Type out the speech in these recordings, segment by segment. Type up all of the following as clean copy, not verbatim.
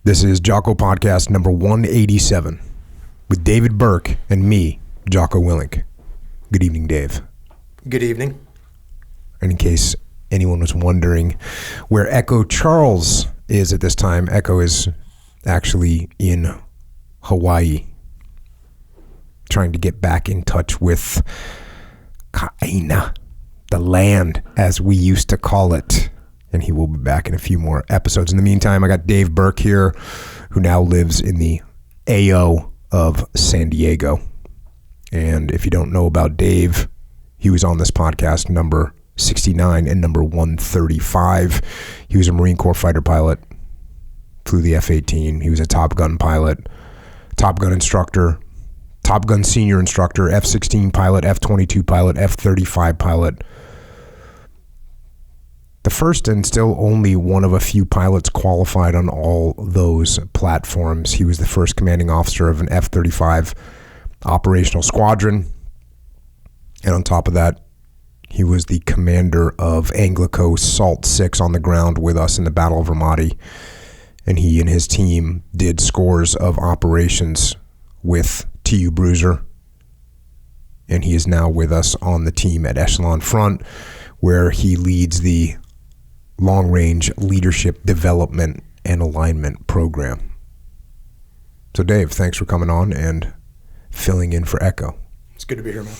This is Jocko podcast number 187 with David Berke and me, Jocko Willink. Good evening, Dave. Good evening. And in case anyone was wondering where Echo Charles is at this time, Echo is actually in Hawaii, trying to get back in touch with Kaina, the land, as we used to call it. And he will be back in a few more episodes. In the meantime, I got Dave Berke here, who now lives in the AO of San Diego. And if you don't know about Dave, he was on this podcast number 69 and number 135. He was a Marine Corps fighter pilot, flew the F-18. He was a Top Gun pilot, Top Gun instructor, Top Gun senior instructor, F-16 pilot, F-22 pilot, F-35 pilot. The first and still only one of a few pilots qualified on all those platforms. He was the first commanding officer of an F-35 operational squadron. And on top of that, he was the commander of Anglico Salt 6 on the ground with us in the Battle of Ramadi. And he and his team did scores of operations with TU Bruiser. And he is now with us on the team at Echelon Front, where he leads the long-range leadership development and alignment program. So Dave, thanks for coming on and filling in for Echo. It's good to be here, man.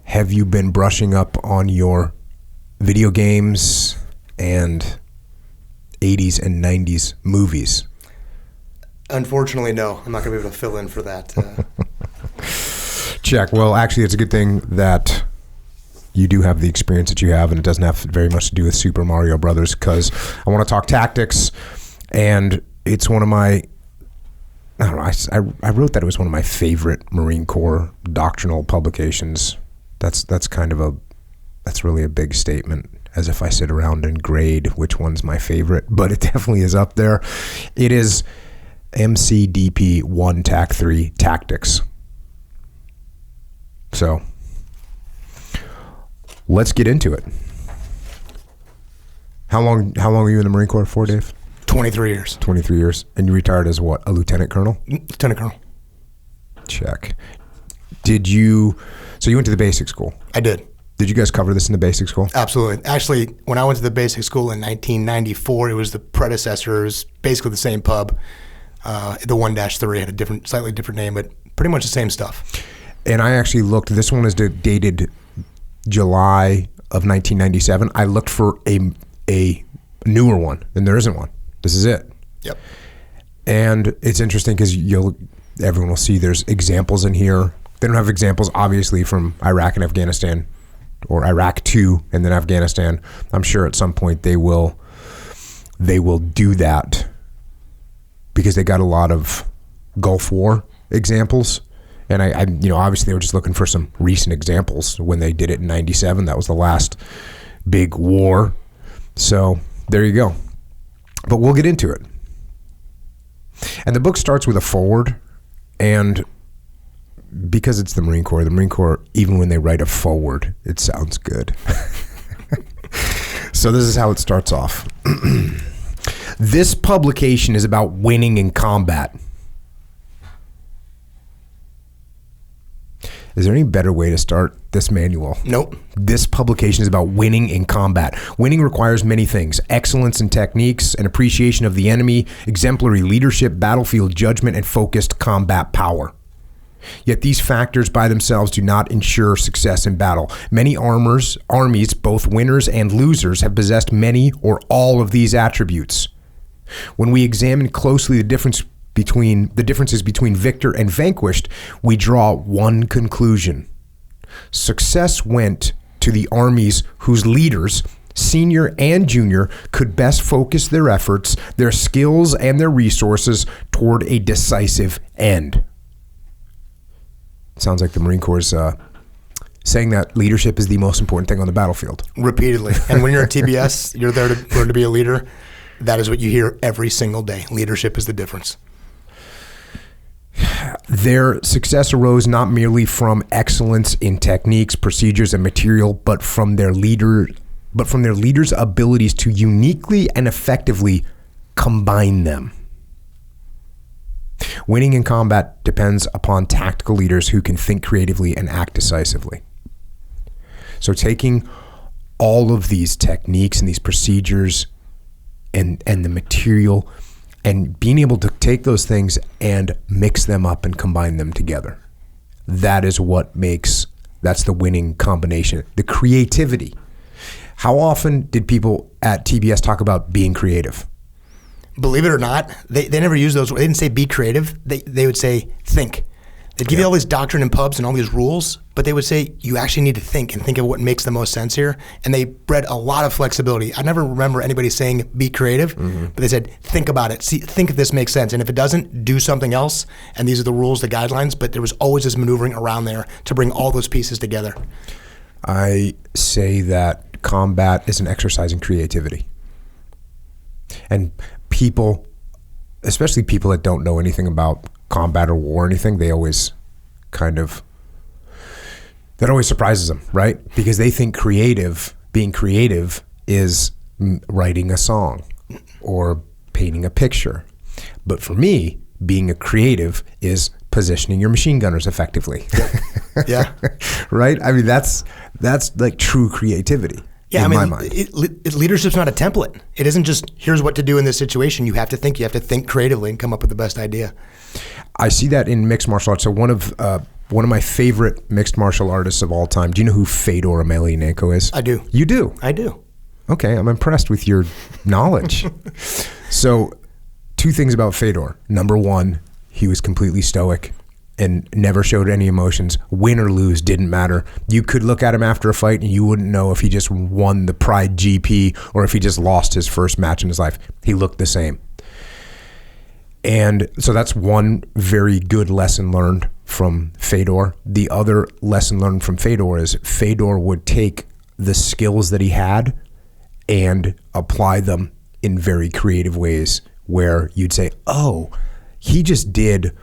Have you been brushing up on your video games and 80s and 90s movies? Unfortunately, no. I'm not going to be able to fill in for that. Check. Well, actually, it's a good thing that you do have the experience that you have, and it doesn't have very much to do with Super Mario Brothers, because I want to talk tactics, and it's one of my, I don't know, I wrote that it was one of my favorite Marine Corps doctrinal publications. That's really a big statement, as if I sit around and grade which one's my favorite, but it definitely is up there. It is MCDP 1 TAC 3 Tactics. So let's get into it. How long were you in the Marine Corps for, Dave? 23 years. 23 years. And you retired as what? A lieutenant colonel? Lieutenant colonel. Check. So you went to the basic school? I did. Did you guys cover this in the basic school? Absolutely. Actually, when I went to the basic school in 1994, it was the predecessor. It was basically the same pub. The 1-3 had a slightly different name, but pretty much the same stuff. And I actually looked. This one is dated July of 1997. I looked for a newer one, and there isn't one. This is it. Yep. And it's interesting because everyone will see there's examples in here. They don't have examples, obviously, from Iraq and Afghanistan, or Iraq 2 and then Afghanistan. I'm sure at some point they will do that, because they got a lot of Gulf War examples. And I obviously they were just looking for some recent examples when they did it in 97. That was the last big war. So there you go. But we'll get into it. And the book starts with a foreword. And because it's the Marine Corps, even when they write a foreword, it sounds good. So this is how it starts off. This publication is about winning in combat. Is there any better way to start this manual? Nope. This publication is about winning in combat. Winning requires many things: excellence in techniques, an appreciation of the enemy, exemplary leadership, battlefield judgment, and focused combat power. Yet these factors by themselves do not ensure success in battle. Many armies, both winners and losers, have possessed many or all of these attributes. When we examine closely the differences between victor and vanquished, we draw one conclusion. Success went to the armies whose leaders, senior and junior, could best focus their efforts, their skills, and their resources toward a decisive end. Sounds like the Marine Corps is saying that leadership is the most important thing on the battlefield. Repeatedly. And when you're at TBS, you're there to learn to be a leader. That is what you hear every single day. Leadership is the difference. Their success arose not merely from excellence in techniques, procedures, and material, but from their leaders' abilities to uniquely and effectively combine them. Winning in combat depends upon tactical leaders who can think creatively and act decisively. So taking all of these techniques and these procedures and the material and being able to take those things and mix them up and combine them together. That is what that's the winning combination. The creativity. How often did people at TBS talk about being creative? Believe it or not, they never use those. They didn't say be creative. They would say think. They'd give you all these doctrine and pubs and all these rules, but they would say you actually need to think and think of what makes the most sense here. And they bred a lot of flexibility. I never remember anybody saying be creative, but they said think about it. See, think if this makes sense. And if it doesn't, do something else. And these are the rules, the guidelines. But there was always this maneuvering around there to bring all those pieces together. I say that combat is an exercise in creativity. And people, especially people that don't know anything about combat or war or anything, that always surprises them, right? Because they think being creative is writing a song or painting a picture. But for me, being a creative is positioning your machine gunners effectively. Yeah. Right? I mean, that's like true creativity. Yeah, in my mind. Leadership's not a template. It isn't just here's what to do in this situation. You have to think creatively and come up with the best idea. I see that in mixed martial arts. So one of my favorite mixed martial artists of all time. Do you know who Fedor Emelianenko is? I do. You do? I do. Okay, I'm impressed with your knowledge. So, two things about Fedor. Number one, he was completely stoic and never showed any emotions. Win or lose didn't matter. You could look at him after a fight and you wouldn't know if he just won the Pride GP or if he just lost his first match in his life. He looked the same. And so that's one very good lesson learned from Fedor. The other lesson learned from Fedor is Fedor would take the skills that he had and apply them in very creative ways where you'd say, oh, he just did,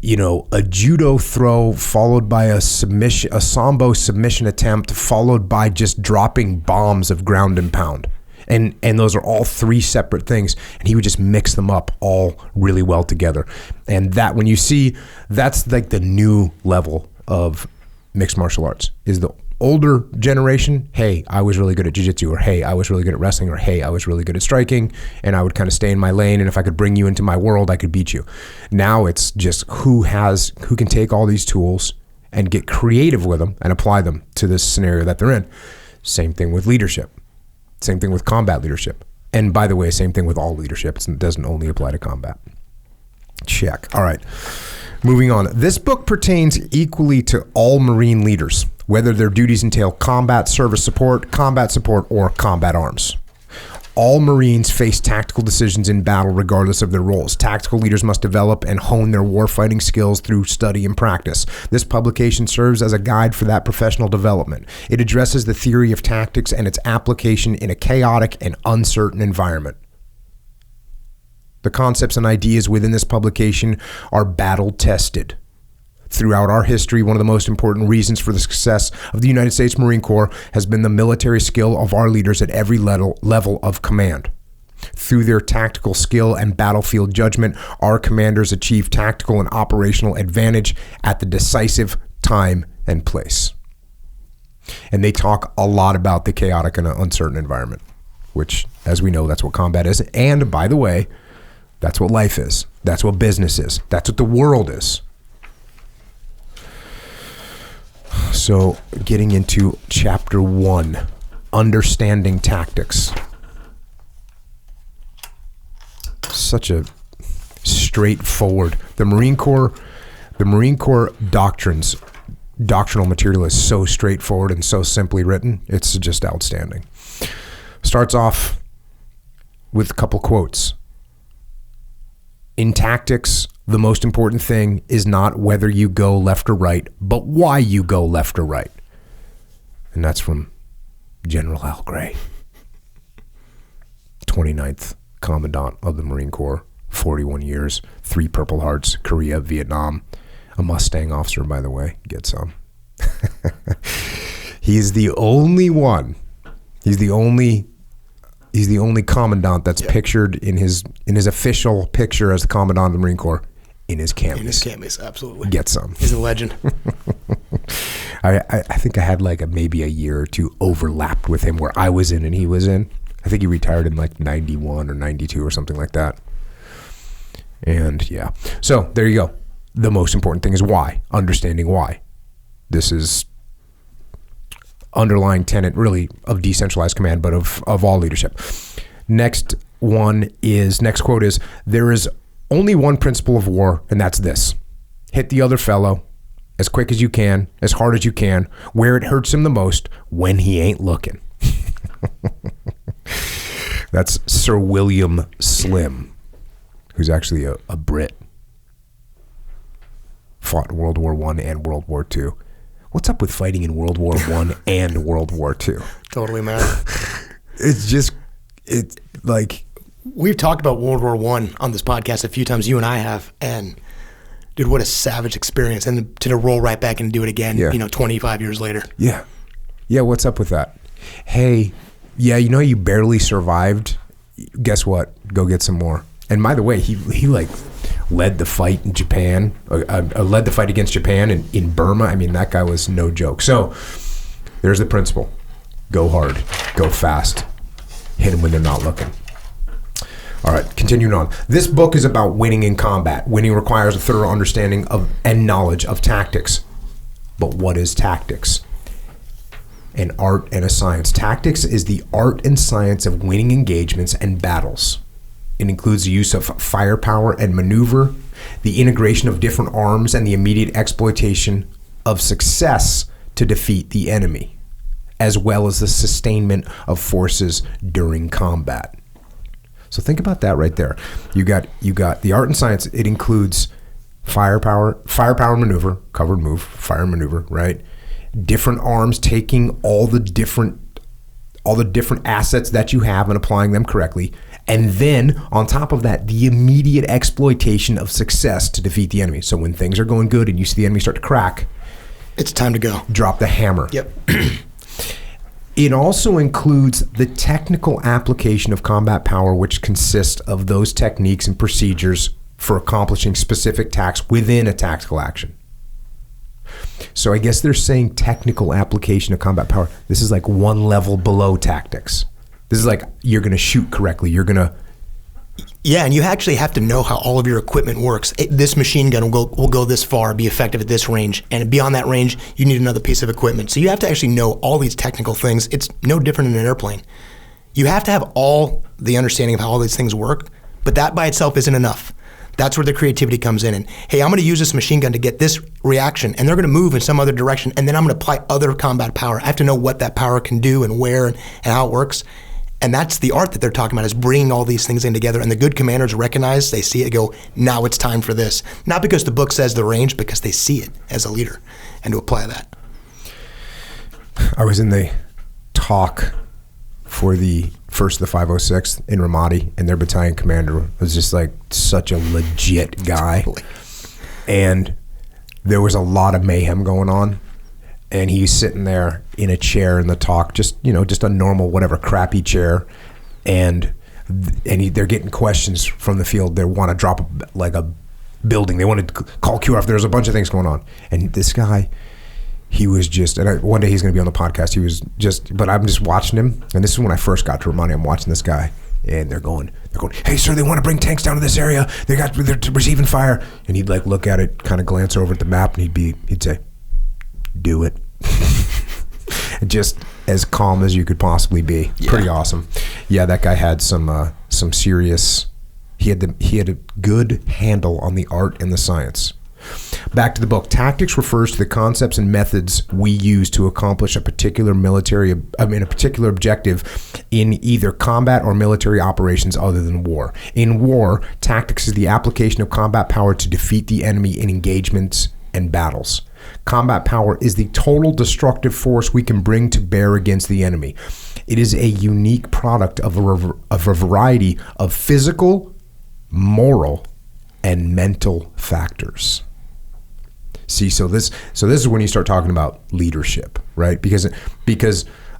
a judo throw followed by a sambo submission attempt followed by just dropping bombs of ground and pound. And those are all three separate things, and he would just mix them up all really well together. And that, when you see, that's like the new level of mixed martial arts, is the older generation, hey, I was really good at jiu-jitsu, or hey, I was really good at wrestling, or hey, I was really good at striking, and I would kind of stay in my lane, and if I could bring you into my world, I could beat you. Now it's just who can take all these tools and get creative with them and apply them to this scenario that they're in. Same thing with leadership. Same thing with combat leadership. And by the way, same thing with all leadership. It doesn't only apply to combat. Check. All right. Moving on. This book pertains equally to all Marine leaders, whether their duties entail combat service support, or combat arms. All Marines face tactical decisions in battle regardless of their roles. Tactical leaders must develop and hone their warfighting skills through study and practice. This publication serves as a guide for that professional development. It addresses the theory of tactics and its application in a chaotic and uncertain environment. The concepts and ideas within this publication are battle-tested. Throughout our history, one of the most important reasons for the success of the United States Marine Corps has been the military skill of our leaders at every level of command. Through their tactical skill and battlefield judgment, our commanders achieve tactical and operational advantage at the decisive time and place. And they talk a lot about the chaotic and uncertain environment, which, as we know, that's what combat is. And by the way, that's what life is. That's what business is. That's what the world is. So getting into chapter 1, understanding tactics. Such a straightforward. The Marine Corps doctrinal material is so straightforward and so simply written. It's just outstanding. Starts off with a couple quotes. In tactics, the most important thing is not whether you go left or right, but why you go left or right. And that's from General Al Gray, 29th Commandant of the Marine Corps, 41 years, 3 Purple Hearts, Korea, Vietnam. A Mustang officer, by the way. Get some. He's the only one. He's the only commandant that's pictured in his official picture as the Commandant of the Marine Corps in his camis. In his camis, absolutely. Get some. He's a legend. I think I had like maybe a year or two overlapped with him where I was in and he was in. I think he retired in like 91 or 92 or something like that. And yeah. So there you go. The most important thing is why. Understanding why. This is underlying tenet really of decentralized command, but of all leadership. Next quote is, there is only one principle of war, and that's this. Hit the other fellow as quick as you can, as hard as you can, where it hurts him the most, when he ain't looking. That's Sir William Slim, who's actually a Brit. Fought in World War I and World War II. What's up with fighting in World War I and World War II? Totally, man. It's like... We've talked about World War I on this podcast a few times, you and I have, and dude, what a savage experience. And to roll right back and do it again, 25 years later. Yeah. Yeah, what's up with that? Hey, yeah, you barely survived. Guess what? Go get some more. And by the way, he like led the fight in Japan, led the fight against Japan in Burma. I mean, that guy was no joke. So there's the principle. Go hard, go fast, hit them when they're not looking. All right, continuing on. This book is about winning in combat. Winning requires a thorough understanding of and knowledge of tactics. But what is tactics? An art and a science. Tactics is the art and science of winning engagements and battles. It includes the use of firepower and maneuver, the integration of different arms, and the immediate exploitation of success to defeat the enemy, as well as the sustainment of forces during combat. So think about that right there. You got the art and science. It includes firepower maneuver, covered move, fire maneuver, right? Different arms, taking all the different assets that you have and applying them correctly. And then on top of that, the immediate exploitation of success to defeat the enemy. So when things are going good and you see the enemy start to crack, it's time to go. Drop the hammer. Yep. It also includes the technical application of combat power, which consists of those techniques and procedures for accomplishing specific tasks within a tactical action. So I guess they're saying technical application of combat power. This is like one level below tactics. This is like you're going to shoot correctly. You're going to... Yeah, and you actually have to know how all of your equipment works. This machine gun will go this far, be effective at this range, and beyond that range, you need another piece of equipment. So you have to actually know all these technical things. It's no different in an airplane. You have to have all the understanding of how all these things work, but that by itself isn't enough. That's where the creativity comes in. And hey, I'm going to use this machine gun to get this reaction, and they're going to move in some other direction, and then I'm going to apply other combat power. I have to know what that power can do and where and how it works. And that's the art that they're talking about, is bringing all these things in together. And the good commanders recognize, they see it, go, now it's time for this. Not because the book says the range, because they see it as a leader and to apply that. I was in the talk for the 1st of the 506 in Ramadi, and their battalion commander was just like such a legit guy. Totally. And there was a lot of mayhem going on. And he's sitting there in a chair in the talk, just a normal, whatever, crappy chair. And they're getting questions from the field. They want to drop a building. They want to call Q off. There's a bunch of things going on. And this guy, he was just, one day he's going to be on the podcast. He was just, but I'm just watching him. And this is when I first got to Romani. I'm watching this guy. And they're going, hey, sir, they want to bring tanks down to this area. They're receiving fire. And he'd like look at it, kind of glance over at the map, and he'd say, do it. Just as calm as you could possibly be. Yeah. Pretty awesome. Yeah, that guy had some serious. He had a good handle on the art and the science. Back to the book. Tactics refers to the concepts and methods we use to accomplish a particular objective in either combat or military operations other than war. In war, tactics is the application of combat power to defeat the enemy in engagements and battles. Combat power is the total destructive force we can bring to bear against the enemy. It is a unique product of a variety of physical, moral, and mental factors. See, so this is when you start talking about leadership, right? Because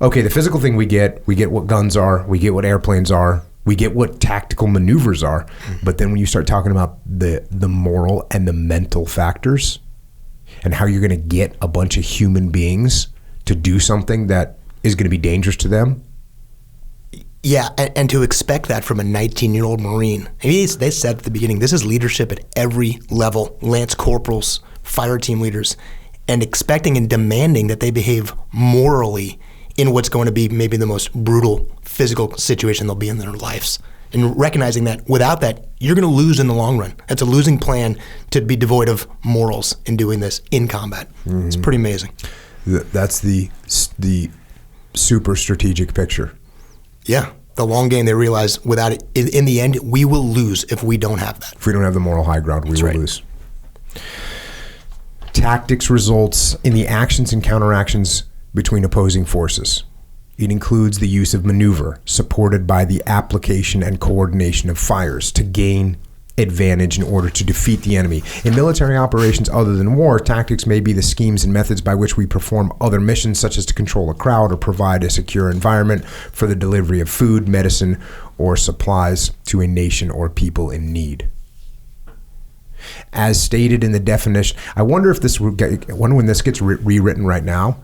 okay, the physical thing we get what guns are, we get what airplanes are, We get what tactical maneuvers are, but then when you start talking about the moral and the mental factors and how you're going to get a bunch of human beings to do something that is going to be dangerous to them. Yeah, and to expect that from a 19-year-old Marine. I mean, they said at the beginning, this is leadership at every level, lance corporals, fire team leaders, and expecting and demanding that they behave morally in what's going to be maybe the most brutal physical situation they'll be in their lives. And recognizing that without that, you're going to lose in the long run. It's a losing plan to be devoid of morals in doing this in combat. Mm-hmm. It's pretty amazing. That's the super strategic picture. Yeah. The long game, they realize without it, in the end, we will lose if we don't have that. If we don't have the moral high ground, we will lose. Tactics results in the actions and counteractions between opposing forces. It includes the use of maneuver supported by the application and coordination of fires to gain advantage in order to defeat the enemy. In military operations other than war, tactics may be the schemes and methods by which we perform other missions, such as to control a crowd or provide a secure environment for the delivery of food, medicine, or supplies to a nation or people in need. As stated in the definition, I wonder if this when this gets rewritten right now,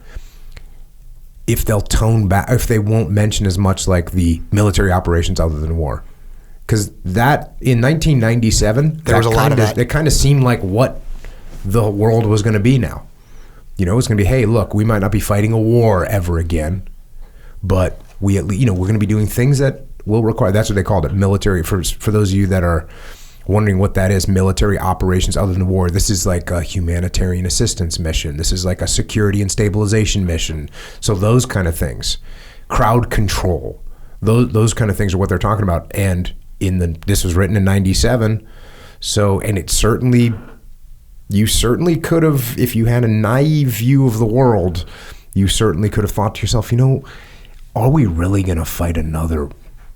if they'll tone back, if they won't mention as much like the military operations other than war. Because that, in 1997, there was a lot of that. It kind of seemed like what the world was going to be now. You know, it's going to be, hey, look, we might not be fighting a war ever again, but we at least, we're going to be doing things that will require, that's what they called it, military. For those of you that are wondering what that is, military operations other than war, this is like a humanitarian assistance mission. This is like a security and stabilization mission. So those kind of things, crowd control, those kind of things are what they're talking about. And this was written in 97. So, and you certainly could have, if you had a naive view of the world, you certainly could have thought to yourself, are we really going to fight another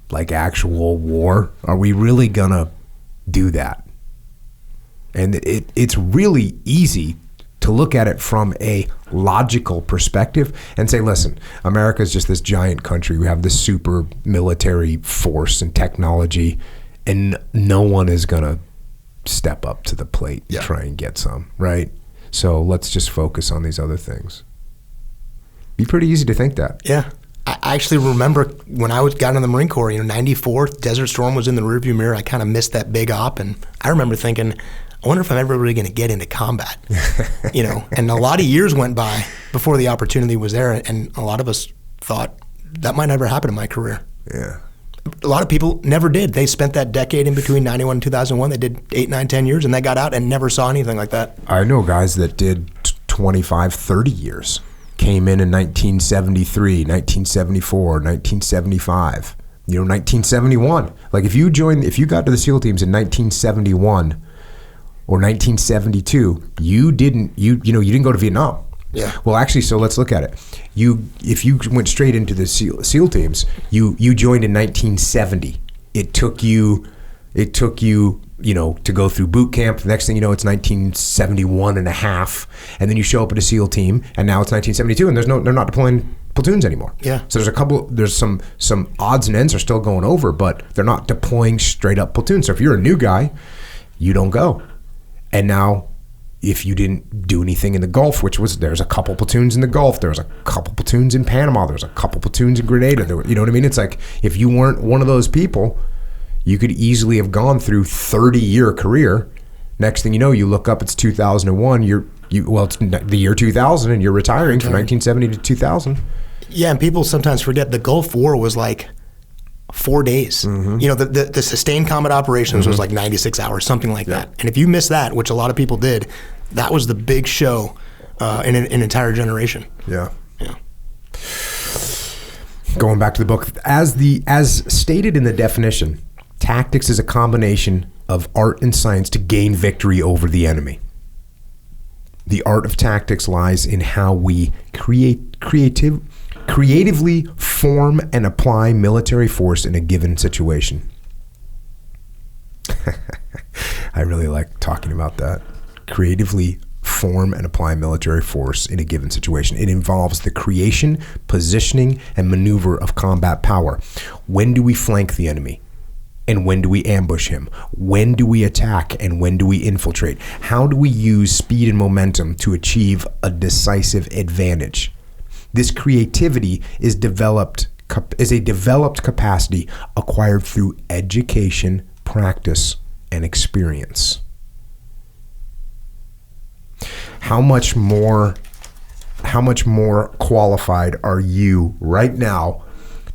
like actual war? Are we really going to do that? And it's really easy to look at it from a logical perspective and say, listen, America is just this giant country. We have this super military force and technology, and no one is going to step up to the plate and try and get some, right? So let's just focus on these other things. Be pretty easy to think that. Yeah. I actually remember when I got in the Marine Corps, 94, Desert Storm was in the rearview mirror. I kind of missed that big op, and I remember thinking, I wonder if I'm ever really going to get into combat, and a lot of years went by before the opportunity was there. And a lot of us thought that might never happen in my career. Yeah. A lot of people never did. They spent that decade in between 91 and 2001. They did 8, 9, 10 years, and they got out and never saw anything like that. I know guys that did 25, 30 years, came in 1973, 1974, 1975, 1971. Like if you got to the SEAL teams in 1971, or 1972, you didn't go to Vietnam. Yeah. Well, actually, so let's look at it. If you went straight into the SEAL teams, you joined in 1970. It took you to go through boot camp. The next thing you know, it's 1971 and a half, and then you show up at a SEAL team, and now it's 1972, and they're not deploying platoons anymore. Yeah. So there's some odds and ends are still going over, but they're not deploying straight up platoons. So if you're a new guy, you don't go. And now, if you didn't do anything in the Gulf, there's a couple platoons in the Gulf, there's a couple platoons in Panama, there's a couple platoons in Grenada. You know what I mean? It's like, if you weren't one of those people, you could easily have gone through 30-year career. Next thing you know, you look up, it's 2001. It's the year 2000, and you're retiring from 1970 to 2000. Yeah, and people sometimes forget the Gulf War was like 4 days. Mm-hmm. The sustained combat operations was like 96 hours, something like that. And if you miss that, which a lot of people did, that was the big show in an entire generation. Yeah. Going back to the book, as stated in the definition, tactics is a combination of art and science to gain victory over the enemy. The art of tactics lies in how we creatively form and apply military force in a given situation. I really like talking about that. Creatively form and apply military force in a given situation. It involves the creation, positioning, and maneuver of combat power. When do we flank the enemy? and when do we ambush him? When do we attack and when do we infiltrate? How do we use speed and momentum to achieve a decisive advantage? This creativity is a developed capacity acquired through education, practice, and experience. How much more qualified are you right now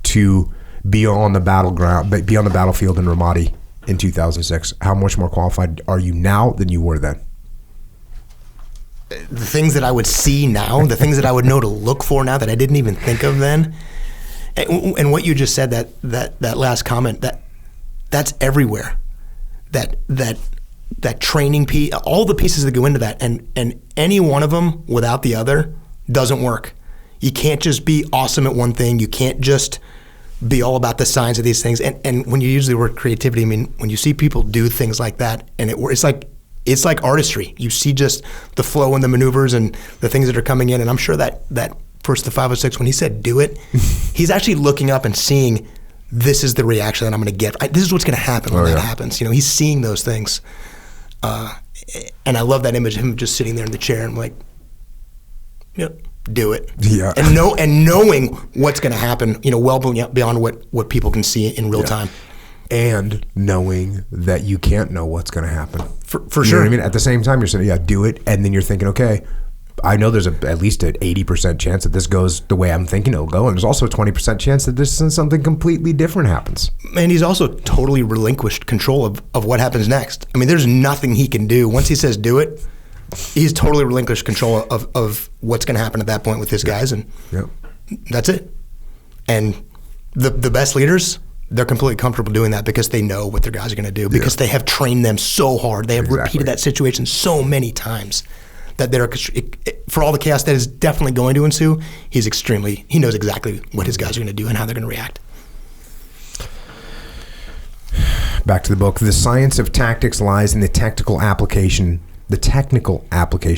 to be on the battlefield in Ramadi in 2006? How much more qualified are you now than you were then? The things that I would see now, the things that I would know to look for now that I didn't even think of then, and what you just said, that last comment, that's everywhere. That training piece, all the pieces that go into that, and any one of them without the other doesn't work. You can't just be awesome at one thing. You can't just be all about the science of these things. And when you use the word creativity, I mean, when you see people do things like that, and it's like artistry. You see just the flow and the maneuvers and the things that are coming in. And I'm sure that first the 506, when he said do it, he's actually looking up and seeing, this is the reaction that I'm going to get. This is what's going to happen when that happens. He's seeing those things. And I love that image of him just sitting there in the chair and like, yep, do it. Yeah. And knowing what's going to happen, well beyond what people can see in real time. And knowing that you can't know what's going to happen. For you sure. Know what I mean? At the same time, you're saying, do it. And then you're thinking, okay, I know there's at least an 80% chance that this goes the way I'm thinking it'll go. And there's also a 20% chance that something completely different happens. And he's also totally relinquished control of what happens next. I mean, there's nothing he can do. Once he says do it, he's totally relinquished control of what's going to happen at that point with his guys. And that's it. And the best leaders, they're completely comfortable doing that because they know what their guys are going to do, because they have trained them so hard. They have repeated that situation so many times that for all the chaos that is definitely going to ensue, he knows exactly what his guys are going to do and how they're going to react. Back to the book. The science of tactics lies in the technical application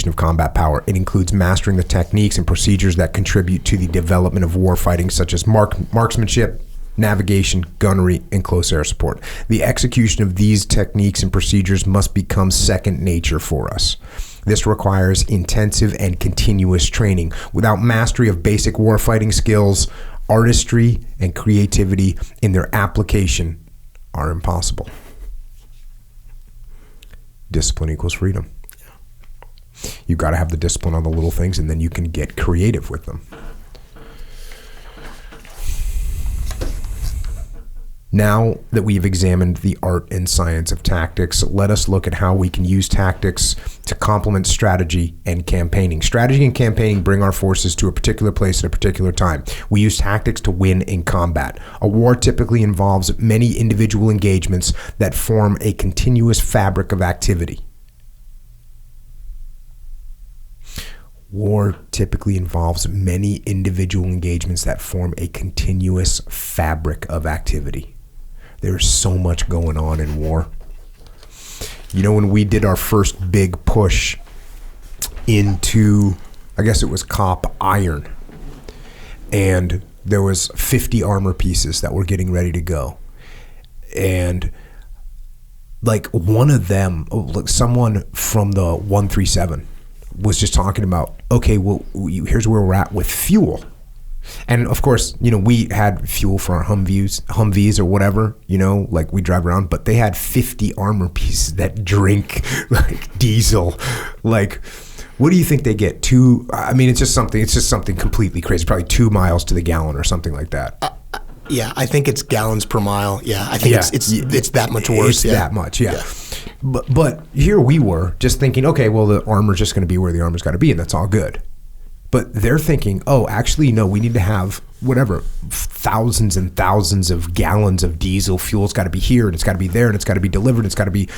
of combat power. It includes mastering the techniques and procedures that contribute to the development of warfighting, such as marksmanship, navigation, gunnery, and close air support. The execution of these techniques and procedures must become second nature for us. This requires intensive and continuous training. Without mastery of basic warfighting skills, artistry and creativity in their application are impossible. Discipline equals freedom. You've got to have the discipline on the little things, and then you can get creative with them. Now that we've examined the art and science of tactics, let us look at how we can use tactics to complement strategy and campaigning. Strategy and campaigning bring our forces to a particular place at a particular time. We use tactics to win in combat. A war typically involves many individual engagements that form a continuous fabric of activity. War typically involves many individual engagements that form a continuous fabric of activity. There's so much going on in war. When we did our first big push into, I guess it was Cop Iron, and there was 50 armor pieces that were getting ready to go. And like one of them, someone from the 137 was just talking about, okay, well, here's where we're at with fuel. And of course, we had fuel for our Humvees or whatever, like we drive around, but they had 50 armor pieces that drink like diesel. Like, what do you think they get? It's just something completely crazy. Probably 2 miles to the gallon or something like that. Yeah, I think it's gallons per mile. Yeah, I think it's that much worse. It's that much, yeah. But here we were just thinking, okay, well, the armor's just going to be where the armor's got to be, and that's all good. But they're thinking, oh, actually, no, we need to have whatever, thousands and thousands of gallons of diesel fuel. It's got to be here, and it's got to be there, and it's got to be delivered. It's got to be,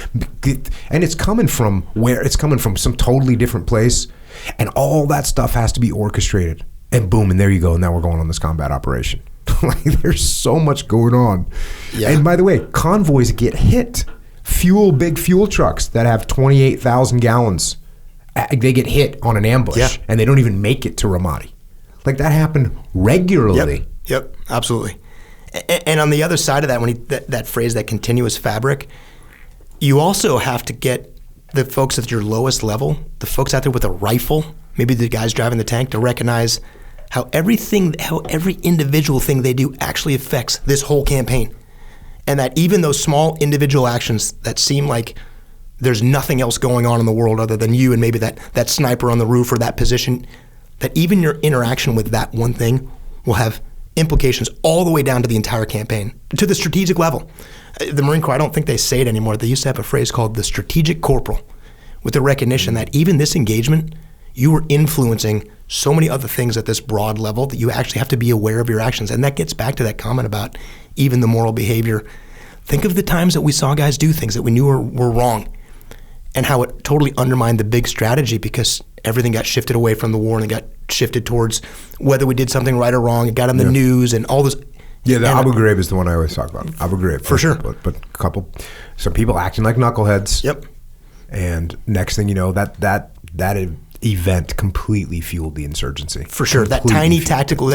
and it's coming from where? It's coming from some totally different place, and all that stuff has to be orchestrated. And boom, and there you go. And now we're going on this combat operation. Like, there's so much going on. Yeah. And by the way, convoys get hit. Big fuel trucks that have 28,000 gallons. They get hit on an ambush, and they don't even make it to Ramadi. Like, that happened regularly. Yep, absolutely. And on the other side of that, when that phrase, that continuous fabric, you also have to get the folks at your lowest level, the folks out there with a rifle, maybe the guys driving the tank, to recognize how every individual thing they do actually affects this whole campaign. And that even those small individual actions that seem like there's nothing else going on in the world other than you and maybe that sniper on the roof or that position, that even your interaction with that one thing will have implications all the way down to the entire campaign, to the strategic level. The Marine Corps, I don't think they say it anymore. They used to have a phrase called the strategic corporal, with the recognition that even this engagement, you were influencing so many other things at this broad level that you actually have to be aware of your actions. And that gets back to that comment about even the moral behavior. Think of the times that we saw guys do things that we knew were wrong, and how it totally undermined the big strategy because everything got shifted away from the war and it got shifted towards whether we did something right or wrong. It got on the news and all those. Yeah, the Abu Ghraib is the one I always talk about. Abu Ghraib. For sure. But some people acting like knuckleheads. Yep. And next thing you know, that event completely fueled the insurgency. For sure. That tiny tactical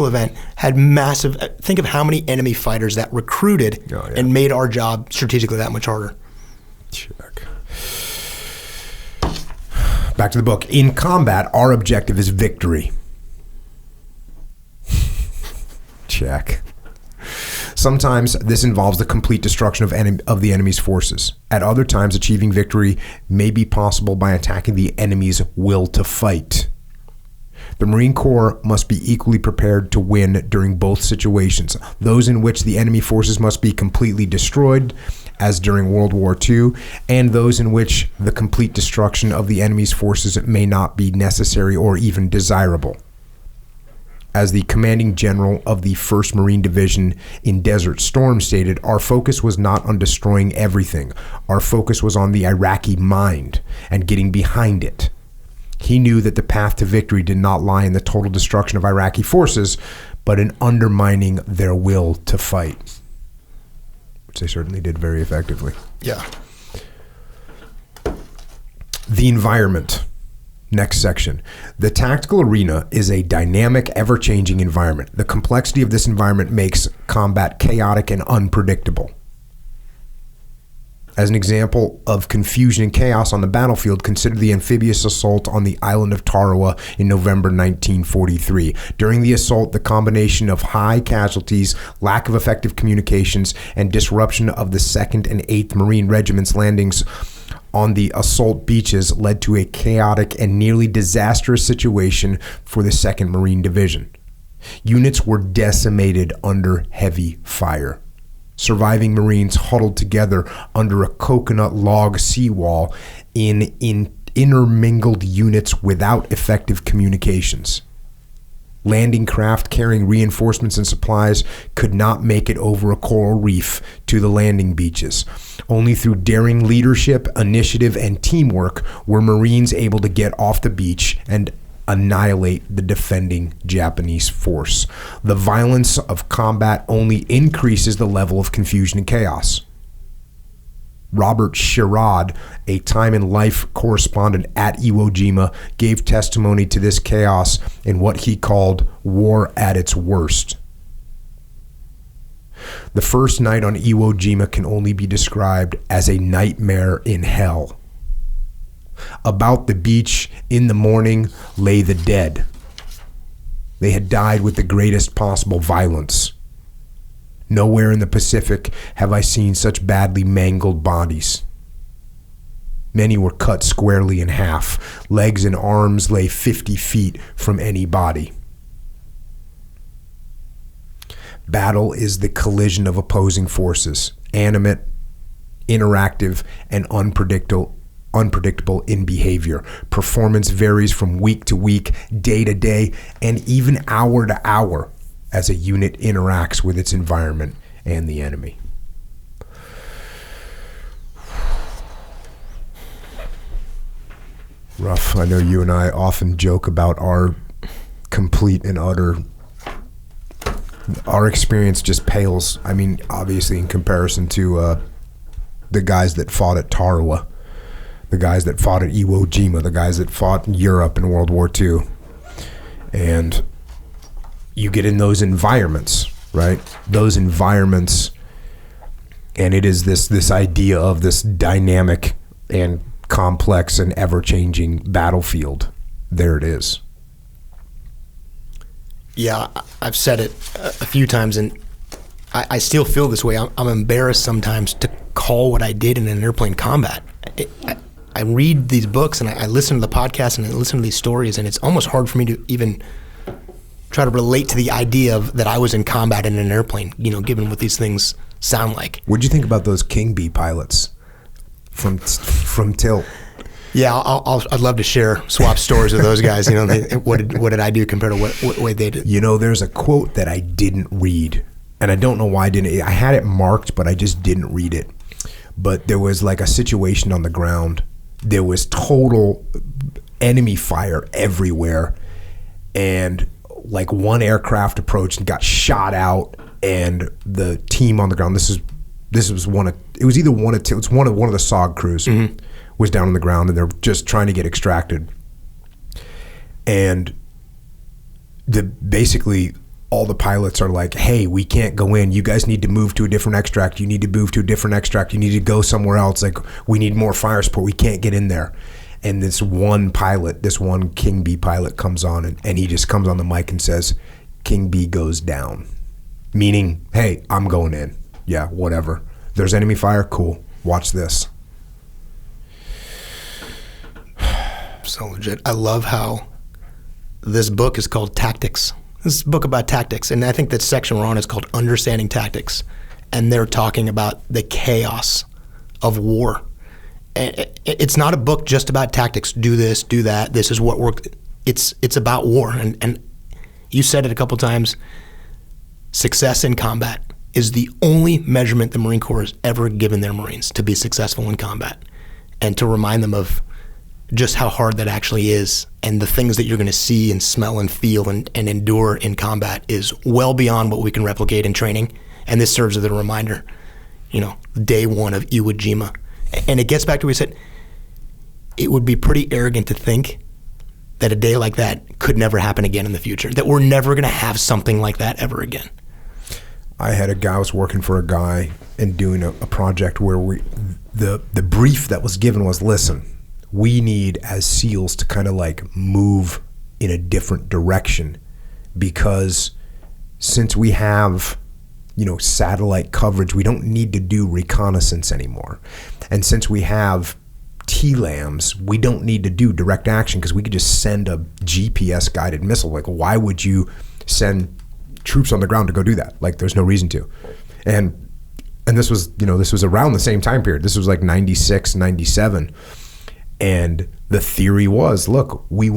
event had massive, think of how many enemy fighters that recruited and made our job strategically that much harder. Check. Back to the book. In combat, our objective is victory. Check. Sometimes this involves the complete destruction of the enemy's forces. At other times, achieving victory may be possible by attacking the enemy's will to fight. The Marine Corps must be equally prepared to win during both situations, those in which the enemy forces must be completely destroyed, as during World War II, and those in which the complete destruction of the enemy's forces may not be necessary or even desirable. As the commanding general of the 1st Marine Division in Desert Storm stated, our focus was not on destroying everything. Our focus was on the Iraqi mind and getting behind it. He knew that the path to victory did not lie in the total destruction of Iraqi forces, but in undermining their will to fight, which they certainly did very effectively. Yeah. The environment. Next section. The tactical arena is a dynamic, ever-changing environment. The complexity of this environment makes combat chaotic and unpredictable. As an example of confusion and chaos on the battlefield, consider the amphibious assault on the island of Tarawa in November 1943. During the assault, the combination of high casualties, lack of effective communications, and disruption of the 2nd and 8th Marine Regiments' landings on the assault beaches led to a chaotic and nearly disastrous situation for the 2nd Marine Division. Units were decimated under heavy fire. Surviving Marines huddled together under a coconut log seawall in intermingled units without effective communications. Landing craft carrying reinforcements and supplies could not make it over a coral reef to the landing beaches. Only through daring leadership, initiative, and teamwork were Marines able to get off the beach and annihilate the defending Japanese force. The violence of combat only increases the level of confusion and chaos. Robert Sherrod, a Time and Life correspondent at Iwo Jima, gave testimony to this chaos in what he called war at its worst. The first night on Iwo Jima can only be described as a nightmare in hell. About the beach in the morning lay the dead. They had died with the greatest possible violence. Nowhere in the Pacific have I seen such badly mangled bodies. Many were cut squarely in half. Legs and arms lay 50 feet from any body. Battle is the collision of opposing forces, animate, interactive, and unpredictable in behavior. Performance varies from week to week, day to day, and even hour to hour as a unit interacts with its environment and the enemy. Rough. I know you and I often joke about our complete and utter. Our experience just pales, I mean, obviously in comparison to the guys that fought at Tarawa, the guys that fought at Iwo Jima, the guys that fought in Europe in World War II. And you get in those environments right? Those environments, and it is this idea of this dynamic and complex and ever-changing battlefield. There it is. Yeah, I've said it a few times, and I still feel this way. I'm embarrassed sometimes to call what I did in an airplane combat. I read these books and I listen to the podcast and I listen to these stories, and it's almost hard for me to even try to relate to the idea of that I was in combat in an airplane, given what these things sound like. What'd you think about those King Bee pilots from Tilt? Yeah, I'd love to swap stories with those guys. What did I do compared to what way they did? There's a quote that I didn't read, and I don't know why I didn't. I had it marked, but I just didn't read it. But there was like a situation on the ground. There was total enemy fire everywhere, and like one aircraft approached and got shot out, and the team on the ground. This was one of the SOG crews. Mm-hmm. Was down on the ground, and they're just trying to get extracted. And basically all the pilots are like, hey, we can't go in. You guys need to move to a different extract. You need to move to a different extract. You need to go somewhere else. Like, we need more fire support. We can't get in there. And this one King Bee pilot comes on, and he just comes on the mic and says, King Bee goes down. Meaning, hey, I'm going in. Yeah, whatever. There's enemy fire? Cool. Watch this. So legit. I love how this book is called Tactics. This is a book about tactics, and I think that section we're on is called Understanding Tactics, and they're talking about the chaos of war. It's not a book just about tactics. Do this, do that. This is what worked. It's about war, and you said it a couple times. Success in combat is the only measurement the Marine Corps has ever given their Marines to be successful in combat, and to remind them of just how hard that actually is, and the things that you're going to see and smell and feel and endure in combat is well beyond what we can replicate in training. And this serves as a reminder, day one of Iwo Jima. And it gets back to what we said, it would be pretty arrogant to think that a day like that could never happen again in the future, that we're never going to have something like that ever again. I was working for a guy and doing a project where the brief that was given was, listen, we need as SEALs to kind of like move in a different direction, because since we have, satellite coverage, we don't need to do reconnaissance anymore. And since we have TLAMs, we don't need to do direct action, because we could just send a GPS guided missile. Like, why would you send troops on the ground to go do that? Like, there's no reason to. And this was, this was around the same time period. This was like 96, 97. And the theory was, look, we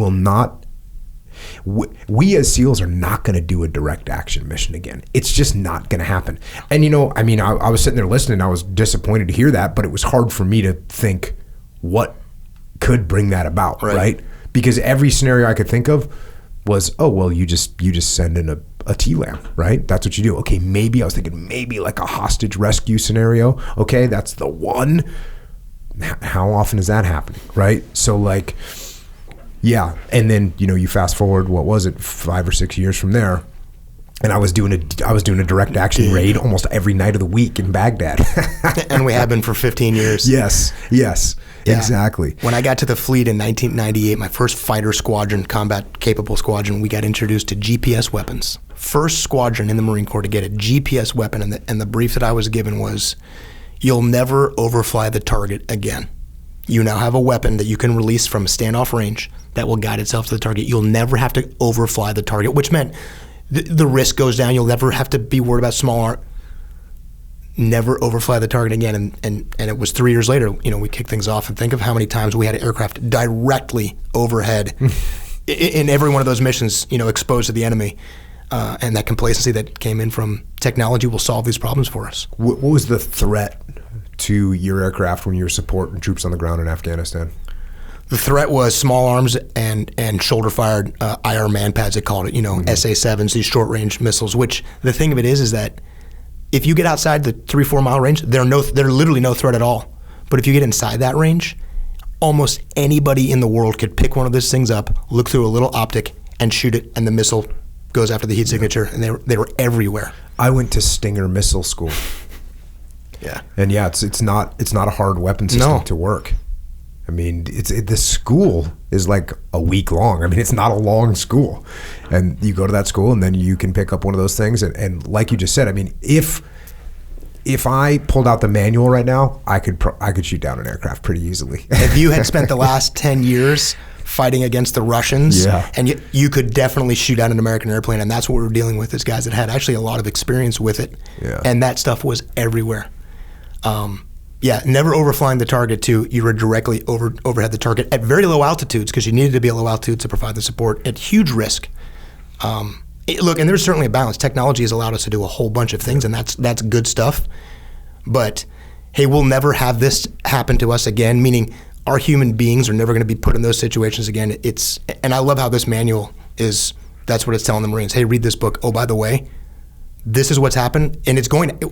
as SEALs are not going to do a direct action mission again. It's just not going to happen. And, I was sitting there listening, and I was disappointed to hear that, but it was hard for me to think what could bring that about, right? Because every scenario I could think of was, oh, well, you just send in a TLAM, right? That's what you do. Okay, I was thinking maybe like a hostage rescue scenario. Okay, that's the one. How often is that happening, right? So like, yeah. And then, you fast forward, 5 or 6 years from there, and I was doing a direct action raid almost every night of the week in Baghdad. And we have been for 15 years. Yes, yeah. Exactly. When I got to the fleet in 1998, my first fighter squadron, combat capable squadron, we got introduced to GPS weapons. First squadron in the Marine Corps to get a GPS weapon, and the brief that I was given was, you'll never overfly the target again. You now have a weapon that you can release from standoff range that will guide itself to the target. You'll never have to overfly the target, which meant the risk goes down. You'll never have to be worried about small arm. Never overfly the target again. And it was 3 years later, we kicked things off, and think of how many times we had aircraft directly overhead in every one of those missions, exposed to the enemy. And that complacency that came in from technology will solve these problems for us. What was the threat to your aircraft when you were supporting troops on the ground in Afghanistan? The threat was small arms and shoulder-fired IR manpads, they called it, SA-7s, these short-range missiles, which the thing of it is that if you get outside the 3-4 mile range, they're literally no threat at all. But if you get inside that range, almost anybody in the world could pick one of those things up, look through a little optic, and shoot it, and the missile goes after the heat signature, and they were everywhere. I went to Stinger Missile School. Yeah. And yeah, it's not a hard weapon system to work. I mean, the school is like a week long. I mean, it's not a long school. And you go to that school and then you can pick up one of those things. And like you just said, I mean, if I pulled out the manual right now, I could shoot down an aircraft pretty easily. If you had spent the last 10 years fighting against the Russians, and you could definitely shoot down an American airplane, and that's what we were dealing with, is guys that had actually a lot of experience with it. Yeah. And that stuff was everywhere. Never overflying the target too. You were directly overhead the target at very low altitudes, because you needed to be at low altitude to provide the support at huge risk. Look, and there's certainly a balance. Technology has allowed us to do a whole bunch of things, and that's good stuff. But hey, we'll never have this happen to us again, meaning our human beings are never going to be put in those situations again. And I love how this manual is, that's what it's telling the Marines. Hey, read this book. Oh, by the way, this is what's happened, and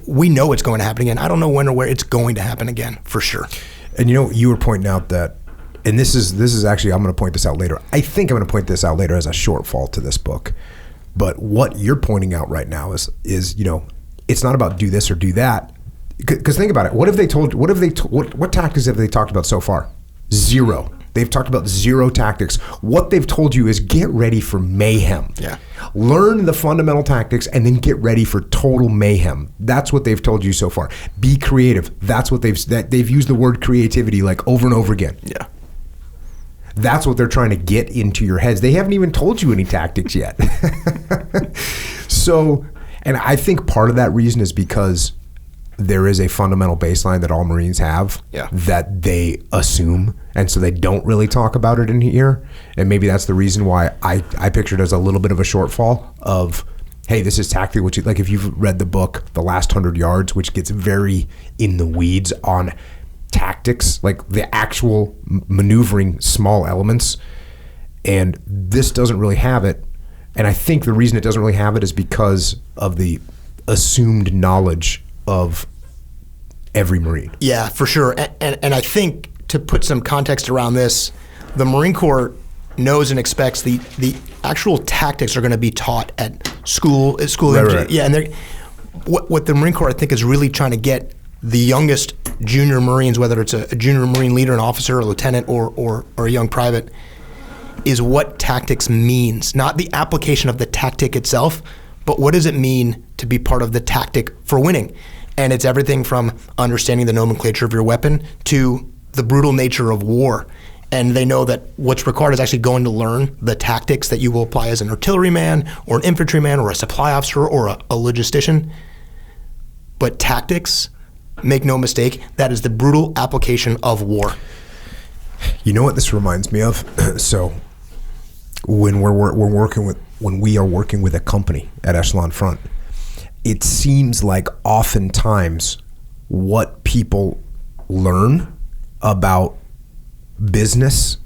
we know it's going to happen again. I don't know when or where it's going to happen again, for sure. And you were pointing out that, and this is actually, I'm going to point this out later. I think I'm going to point this out later as a shortfall to this book. But what you're pointing out right now is it's not about do this or do that. Because think about it. What tactics have they talked about so far? Zero. They've talked about zero tactics. What they've told you is get ready for mayhem. Yeah. Learn the fundamental tactics and then get ready for total mayhem. That's what they've told you so far. Be creative. That's what they've used the word creativity like over and over again. Yeah. That's what they're trying to get into your heads. They haven't even told you any tactics yet. So, and I think part of that reason is because there is a fundamental baseline that all Marines have that they assume, and so they don't really talk about it in here. And maybe that's the reason why I pictured it as a little bit of a shortfall of, hey, this is tactic, which, like, if you've read the book The Last 100 Yards, which gets very in the weeds on tactics, like the actual maneuvering small elements, and this doesn't really have it. And I think the reason it doesn't really have it is because of the assumed knowledge of every Marine. Yeah, for sure. And I think, to put some context around this, the Marine Corps knows and expects the actual tactics are going to be taught at school. Right. Yeah, and what the Marine Corps, I think, is really trying to get the youngest junior Marines, whether it's a junior Marine leader, an officer, a lieutenant, or a young private, is what tactics means. Not the application of the tactic itself, but what does it mean to be part of the tactic for winning? And it's everything from understanding the nomenclature of your weapon to the brutal nature of war. And they know that what's required is actually going to learn the tactics that you will apply as an artilleryman or an infantryman or a supply officer or a logistician. But tactics, make no mistake, that is the brutal application of war. You know what this reminds me of? So when we are working with a company at Echelon Front, it seems like oftentimes what people learn about business,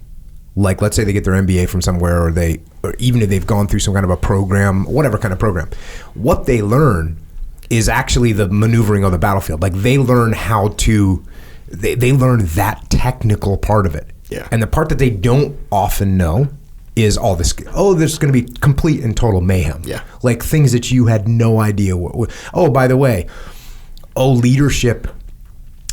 like let's say they get their MBA from somewhere, or even if they've gone through some kind of a program, whatever kind of program, what they learn is actually the maneuvering of the battlefield. Like they learn they learn that technical part of it. Yeah. And the part that they don't often know is all this, there's going to be complete and total mayhem. Yeah. Like things that you had no idea. By the way, leadership,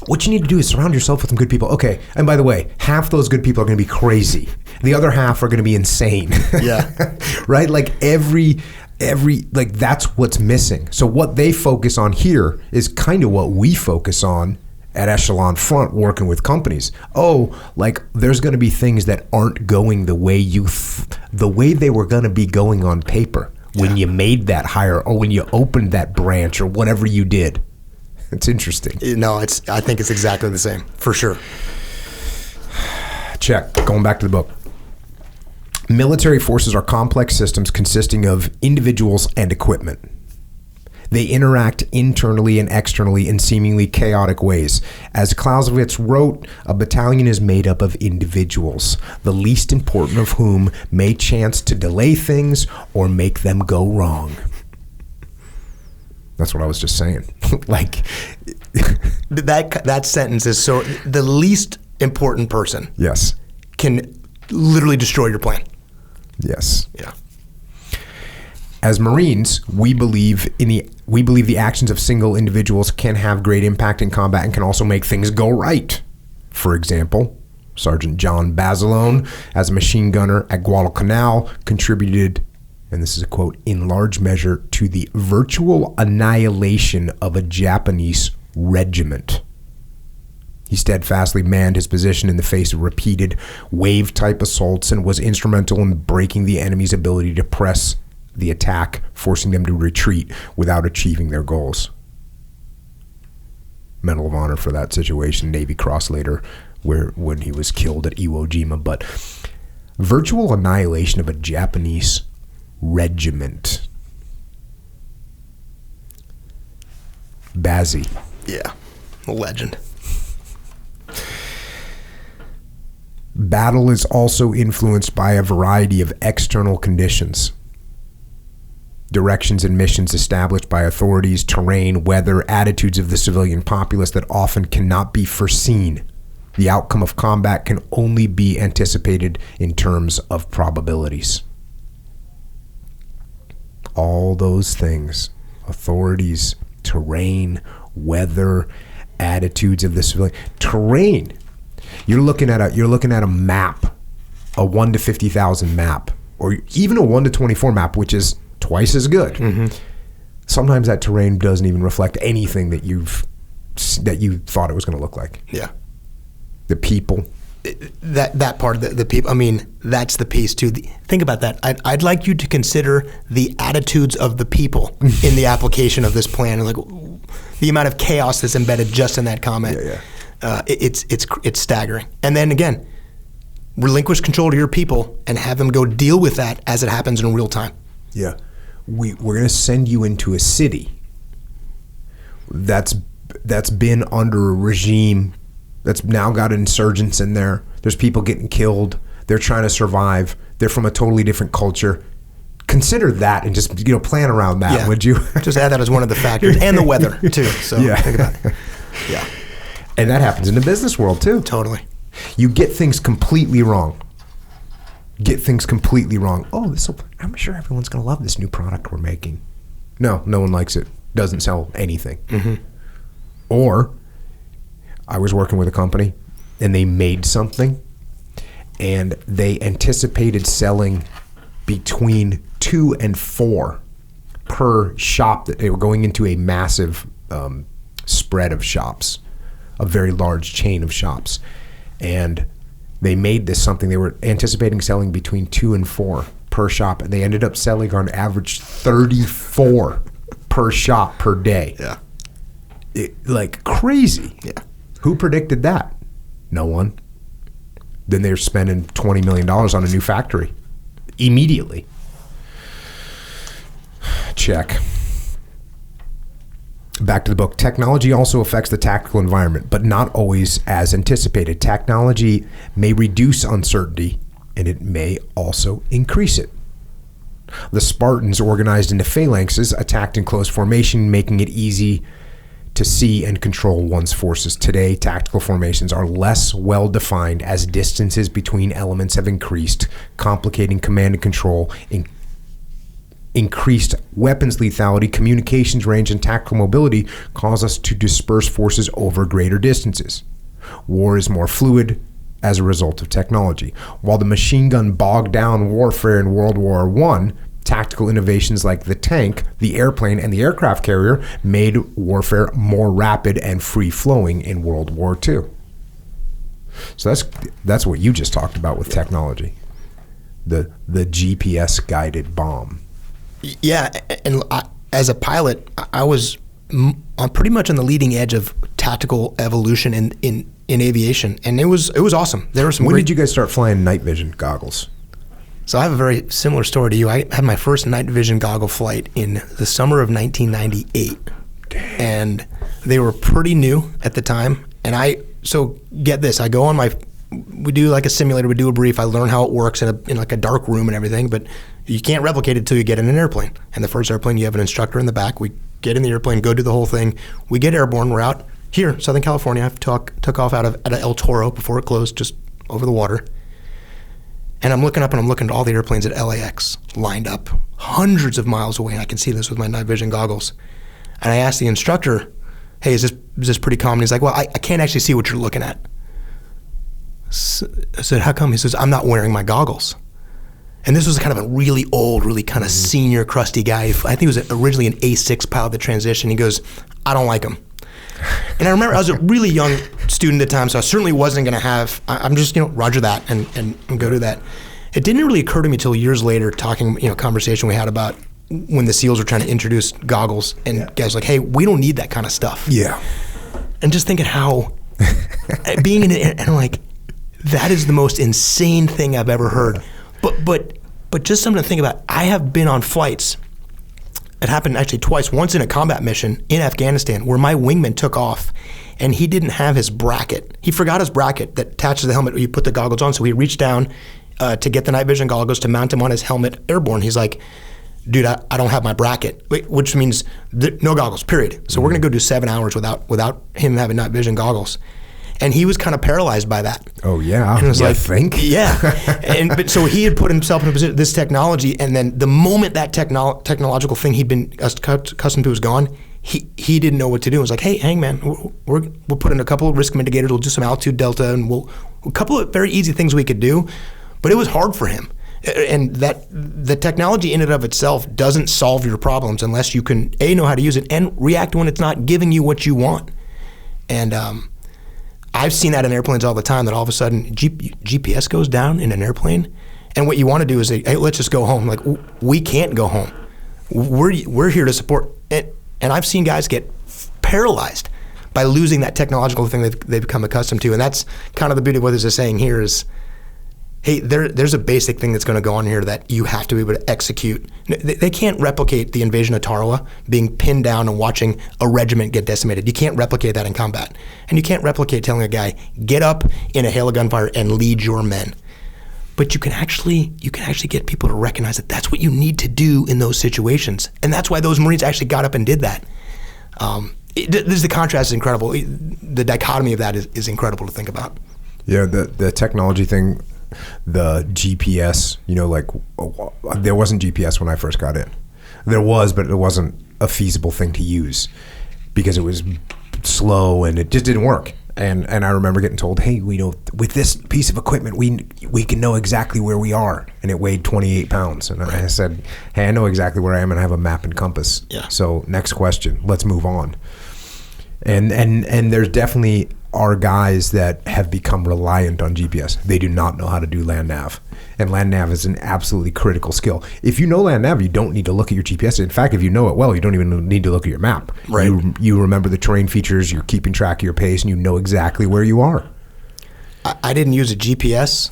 what you need to do is surround yourself with some good people. Okay, and by the way, half those good people are going to be crazy. The other half are going to be insane. Yeah. Right? Like every like that's what's missing. So what they focus on here is kind of what we focus on at Echelon Front working with companies. Like there's going to be things that aren't going the way the way they were going to be going on paper when you made that hire or when you opened that branch or whatever you did. It's interesting. No, I think it's exactly the same, for sure. Check. Going back to the book. Military forces are complex systems consisting of individuals and equipment. They interact internally and externally in seemingly chaotic ways. As Clausewitz wrote, a battalion is made up of individuals, the least important of whom may chance to delay things or make them go wrong. That's what I was just saying. Like that sentence is so, the least important person can literally destroy your plan. Yes. Yeah. As Marines, we believe the actions of single individuals can have great impact in combat and can also make things go right. For example, Sergeant John Basilone, as a machine gunner at Guadalcanal, contributed, and this is a quote, in large measure to the virtual annihilation of a Japanese regiment. He steadfastly manned his position in the face of repeated wave-type assaults and was instrumental in breaking the enemy's ability to press the attack, forcing them to retreat without achieving their goals. Medal of Honor for that situation, Navy Cross later, when he was killed at Iwo Jima. But virtual annihilation of a Japanese regiment. Bazzi. Yeah, a legend. Battle is also influenced by a variety of external conditions. Directions and missions established by authorities, terrain, weather, attitudes of the civilian populace that often cannot be foreseen. The outcome of combat can only be anticipated in terms of probabilities. All those things, authorities, terrain, weather, attitudes of the civilian. Terrain. You're looking at a map, a 1 to 50,000 map, or even a 1 to 24 map, which is twice as good. Mm-hmm. Sometimes that terrain doesn't even reflect anything that you thought it was going to look like. Yeah. The people. That part of the people, I mean, that's the piece too. Think about that. I'd like you to consider the attitudes of the people in the application of this plan, like the amount of chaos that's embedded just in that comment. Yeah. It's staggering. And then again, relinquish control to your people and have them go deal with that as it happens in real time. Yeah. We're going to send you into a city that's been under a regime that's now got insurgents in there. There's people getting killed. They're trying to survive. They're from a totally different culture. Consider that and just plan around that, would you? Just add that as one of the factors. And the weather, too. So think about it. Yeah. And that happens in the business world, too. Totally. You get things completely wrong. Oh, I'm sure everyone's going to love this new product we're making. No one likes it. Doesn't sell anything. Mm-hmm. Or I was working with a company and they made something and they anticipated selling between 2 and 4 per shop. That they were going into a massive spread of shops, a very large chain of shops. And they made this something they were anticipating selling between 2 and 4 per shop, and they ended up selling on average 34 per shop per day. Yeah. Like crazy. Yeah. Who predicted that? No one. Then they're spending $20 million on a new factory immediately. Check. Back to the book. Technology also affects the tactical environment, but not always as anticipated. Technology may reduce uncertainty, and it may also increase it. The Spartans, organized into phalanxes, attacked in close formation, making it easy to see and control one's forces. Today, tactical formations are less well-defined as distances between elements have increased, complicating command and control, increased weapons lethality, communications range, and tactical mobility cause us to disperse forces over greater distances. War is more fluid as a result of technology. While the machine gun bogged down warfare in World War I, tactical innovations like the tank, the airplane, and the aircraft carrier made warfare more rapid and free-flowing in World War II. So that's what you just talked about with technology. The GPS-guided bomb. Yeah, and as a pilot, I was pretty much on the leading edge of tactical evolution in aviation, and it was awesome. There were some. When did you guys start flying night vision goggles? So I have a very similar story to you. I had my first night vision goggle flight in the summer of 1998, and they were pretty new at the time. And so get this, I go on we do like a simulator, we do a brief, I learn how it works in like a dark room and everything, but you can't replicate it until you get in an airplane. And the first airplane, you have an instructor in the back. We get in the airplane, go do the whole thing. We get airborne, we're out here, Southern California. I took off out of El Toro before it closed, just over the water. And I'm looking up and I'm looking at all the airplanes at LAX lined up, hundreds of miles away, and I can see this with my night vision goggles. And I asked the instructor, hey, is this pretty common? He's like, well, I can't actually see what you're looking at. So I said, how come? He says, I'm not wearing my goggles. And this was kind of a really old, really kind of senior, crusty guy. I think he was originally an A6 pilot that transitioned. He goes, I don't like them. And I remember I was a really young student at the time, so I certainly wasn't going to have, I'm just, roger that and go to that. It didn't really occur to me until years later, talking, conversation we had about when the SEALs were trying to introduce goggles, and guys were like, hey, we don't need that kind of stuff. Yeah. And just thinking how, being in it, and I'm like, that is the most insane thing I've ever heard. But just something to think about. I have been on flights. It happened actually twice. Once in a combat mission in Afghanistan where my wingman took off and he didn't have his bracket. He forgot his bracket that attaches the helmet where you put the goggles on. So he reached down to get the night vision goggles to mount him on his helmet airborne. He's like, dude, I don't have my bracket, which means no goggles, period. So we're going to go do 7 hours without him having night vision goggles. And he was kind of paralyzed by that. Oh, yeah. And it was I like, think. Yeah. But so he had put himself in a position, this technology, and then the moment that technological thing he'd been accustomed to was gone, he didn't know what to do. It was like, hey, hang man, we'll put in a couple of risk mitigators, we'll do some altitude delta, and a couple of very easy things we could do. But it was hard for him. And that the technology in and of itself doesn't solve your problems unless you can, A, know how to use it, and react when it's not giving you what you want. And I've seen that in airplanes all the time, that all of a sudden GPS goes down in an airplane, and what you want to do is say, hey, let's just go home. Like, we can't go home. We're here to support it. And I've seen guys get paralyzed by losing that technological thing they've become accustomed to. And that's kind of the beauty of what this is saying here is, hey, there's a basic thing that's going to go on here that you have to be able to execute. They can't replicate the invasion of Tarawa, being pinned down and watching a regiment get decimated. You can't replicate that in combat. And you can't replicate telling a guy, get up in a hail of gunfire and lead your men. But you can actually get people to recognize that that's what you need to do in those situations. And that's why those Marines actually got up and did that. The contrast is incredible. The dichotomy of that is incredible to think about. Yeah, the technology thing, the GPS, there wasn't GPS when I first got in. There was, but it wasn't a feasible thing to use because it was slow and it just didn't work. And I remember getting told, hey, with this piece of equipment, we can know exactly where we are. And it weighed 28 pounds. And I said, hey, I know exactly where I am and I have a map and compass. Yeah. So next question, let's move on. And there's definitely are guys that have become reliant on GPS. They do not know how to do land nav. And land nav is an absolutely critical skill. If you know land nav, you don't need to look at your GPS. In fact, if you know it well, you don't even need to look at your map. Right. You remember the terrain features, you're keeping track of your pace, and you know exactly where you are. I didn't use a GPS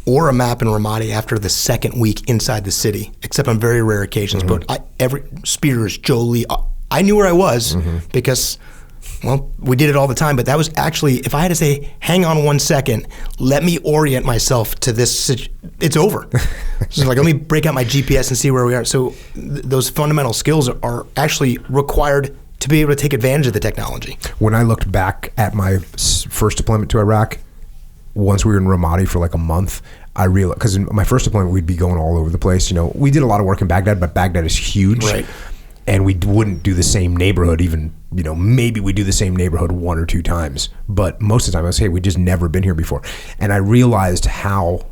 or a map in Ramadi after the second week inside the city, except on very rare occasions. Mm-hmm. But every Spears, Jolie, I knew where I was because, well, we did it all the time. But that was actually, if I had to say, hang on 1 second, let me orient myself to this, it's over. So like, let me break out my GPS and see where we are. So those fundamental skills are actually required to be able to take advantage of the technology. When I looked back at my first deployment to Iraq, once we were in Ramadi for like a month, I realized, because in my first deployment, we'd be going all over the place. We did a lot of work in Baghdad, but Baghdad is huge. Right. And we wouldn't do the same neighborhood even, maybe we do the same neighborhood 1 or 2 times. But most of the time I was, hey, we just never been here before. And I realized how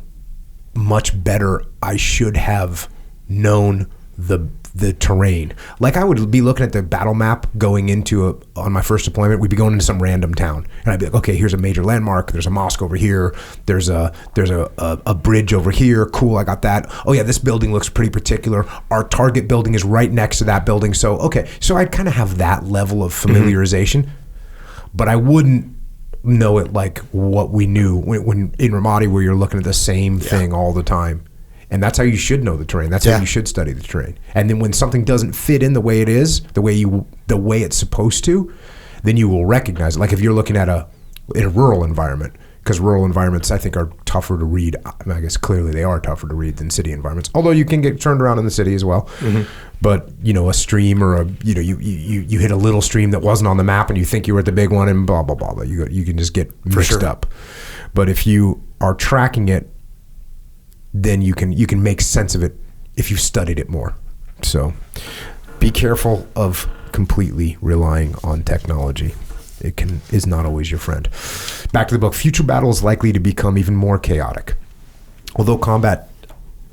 much better I should have known the terrain. Like I would be looking at the battle map going into on my first deployment, we'd be going into some random town. And I'd be like, okay, here's a major landmark. There's a mosque over here. There's a bridge over here. Cool, I got that. Oh yeah, this building looks pretty particular. Our target building is right next to that building. So, okay. So I'd kind of have that level of familiarization, but I wouldn't know it like what we knew when in Ramadi where you're looking at the same thing all the time. And that's how you should know the terrain. That's how you should study the terrain. And then when something doesn't fit in the way it is, the way it's supposed to, then you will recognize it. Like if you're looking at in a rural environment, because rural environments I think are tougher to read. I guess clearly they are tougher to read than city environments. Although you can get turned around in the city as well. Mm-hmm. But a stream or you hit a little stream that wasn't on the map and you think you were at the big one and blah blah blah. You can just get mixed up. But if you are tracking it, then you can make sense of it if you've studied it more. So be careful of completely relying on technology. It is not always your friend. Back to the book. Future battle is likely to become even more chaotic. Although combat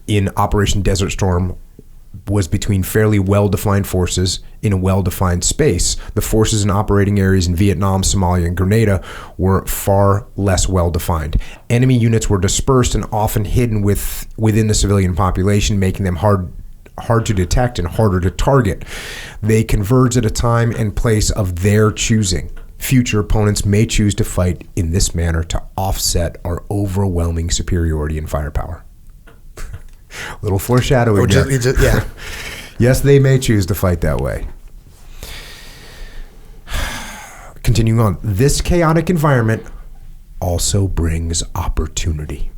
in Operation Desert Storm was between fairly well-defined forces in a well-defined space, the forces in operating areas in Vietnam, Somalia, and Grenada were far less well-defined. Enemy units were dispersed and often hidden within the civilian population, making them hard to detect and harder to target. They converged at a time and place of their choosing. Future opponents may choose to fight in this manner to offset our overwhelming superiority in firepower. Little foreshadowing. Yeah. Yes, they may choose to fight that way. Continuing on, this chaotic environment also brings opportunity.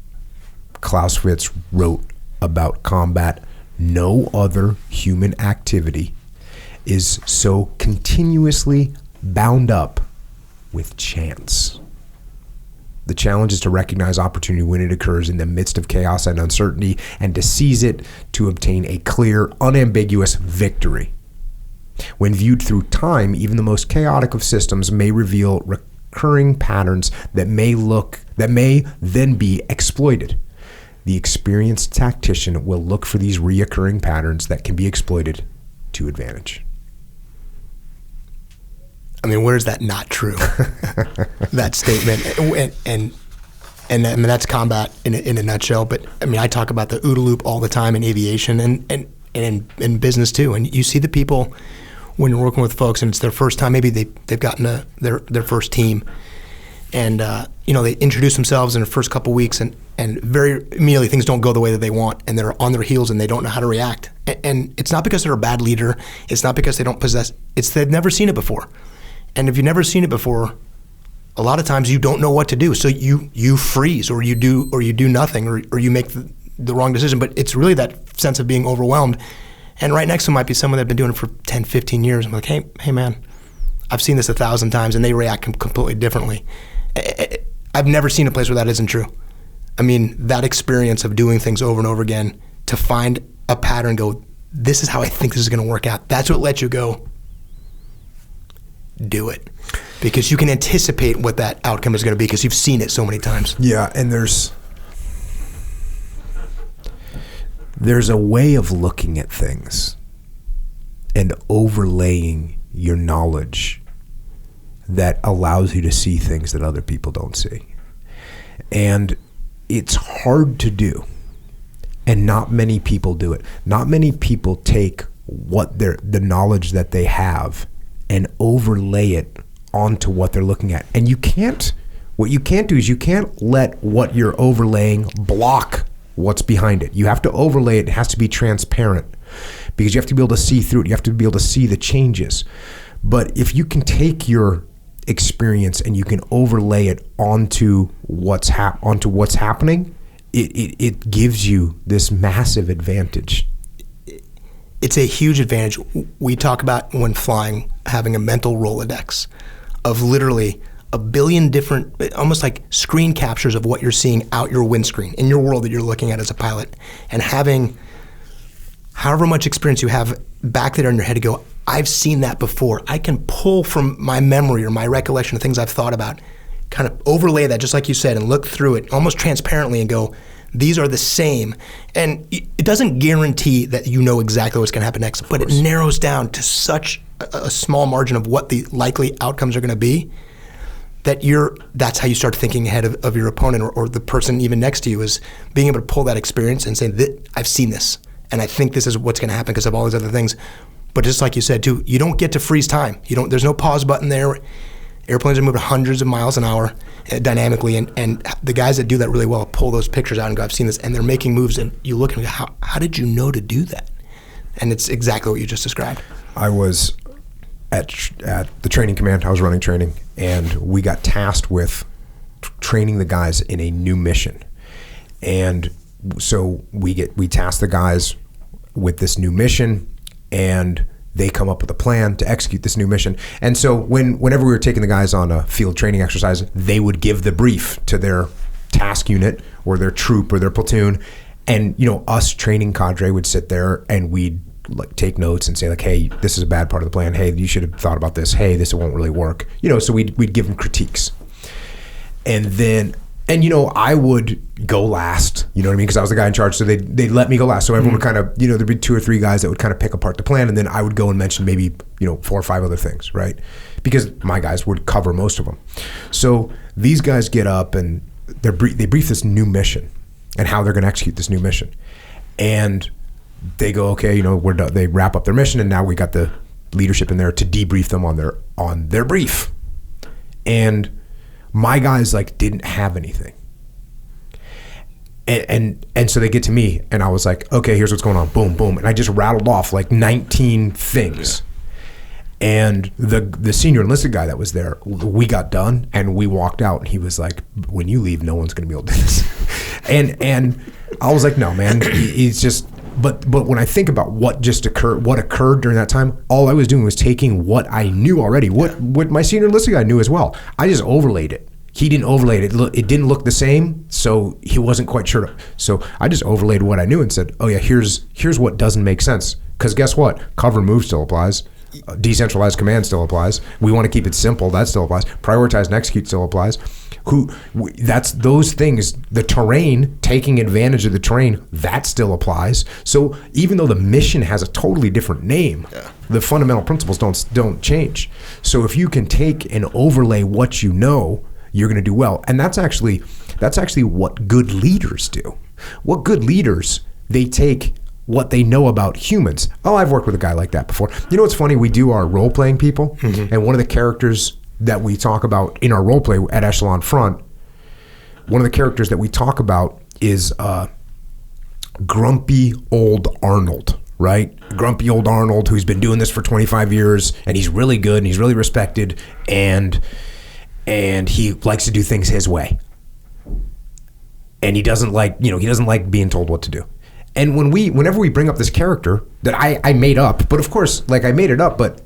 Clausewitz wrote about combat. No other human activity is so continuously bound up with chance. The challenge is to recognize opportunity when it occurs in the midst of chaos and uncertainty, and to seize it to obtain a clear, unambiguous victory. When viewed through time, even the most chaotic of systems may reveal recurring patterns that may then be exploited. The experienced tactician will look for these reoccurring patterns that can be exploited to advantage. I mean, where is that not true? That statement, and I mean, that's combat in a nutshell. But I mean, I talk about the OODA loop all the time in aviation and in business too. And you see the people when you're working with folks, and it's their first time. Maybe they've gotten their first team, and they introduce themselves in the first couple weeks, and very immediately things don't go the way that they want, and they're on their heels and they don't know how to react. And it's not because they're a bad leader. It's not because they don't possess. It's they've never seen it before. And if you've never seen it before, a lot of times you don't know what to do. So you freeze, or you do nothing, or you make the wrong decision. But it's really that sense of being overwhelmed. And right next to them might be someone that's been doing it for 10, 15 years. I'm like, hey man, I've seen this 1,000 times, and they react completely differently. I've never seen a place where that isn't true. I mean, that experience of doing things over and over again to find a pattern and go, this is how I think this is going to work out. That's what lets you go, do it. Because you can anticipate what that outcome is going to be because you've seen it so many times. Yeah, and there's a way of looking at things and overlaying your knowledge that allows you to see things that other people don't see. And it's hard to do. And not many people do it. Not many people take the knowledge that they have and overlay it onto what they're looking at. And what you can't do is you can't let what you're overlaying block what's behind it. You have to overlay it. It has to be transparent because you have to be able to see through it. You have to be able to see the changes. But if you can take your experience and you can overlay it onto what's happening, it gives you this massive advantage. It's a huge advantage. We talk about when flying having a mental Rolodex of literally a billion different, almost like screen captures of what you're seeing out your windscreen in your world that you're looking at as a pilot, and having however much experience you have back there in your head to go, I've seen that before. I can pull from my memory or my recollection of things I've thought about, kind of overlay that, just like you said, and look through it almost transparently and go, these are the same. And it doesn't guarantee that you know exactly what's going to happen next, but it narrows down to such a small margin of what the likely outcomes are going to be that that's how you start thinking ahead of your opponent or the person even next to you, is being able to pull that experience and say, I've seen this, and I think this is what's going to happen because of all these other things. But just like you said too, you don't get to freeze time. There's no pause button there. Airplanes are moving hundreds of miles an hour dynamically, and the guys that do that really well pull those pictures out and go, I've seen this, and they're making moves, and you look and go, how did you know to do that? And it's exactly what you just described. I was at the training command. I was running training, and we got tasked with training the guys in a new mission. And so we task the guys with this new mission, and they come up with a plan to execute this new mission. And so whenever we were taking the guys on a field training exercise, they would give the brief to their task unit or their troop or their platoon. And, us training cadre would sit there and we'd like take notes and say like, hey, this is a bad part of the plan. Hey, you should have thought about this. Hey, this won't really work. So we'd give them critiques. And then, I would go last, you know what I mean? Because I was the guy in charge, so they'd let me go last. So everyone would kind of, there'd be 2 or 3 guys that would kind of pick apart the plan, and then I would go and mention maybe, 4 or 5 other things, right? Because my guys would cover most of them. So these guys get up and they brief this new mission and how they're going to execute this new mission. And they go, okay, we're done. They wrap up their mission, and now we got the leadership in there to debrief them on their brief. And my guys didn't have anything. And so they get to me, and I was like, okay, here's what's going on. Boom, boom. And I just rattled off 19 things. And the senior enlisted guy that was there, we got done and we walked out, and he was like, when you leave, no one's going to be able to do this. and I was like, no, man, he's just, but when I think about what occurred during that time, all I was doing was taking what I knew already, what my senior enlisted guy knew as well. I just overlaid it. He didn't overlay it. It didn't look the same, so he wasn't quite sure. So I just overlaid what I knew and said, oh yeah, here's what doesn't make sense. Because guess what? Cover and move still applies. Decentralized command still applies. We want to keep it simple. That still applies. Prioritize and execute still applies. That's those things. The terrain, taking advantage of the terrain, that still applies. So even though the mission has a totally different name, the fundamental principles don't change. So if you can take and overlay what you know, you're going to do well. And that's actually what good leaders do. What good leaders, they take what they know about humans. Oh, I've worked with a guy like that before. What's funny? We do our role-playing people, and one of the characters that we talk about in our role-play at Echelon Front, one of the characters that we talk about is grumpy old Arnold, right? Grumpy old Arnold, who's been doing this for 25 years, and he's really good, and he's really respected, and he likes to do things his way. And he doesn't like being told what to do. And whenever we bring up this character that I made up, but of course, I made it up, but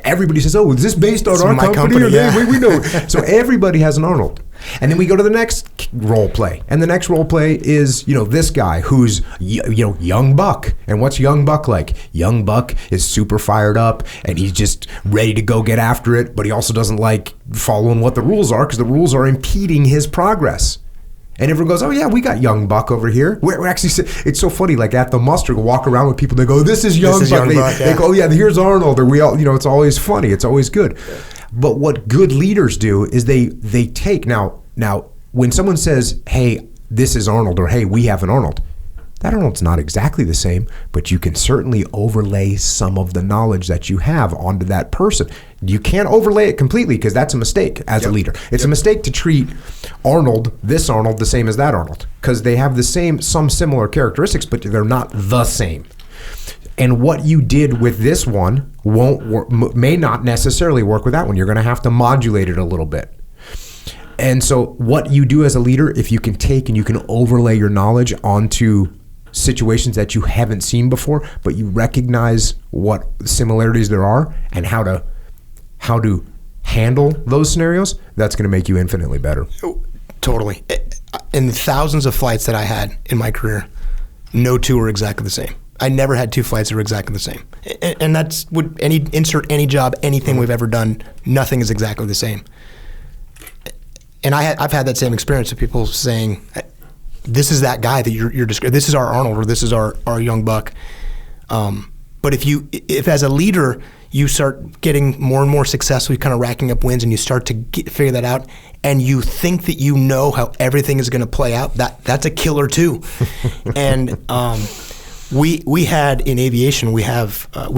everybody says, "Oh, is this based on our company?" We know. So everybody has an Arnold. And then we go to the next role play, and the next role play is this guy who's young Buck. And what's young Buck like? Young Buck is super fired up, and he's just ready to go get after it. But he also doesn't like following what the rules are because the rules are impeding his progress. And everyone goes, oh yeah, we got young Buck over here. We're actually, it's so funny, at the muster, we'll walk around with people, they go, this is young Buck. They go, oh yeah, here's Arnold. Or we all, it's always funny. It's always good. Yeah. But what good leaders do is they take, now when someone says, hey, this is Arnold, or hey, we have an Arnold, that Arnold's not exactly the same, but you can certainly overlay some of the knowledge that you have onto that person. You can't overlay it completely because that's a mistake as a leader. It's a mistake to treat this Arnold, the same as that Arnold, because they have some similar characteristics, but they're not the same. And what you did with this one may not necessarily work with that one. You're going to have to modulate it a little bit. And so what you do as a leader, if you can take and you can overlay your knowledge onto situations that you haven't seen before, but you recognize what similarities there are and how to handle those scenarios, that's going to make you infinitely better. Totally. In the thousands of flights that I had in my career, no two are exactly the same. I never had 2 flights that were exactly the same. And that's insert any job, anything we've ever done, nothing is exactly the same. And I've had that same experience of people saying, this is that guy that you're describing. This is our Arnold, or this is our young Buck. But if as a leader you start getting more and more successful, you're kind of racking up wins, and you start to figure that out, and you think that you know how everything is going to play out, that's a killer too. And we had in aviation, we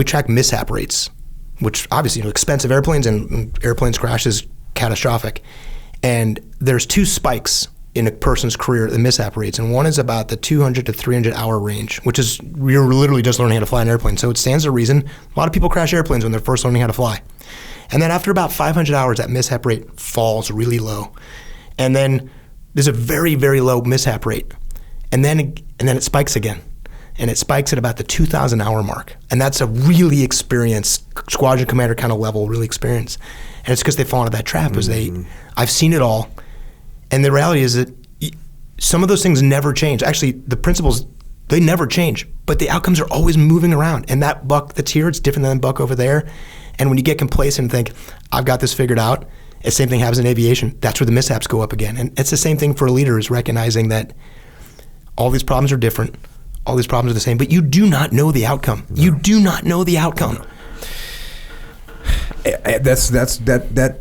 track mishap rates, which obviously expensive airplanes and airplanes crash is catastrophic. And there's 2 spikes in a person's career, the mishap rates, and one is about the 200 to 300 hour range, which is you're literally just learning how to fly an airplane. So it stands to reason a lot of people crash airplanes when they're first learning how to fly. And then after about 500 hours, that mishap rate falls really low. And then there's a very, very low mishap rate. And then it spikes again. And it spikes at about the 2,000 hour mark. And that's a really experienced squadron commander kind of level, really experienced. And it's because they fall into that trap. I've seen it all. And the reality is that some of those things never change. Actually, the principles They never change, but the outcomes are always moving around. And that buck that's here, it's different than the buck over there. And when you get complacent and think, I've got this figured out, the same thing happens in aviation. That's where the mishaps go up again. And it's the same thing for a leader, is recognizing that all these problems are different. All these problems are the same, but you do not know the outcome. No. You do not know the outcome. No. That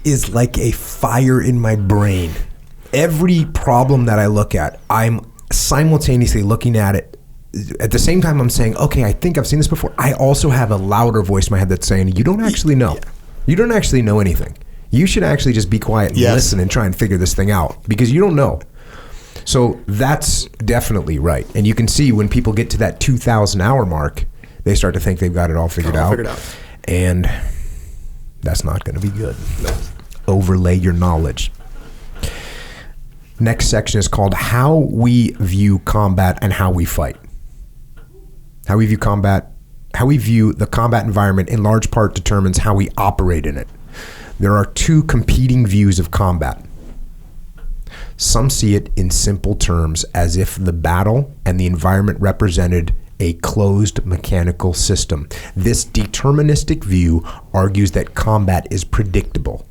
is like a fire in my brain. Every problem that I look at, I'm simultaneously looking at it. At the same time, I'm saying, okay, I think I've seen this before. I also have a louder voice in my head that's saying, you don't actually know. Yeah. You don't actually know anything. You should actually just be quiet and listen and try and figure this thing out, because you don't know. So that's definitely right. And you can see when people get to that 2,000 hour mark, they start to think they've got it all figured out. And that's not going to be good. No. Overlay your knowledge. Next section is called How We View Combat and How We Fight. How we view the combat environment in large part determines how we operate in it. There are two competing views of combat. Some see it in simple terms as if the battle and the environment represented a closed mechanical system. This deterministic view argues that combat is predictable.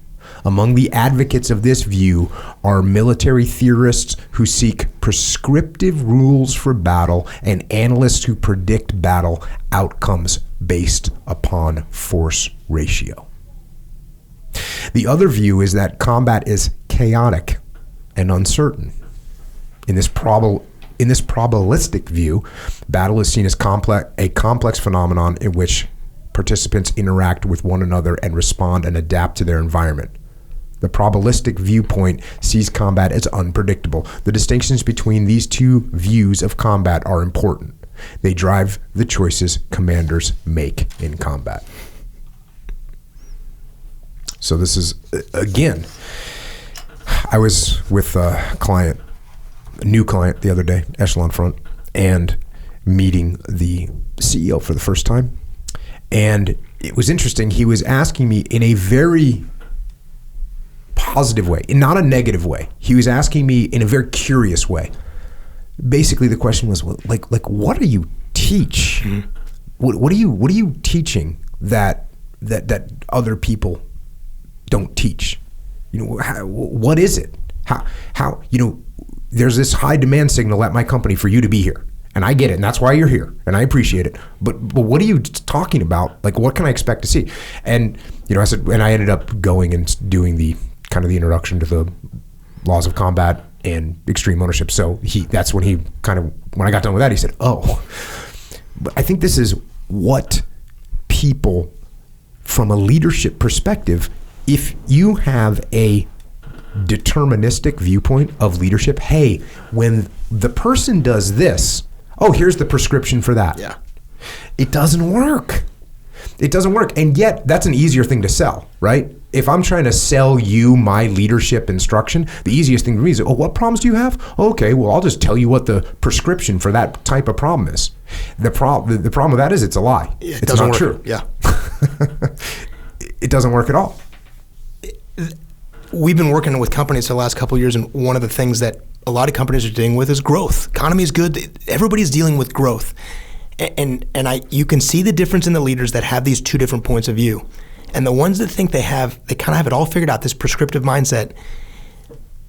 Among the advocates of this view are military theorists who seek prescriptive rules for battle and analysts who predict battle outcomes based upon force ratio. The other view is that combat is chaotic and uncertain. In this probabilistic view, battle is seen as a complex phenomenon in which participants interact with one another and respond and adapt to their environment. The probabilistic viewpoint sees combat as unpredictable. The distinctions between these two views of combat are important. They drive the choices commanders make in combat. So this is, again, I was with a new client the other day, Echelon Front, and meeting the CEO for the first time. And it was interesting. He was asking me in a very positive way, not a negative way. He was asking me in a very curious way. Basically, the question was, well, like, what do you teach? Mm-hmm. What are you teaching that other people don't teach? What is it? How there's this high demand signal at my company for you to be here, and I get it, and that's why you're here, and I appreciate it. But what are you talking about? Like, what can I expect to see? And I said, and I ended up going and doing the kind of the introduction to the laws of combat and extreme ownership. So that's when when I got done with that, he said, oh, but I think this is what people, from a leadership perspective, if you have a deterministic viewpoint of leadership, hey, when the person does this, oh, here's the prescription for that. Yeah. It doesn't work. It doesn't work. And yet that's an easier thing to sell, right? If I'm trying to sell you my leadership instruction, the easiest thing to me is, oh, what problems do you have? Okay, well, I'll just tell you what the prescription for that type of problem is. The problem with that is it's a lie. It's not true. Yeah. It doesn't work at all. We've been working with companies for the last couple of years, and one of the things that a lot of companies are dealing with is growth. Economy is good. Everybody's dealing with growth. And you can see the difference in the leaders that have these two different points of view. And the ones that think they kind of have it all figured out, this prescriptive mindset,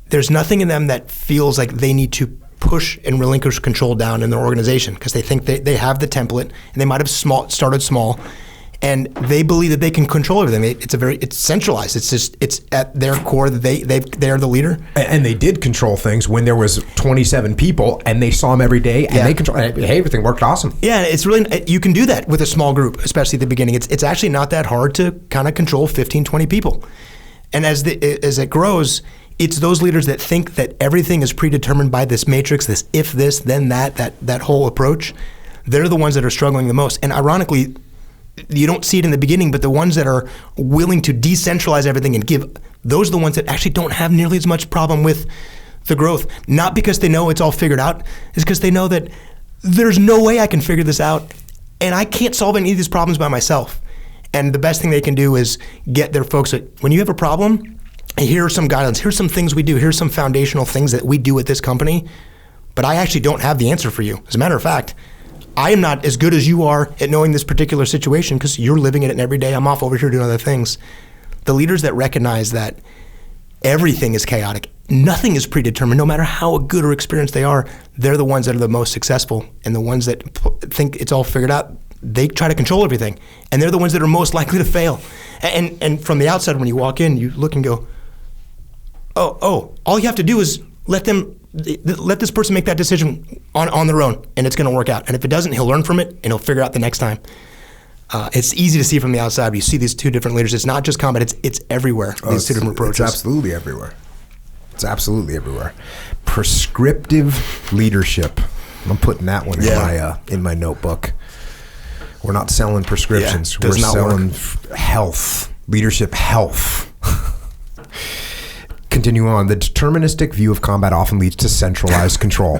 there's nothing in them that feels like they need to push and relinquish control down in their organization, because they think they have the template, and they might have started small, and they believe that they can control everything. It's centralized. It's at their core that they're the leader. And they did control things when there was 27 people, and they saw them every day, and they control. Hey, everything worked awesome. Yeah, it's really, you can do that with a small group, especially at the beginning. It's actually not that hard to kind of control 15, 20 people. And as it grows, it's those leaders that think that everything is predetermined by this matrix, this if this, then that whole approach. They're the ones that are struggling the most. And ironically, you don't see it in the beginning, but the ones that are willing to decentralize everything and those are the ones that actually don't have nearly as much problem with the growth. Not because they know it's all figured out, it's because they know that there's no way I can figure this out, and I can't solve any of these problems by myself. And the best thing they can do is get their folks, when you have a problem, here are some guidelines, here's some things we do, here's some foundational things that we do at this company. but I actually don't have the answer for you. As a matter of fact, I am not as good as you are at knowing this particular situation because you're living in it every day. I'm off over here doing other things. The leaders that recognize that everything is chaotic, nothing is predetermined, no matter how good or experienced they are, they're the ones that are the most successful. And the ones that think it's all figured out, they try to control everything. And they're the ones that are most likely to fail. And from the outside, when you walk in, you look and go, oh, all you have to do is let this person make that decision on their own, and it's going to work out. And if it doesn't, he'll learn from it, and he'll figure it out the next time. It's easy to see from the outside. But you see these two different leaders. It's not just combat. It's everywhere, these two different approaches. It's absolutely everywhere. It's absolutely everywhere. Prescriptive leadership. I'm putting that one in my notebook. We're not selling prescriptions. We're selling health, leadership health. Continue on. The deterministic view of combat often leads to centralized control.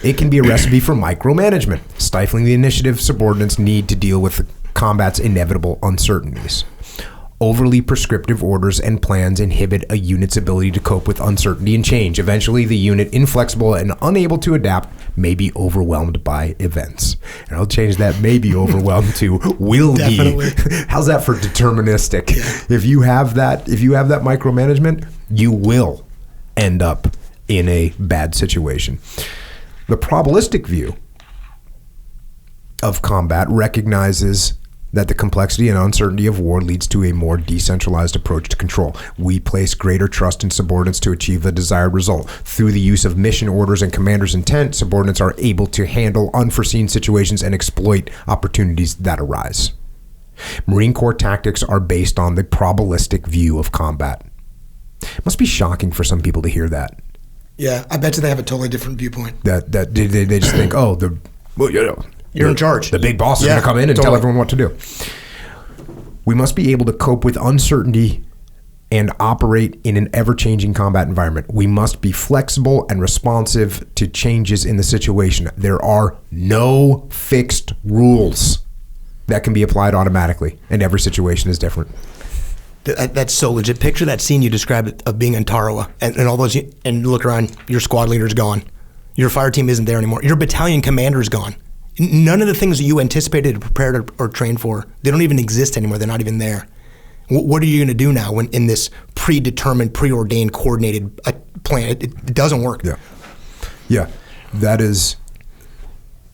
It can be a recipe for micromanagement, stifling the initiative subordinates need to deal with the combat's inevitable uncertainties. Overly prescriptive orders and plans inhibit a unit's ability to cope with uncertainty and change. Eventually, the unit, inflexible and unable to adapt, may be overwhelmed by events. And I'll change that may be overwhelmed to will be. How's that for deterministic? Yeah. If you have that micromanagement, you will end up in a bad situation. The probabilistic view of combat recognizes that the complexity and uncertainty of war leads to a more decentralized approach to control. We place greater trust in subordinates to achieve the desired result. Through the use of mission orders and commander's intent, subordinates are able to handle unforeseen situations and exploit opportunities that arise. Marine Corps tactics are based on the probabilistic view of combat. It must be shocking for some people to hear that. Yeah, I bet you they have a totally different viewpoint. That they just think, you're in charge. The big boss is going to come in and tell everyone what to do. We must be able to cope with uncertainty and operate in an ever-changing combat environment. We must be flexible and responsive to changes in the situation. There are no fixed rules that can be applied automatically, and every situation is different. That's so legit. Picture that scene you described of being in Tarawa and all those, and look around, your squad leader's gone. Your fire team isn't there anymore. Your battalion commander's gone. None of the things that you anticipated, prepared, or trained for, they don't even exist anymore. They're not even there. What are you going to do now when in this predetermined, preordained, coordinated plan? It doesn't work. Yeah. That is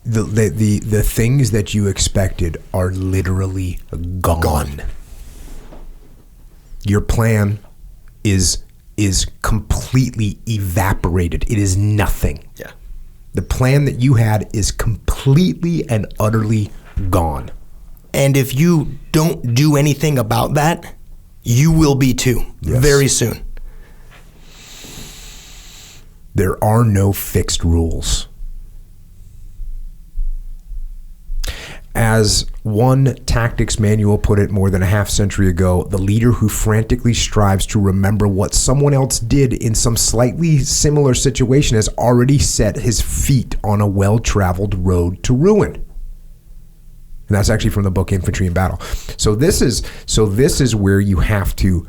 the things that you expected are literally gone. Your plan is completely evaporated. It is nothing. Yeah. The plan that you had is completely and utterly gone. And if you don't do anything about that, you will be too, very soon. There are no fixed rules. As one tactics manual put it more than a half century ago, the leader who frantically strives to remember what someone else did in some slightly similar situation has already set his feet on a well-traveled road to ruin. And that's actually from the book Infantry in Battle. So this is where you have to.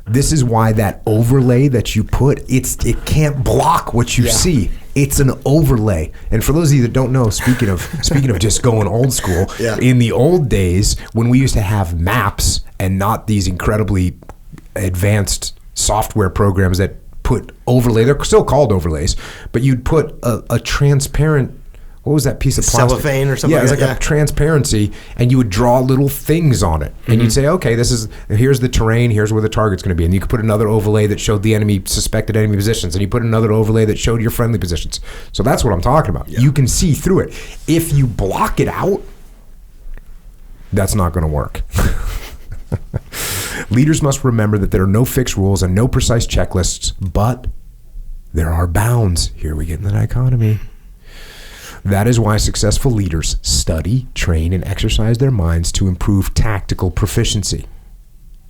This is why that overlay that you put, it can't block what you see. It's an overlay. And for those of you that don't know, speaking of just going old school, in the old days when we used to have maps and not these incredibly advanced software programs that put overlay, they're still called overlays, but you'd put a transparent, what was that piece of plastic? Cellophane or something. Yeah, it was like a transparency, and you would draw little things on it. And you'd say, okay, here's the terrain, here's where the target's going to be. And you could put another overlay that showed the suspected enemy positions, and you put another overlay that showed your friendly positions. So that's what I'm talking about. Yeah. You can see through it. If you block it out, that's not going to work. Leaders must remember that there are no fixed rules and no precise checklists, but there are bounds. Here we get in the dichotomy. That is why successful leaders study, train, and exercise their minds to improve tactical proficiency.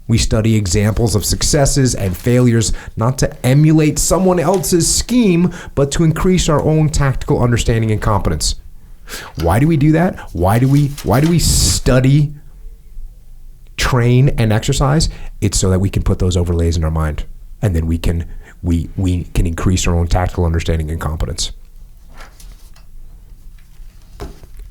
We study examples of successes and failures not to emulate someone else's scheme, but to increase our own tactical understanding and competence. Why do we do that? Why do we study, train, and exercise? It's so that we can put those overlays in our mind, and then we can we can increase our own tactical understanding and competence.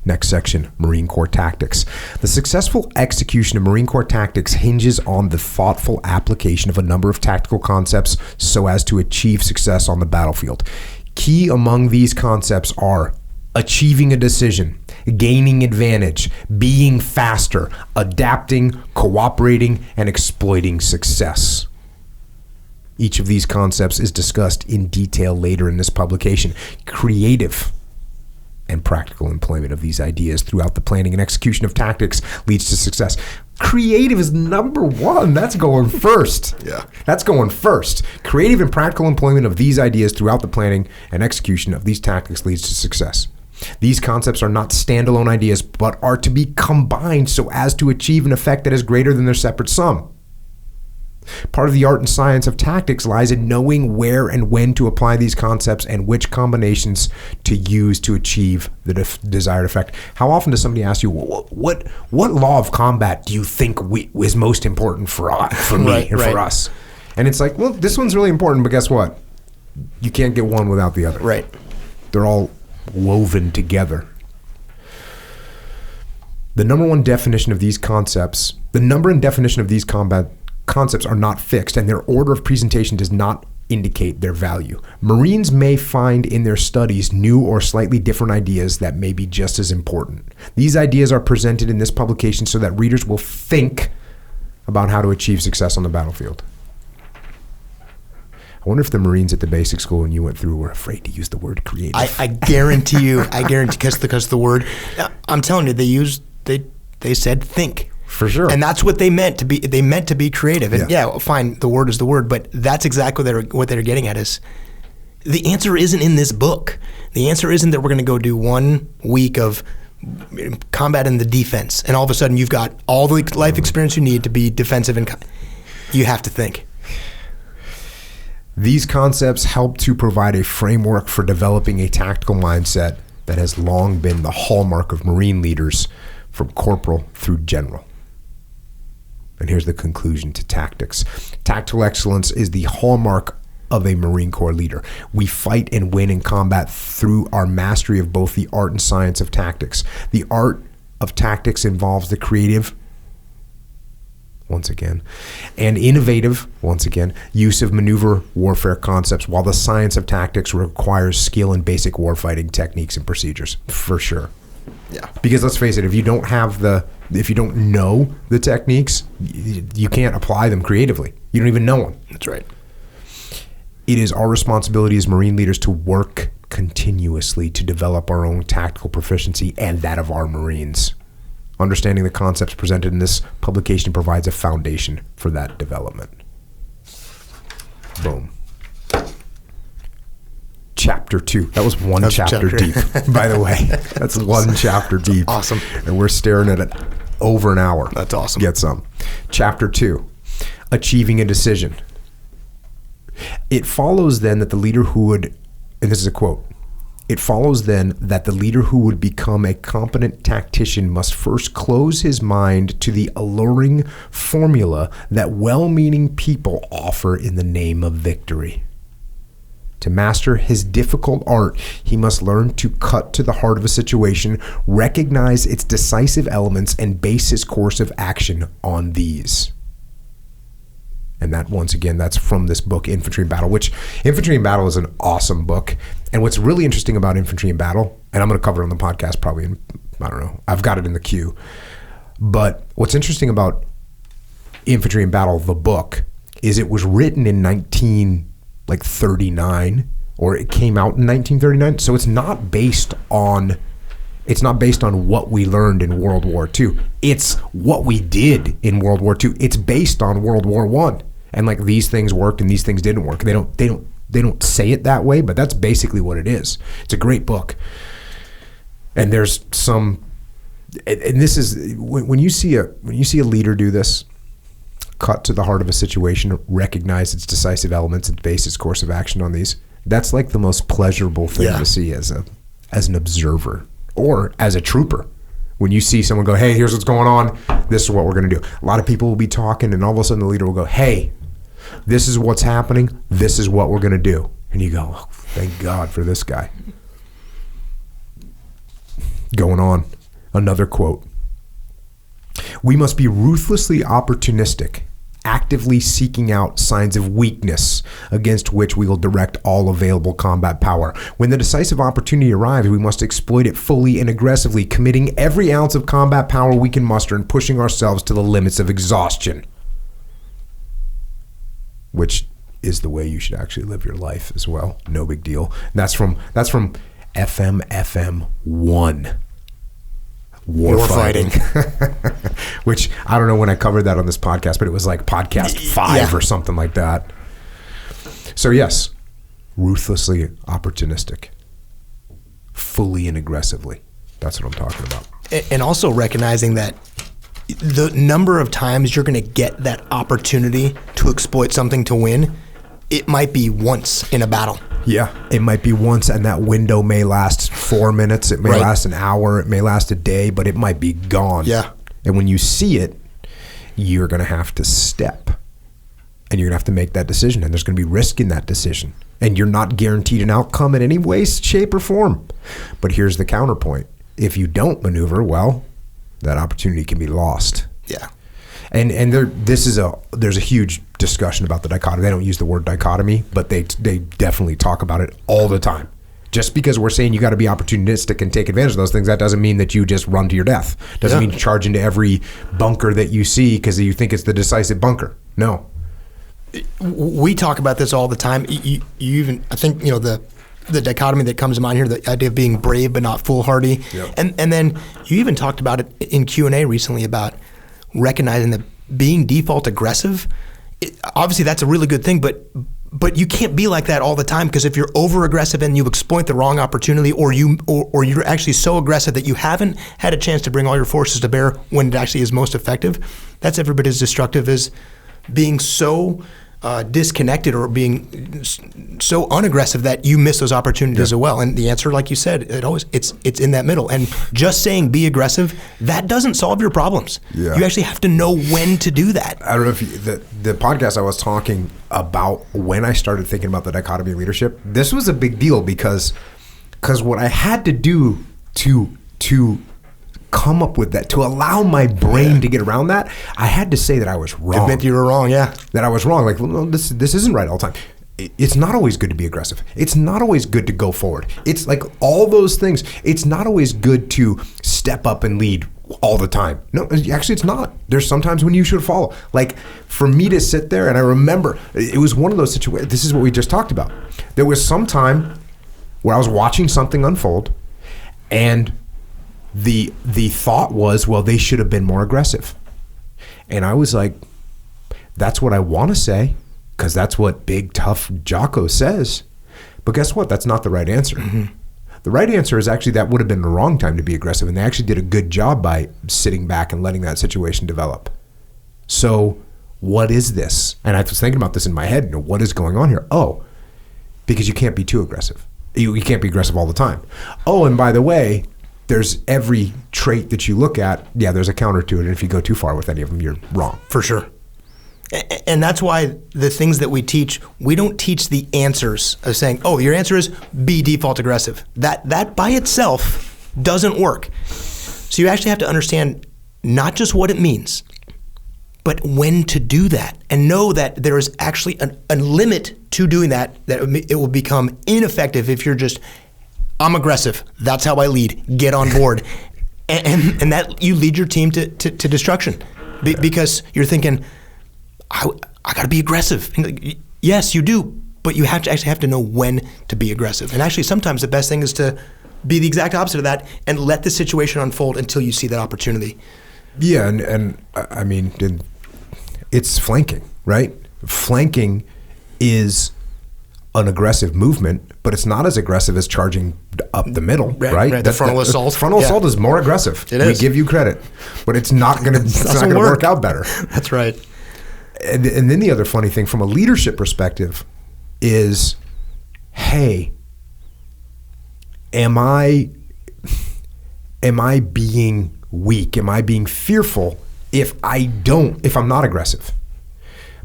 Next section, Marine Corps tactics. The successful execution of Marine Corps tactics hinges on the thoughtful application of a number of tactical concepts so as to achieve success on the battlefield. Key among these concepts are achieving a decision, gaining advantage, being faster, adapting, cooperating, and exploiting success. Each of these concepts is discussed in detail later in this publication. Creative and practical employment of these ideas throughout the planning and execution of tactics leads to success. Creative is number one. That's going first. Yeah. That's going first. Creative and practical employment of these ideas throughout the planning and execution of these tactics leads to success. These concepts are not standalone ideas, but are to be combined so as to achieve an effect that is greater than their separate sum. Part of the art and science of tactics lies in knowing where and when to apply these concepts and which combinations to use to achieve the desired effect. How often does somebody ask you, what law of combat do you think is most important for me and for us? And it's like, well, this one's really important, but guess what? You can't get one without the other. Right. They're all woven together. The number and definition of these concepts are not fixed, and their order of presentation does not indicate their value. Marines may find in their studies new or slightly different ideas that may be just as important. These ideas are presented in this publication so that readers will think about how to achieve success on the battlefield. I wonder if the Marines at the basic school when you went through were afraid to use the word creative. I guarantee you, because the word, I'm telling you, they said think. For sure. And that's what they meant to be. They meant to be creative. And yeah, fine, the word is the word, but that's exactly what they're getting at is the answer isn't in this book. The answer isn't that we're going to go do 1 week of combat in the defense, and all of a sudden you've got all the life experience you need to be defensive. And you have to think. These concepts help to provide a framework for developing a tactical mindset that has long been the hallmark of Marine leaders from corporal through general. And here's the conclusion to tactics. Tactical excellence is the hallmark of a Marine Corps leader. We fight and win in combat through our mastery of both the art and science of tactics. The art of tactics involves the creative, once again, and innovative, once again, use of maneuver warfare concepts, while the science of tactics requires skill in basic warfighting techniques and procedures, for sure. Yeah. Because let's face it, if you don't know the techniques, you can't apply them creatively. You don't even know them. That's right. It is our responsibility as Marine leaders to work continuously to develop our own tactical proficiency and that of our Marines. Understanding the concepts presented in this publication provides a foundation for that development. Boom. Chapter 2. That was one chapter deep, by the way. That's one chapter deep. Awesome. And we're staring at it over an hour. That's awesome. Get some. Chapter 2. Achieving a decision. It follows then that the leader who would, and this is a quote, it follows then that the leader who would become a competent tactician must first close his mind to the alluring formula that well-meaning people offer in the name of victory. To master his difficult art, he must learn to cut to the heart of a situation, recognize its decisive elements, and base his course of action on these. And that, once again, that's from this book, Infantry in Battle, which Infantry in Battle is an awesome book. And what's really interesting about Infantry in Battle, and I'm going to cover it on the podcast probably, I don't know, I've got it in the queue. But what's interesting about Infantry in Battle, the book, is it was written in 1939, or it came out in 1939. So it's not based on what we learned in World War II. It's what we did in World War II. It's based on World War I. And like these things worked and these things didn't work. They don't say it that way, but that's basically what it is. It's a great book. And there's some, and this is when you see a leader do this, cut to the heart of a situation, recognize its decisive elements, and base its course of action on these. That's like the most pleasurable thing to see as an observer or as a trooper. When you see someone go, hey, here's what's going on, this is what we're going to do. A lot of people will be talking, and all of a sudden the leader will go, hey, This is what's happening. This is what we're going to do. And you go, oh, thank God for this guy. Going on. Another quote. We must be ruthlessly opportunistic, actively seeking out signs of weakness against which we will direct all available combat power. When the decisive opportunity arrives, we must exploit it fully and aggressively, committing every ounce of combat power we can muster and pushing ourselves to the limits of exhaustion. Which is the way you should actually live your life as well. No big deal. And that's from FM 1. War fighting. Which I don't know when I covered that on this podcast, but it was like podcast 5 or something like that. So yes, ruthlessly opportunistic, fully and aggressively. That's what I'm talking about. And also recognizing that the number of times you're going to get that opportunity to exploit something to win, it might be once in a battle. Yeah, it might be once, and that window may last 4 minutes. It may last an hour. It may last a day, but it might be gone. Yeah. And when you see it, you're going to have to step, and you're going to have to make that decision, and there's going to be risk in that decision, and you're not guaranteed an outcome in any way, shape, or form. But here's the counterpoint. If you don't maneuver, well, that opportunity can be lost. Yeah. And there's a huge discussion about the dichotomy. They don't use the word dichotomy, but they definitely talk about it all the time. Just because we're saying you got to be opportunistic and take advantage of those things, that doesn't mean that you just run to your death. Doesn't mean you charge into every bunker that you see because you think it's the decisive bunker. No. We talk about this all the time. You even, I think, the dichotomy that comes to mind here, the idea of being brave but not foolhardy. Yep. And then you even talked about it in Q&A recently about recognizing that being default aggressive, obviously that's a really good thing, but you can't be like that all the time, because if you're over aggressive and you exploit the wrong opportunity, or you're actually so aggressive that you haven't had a chance to bring all your forces to bear when it actually is most effective, that's every bit as destructive as being so disconnected or being so unaggressive that you miss those opportunities as well. And the answer, like you said, it's in that middle. And just saying be aggressive, that doesn't solve your problems. Yeah. You actually have to know when to do that. I don't know if the podcast I was talking about when I started thinking about the dichotomy of leadership, this was a big deal because what I had to do to come up with that, to allow my brain to get around that, I had to say that I was wrong. Admit you were wrong, yeah. That I was wrong. Like, well, no, this isn't right all the time. It's not always good to be aggressive. It's not always good to go forward. It's like all those things. It's not always good to step up and lead all the time. No, actually it's not. There's sometimes when you should follow. Like for me to sit there, and I remember it was one of those situations, this is what we just talked about. There was some time where I was watching something unfold, and the thought was, well, they should have been more aggressive. And I was like, that's what I want to say, because that's what big, tough Jocko says. But guess what? That's not the right answer. Mm-hmm. The right answer is actually that would have been the wrong time to be aggressive, and they actually did a good job by sitting back and letting that situation develop. So what is this? And I was thinking about this in my head. What is going on here? Oh, because you can't be too aggressive. You can't be aggressive all the time. Oh, and by the way, there's every trait that you look at, there's a counter to it. And if you go too far with any of them, you're wrong. For sure. And that's why the things that we teach, we don't teach the answers of saying, oh, your answer is be default aggressive. That by itself doesn't work. So you actually have to understand not just what it means, but when to do that, and know that there is actually a limit to doing that it will become ineffective if you're just, I'm aggressive, that's how I lead, get on board. and that you lead your team to destruction because you're thinking, I got to be aggressive. And yes, you do, but you have to know when to be aggressive. And actually, sometimes the best thing is to be the exact opposite of that and let the situation unfold until you see that opportunity. Yeah, and I mean, it's flanking, right? Flanking is an aggressive movement, but it's not as aggressive as charging up the middle, right? The frontal assault. Frontal assault is more aggressive. It is. We give you credit, but it's not going to work out better. That's right. And then the other funny thing from a leadership perspective is, hey, am I being weak? Am I being fearful if I'm not aggressive?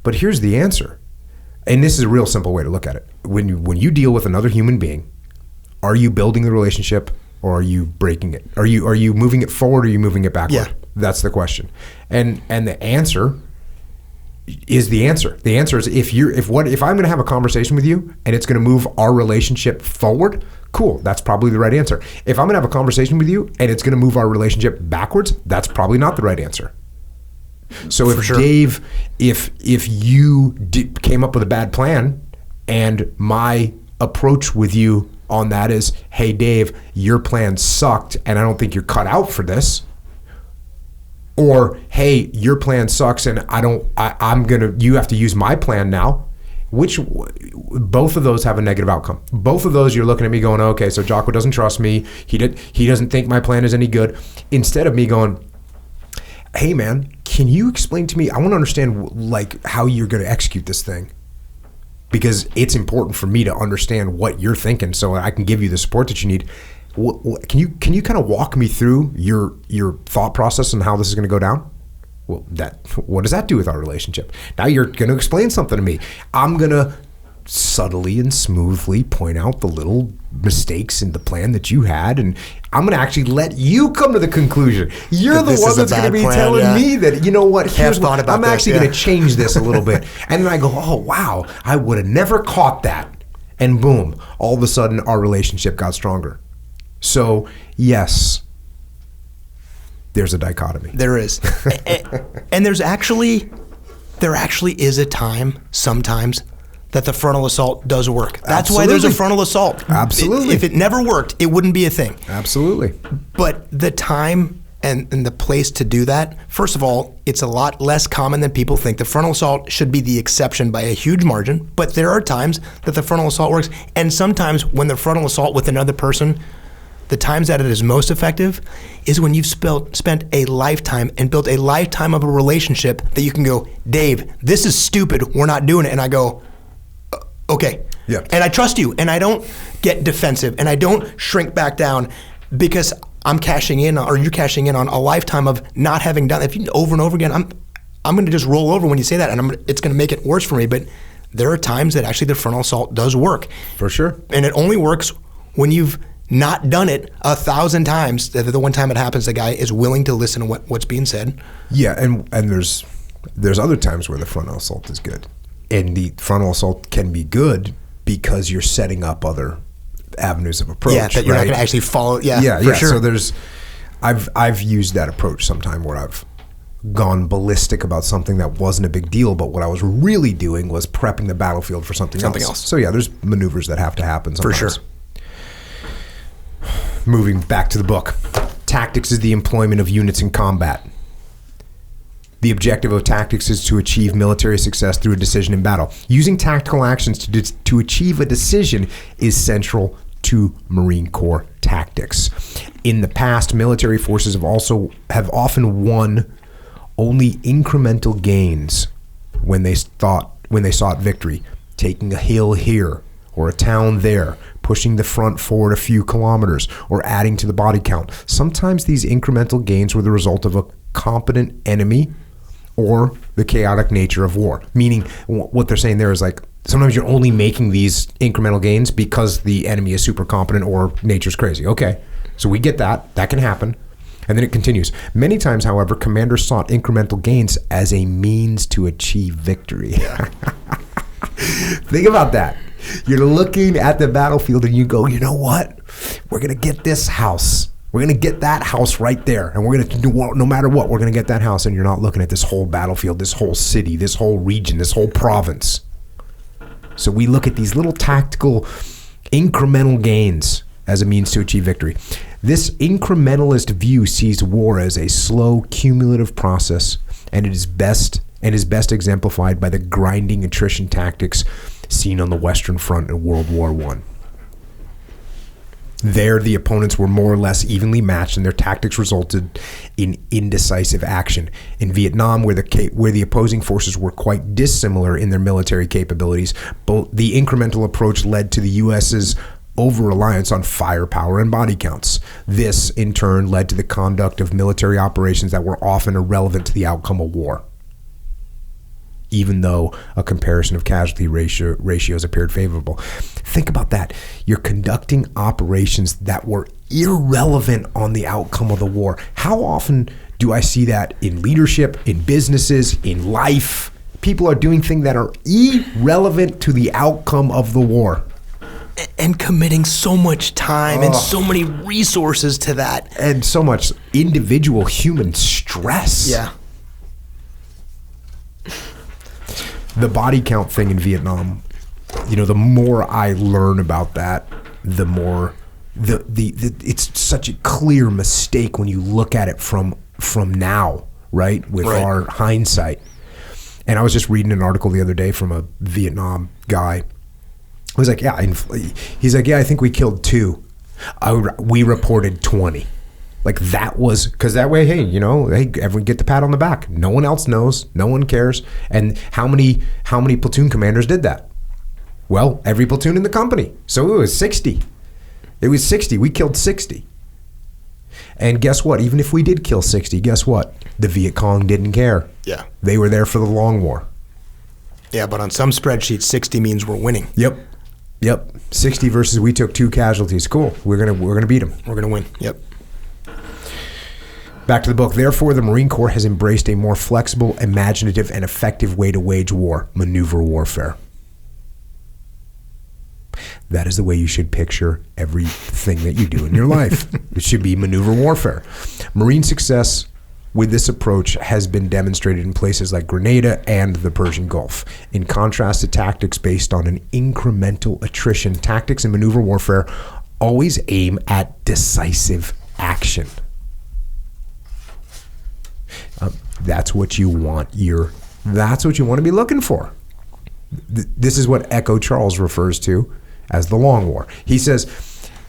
But here's the answer. and this is a real simple way to look at it. When you deal with another human being, are you building the relationship or are you breaking it? Are you moving it forward or are you moving it backward? Yeah. That's the question. And the answer is the answer. The answer is if I'm going to have a conversation with you and it's going to move our relationship forward, cool. That's probably the right answer. If I'm going to have a conversation with you and it's going to move our relationship backwards, that's probably not the right answer. So if Dave, if you came up with a bad plan and my approach with you on that is, hey Dave, your plan sucked and I don't think you're cut out for this, or hey, your plan sucks and you have to use my plan now, both of those have a negative outcome. Both of those, you're looking at me going, okay, so Jocko doesn't trust me. He doesn't think my plan is any good. Instead of me going, hey man, can you explain to me, I want to understand like how you're going to execute this thing, because it's important for me to understand what you're thinking so I can give you the support that you need. Can you kind of walk me through your thought process and how this is going to go down? Well, what does that do with our relationship? Now you're going to explain something to me. I'm going to subtly and smoothly point out the little mistakes in the plan that you had, and I'm going to actually let you come to the conclusion. You're the one that's going to be telling me that, you know what, here's what I'm actually going to change this a little bit. And then I go, oh, wow, I would have never caught that. And boom, all of a sudden our relationship got stronger. So, yes, there's a dichotomy. There is. And there actually is a time sometimes that the frontal assault does work. That's why there's a frontal assault. Absolutely. If it never worked, it wouldn't be a thing. Absolutely. But the time and the place to do that, first of all, it's a lot less common than people think. The frontal assault should be the exception by a huge margin, but there are times that the frontal assault works. And sometimes when the frontal assault with another person, the times that it is most effective is when you've spent a lifetime and built a lifetime of a relationship that you can go, Dave, this is stupid, we're not doing it. And I go, okay. Yeah. And I trust you, and I don't get defensive, and I don't shrink back down because I'm cashing in, or you're cashing in on a lifetime of not having done it. If you over and over again, I'm going to just roll over when you say that, and it's going to make it worse for me. But there are times that actually the frontal assault does work. For sure. And it only works when you've not done it 1,000 times. The one time it happens, the guy is willing to listen to what's being said. Yeah, and there's other times where the frontal assault is good. And the frontal assault can be good because you're setting up other avenues of approach. Yeah, that you're not going to actually follow. Yeah, for sure. So I've used that approach sometime where I've gone ballistic about something that wasn't a big deal, but what I was really doing was prepping the battlefield for something else. So yeah, there's maneuvers that have to happen sometimes. For sure. Moving back to the book. Tactics is the employment of units in combat. The objective of tactics is to achieve military success through a decision in battle. Using tactical actions to achieve a decision is central to Marine Corps tactics. In the past, military forces have often won only incremental gains when they sought victory, taking a hill here or a town there, pushing the front forward a few kilometers, or adding to the body count. Sometimes these incremental gains were the result of a competent enemy or the chaotic nature of war. Meaning, what they're saying there is like, sometimes you're only making these incremental gains because the enemy is super competent or nature's crazy. Okay, so we get that. That can happen. And then it continues. Many times, however, commanders sought incremental gains as a means to achieve victory. Think about that. You're looking at the battlefield and you go, you know what? We're going to get this house. We're going to get that house right there. And we're going to do, no matter what, we're going to get that house. And you're not looking at this whole battlefield, this whole city, this whole region, this whole province. So we look at these little tactical incremental gains as a means to achieve victory. This incrementalist view sees war as a slow, cumulative process, and is best exemplified by the grinding attrition tactics seen on the Western Front in World War I. There, the opponents were more or less evenly matched, and their tactics resulted in indecisive action. In Vietnam, where the opposing forces were quite dissimilar in their military capabilities, both the incremental approach led to the U.S.'s over-reliance on firepower and body counts. This, in turn, led to the conduct of military operations that were often irrelevant to the outcome of war. even though a comparison of casualty ratios appeared favorable. Think about that. You're conducting operations that were irrelevant on the outcome of the war. How often do I see that in leadership, in businesses, in life? People are doing things that are irrelevant to the outcome of the war. And committing so much time and so many resources to that. And so much individual human stress. Yeah. The body count thing in Vietnam, the more I learn about that, the more it's such a clear mistake when you look at it from now, right? With our hindsight. And I was just reading an article the other day from a Vietnam guy. I was like, he's like, I think we killed 2. We reported 20. Like that was, because that way, hey, everyone get the pat on the back. No one else knows. No one cares. And how many platoon commanders did that? Well, every platoon in the company. So it was 60. It was 60. We killed 60. And guess what? Even if we did kill 60, guess what? The Viet Cong didn't care. Yeah. They were there for the long war. Yeah, but on some spreadsheets, 60 means we're winning. Yep. 60 versus we took 2 casualties. Cool. We're gonna beat them. We're gonna win. Yep. Back to the book. Therefore, the Marine Corps has embraced a more flexible, imaginative, and effective way to wage war, maneuver warfare. That is the way you should picture everything that you do in your life. It should be maneuver warfare. Marine success with this approach has been demonstrated in places like Grenada and the Persian Gulf. In contrast to tactics based on an incremental attrition, tactics in maneuver warfare always aim at decisive action. That's what you want. That's what you want to be looking for. This is what Echo Charles refers to as the long war. He says,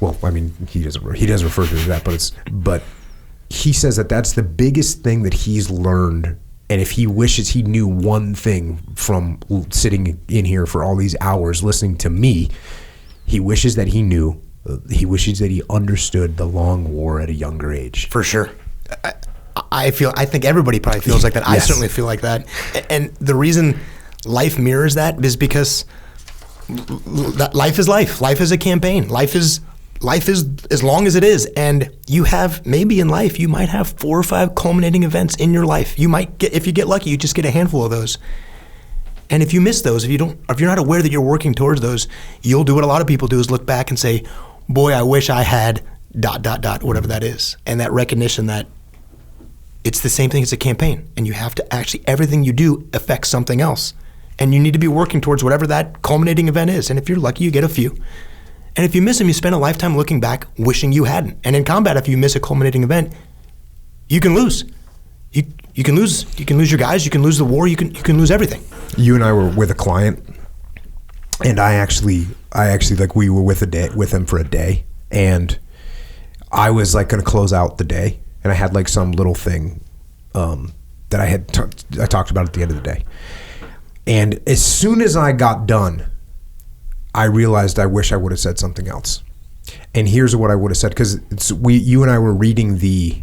he doesn't refer to it as that, but he says that that's the biggest thing that he's learned. And if he wishes he knew one thing from sitting in here for all these hours listening to me, he wishes that he understood the long war at a younger age. For sure. I think everybody probably feels like that. Yes. I certainly feel like that. And the reason life mirrors that is because life is life. Life is a campaign. Life is as long as it is. And you have, maybe in life, you might have 4 or 5 culminating events in your life. You might get, if you get lucky, you just get a handful of those. And if you miss those, if you're not aware that you're working towards those, you'll do what a lot of people do, is look back and say, boy, I wish I had ... whatever that is. And that recognition that it's the same thing as a campaign. And you have to actually, everything you do affects something else. And you need to be working towards whatever that culminating event is. And if you're lucky, you get a few. And if you miss them, you spend a lifetime looking back, wishing you hadn't. And in combat, if you miss a culminating event, you can lose. You can lose your guys. You can lose the war. You can lose everything. You and I were with a client, and I actually we were with him for a day, and I was like going to close out the day, and I had like some little thing that I talked about at the end of the day. And as soon as I got done, I realized I wish I would have said something else. And here's what I would have said, because you and I were reading the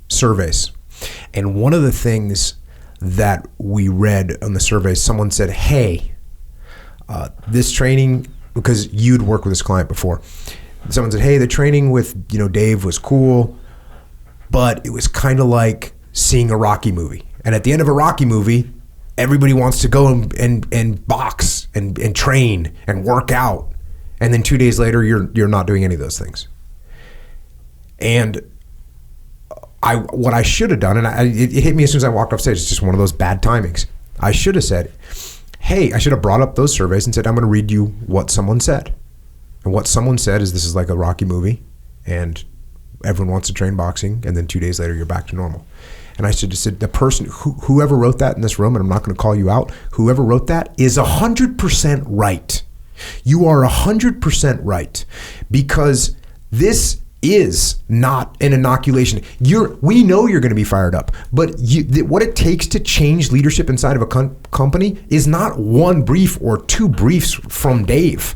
surveys, and one of the things that we read on the surveys, someone said, hey, this training, because you'd worked with this client before, someone said, hey, the training with Dave was cool, but it was kind of like seeing a Rocky movie. And at the end of a Rocky movie, everybody wants to go and box and train and work out, and then 2 days later you're not doing any of those things. And what I should have done, and it hit me as soon as I walked off stage. It's just one of those bad timings. I should have said, hey, I should have brought up those surveys and said, I'm going to read you what someone said. And what someone said is, this is like a Rocky movie, and everyone wants to train boxing, and then 2 days later you're back to normal. And I should have said, the person, whoever wrote that in this room, and I'm not going to call you out, whoever wrote that is 100% right. You are 100% right, because this is not an inoculation. We know you're going to be fired up, but what it takes to change leadership inside of a company is not one brief or 2 briefs from Dave.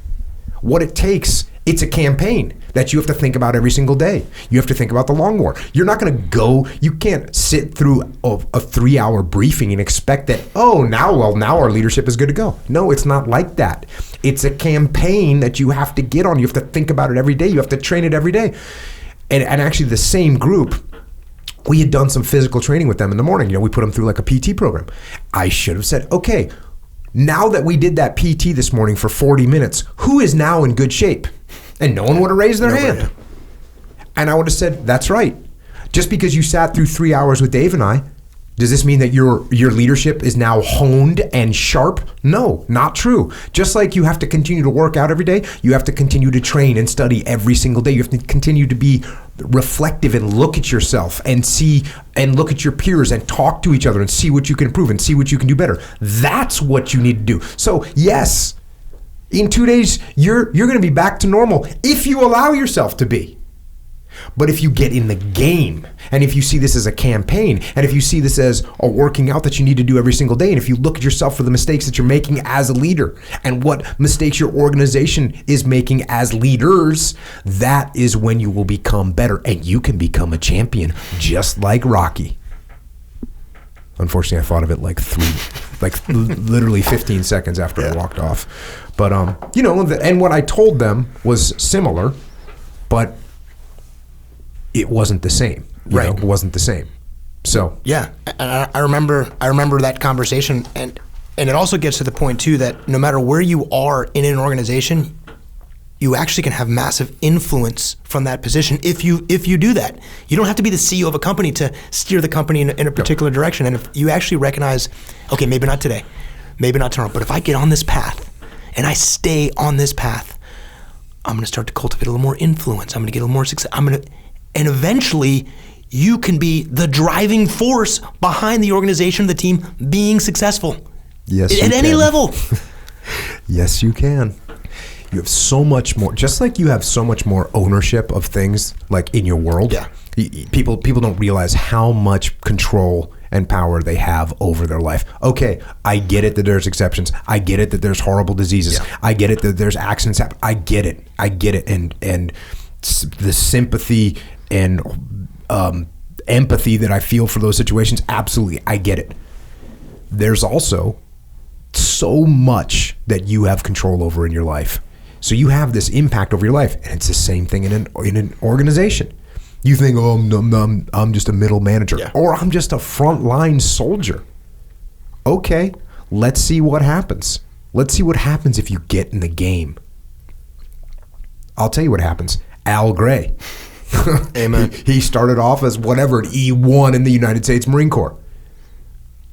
What it takes, it's a campaign. that you have to think about every single day. You have to think about the long war. You're not going to go, you can't sit through a 3-hour briefing and expect that, now our leadership is good to go. No, it's not like that. It's a campaign that you have to get on. You have to think about it every day. You have to train it every day. And actually the same group, we had done some physical training with them in the morning. We put them through like a PT program. I should have said, okay, now that we did that PT this morning for 40 minutes, who is now in good shape? And no one would have raised their hand. And I would have said, that's right. Just because you sat through 3 hours with Dave and I, does this mean that your leadership is now honed and sharp? No, not true. Just like you have to continue to work out every day, you have to continue to train and study every single day. You have to continue to be reflective and look at yourself and see and look at your peers and talk to each other and see what you can improve and see what you can do better. That's what you need to do. So yes, in 2 days, you're going to be back to normal if you allow yourself to be. But if you get in the game, and if you see this as a campaign, and if you see this as a working out that you need to do every single day, and if you look at yourself for the mistakes that you're making as a leader and what mistakes your organization is making as leaders, that is when you will become better and you can become a champion just like Rocky. Unfortunately, I thought of it literally 15 seconds after I walked off. But, and what I told them was similar, but it wasn't the same. It wasn't the same. So yeah, and I remember that conversation, and it also gets to the point too that no matter where you are in an organization, you actually can have massive influence from that position if you do that. You don't have to be the CEO of a company to steer the company in a particular direction. And if you actually recognize, okay, maybe not today, maybe not tomorrow, but if I get on this path and I stay on this path, I'm going to start to cultivate a little more influence. I'm going to get a little more success. And eventually, you can be the driving force behind the organization, the team being successful. Yes, you can. At any level. Yes, you can. You have so much more, just like you have so much more ownership of things like in your world. Yeah. People don't realize how much control and power they have over their life. Okay, I get it that there's exceptions. I get it that there's horrible diseases. Yeah. I get it that there's accidents happen. I get it. And the sympathy and empathy that I feel for those situations, absolutely, I get it. There's also so much that you have control over in your life. So you have this impact over your life, and it's the same thing in an organization. You think, I'm just a middle manager, or I'm just a frontline soldier. Okay, let's see what happens. Let's see what happens if you get in the game. I'll tell you what happens. Al Gray. Amen. He started off as whatever, an E1 in the United States Marine Corps.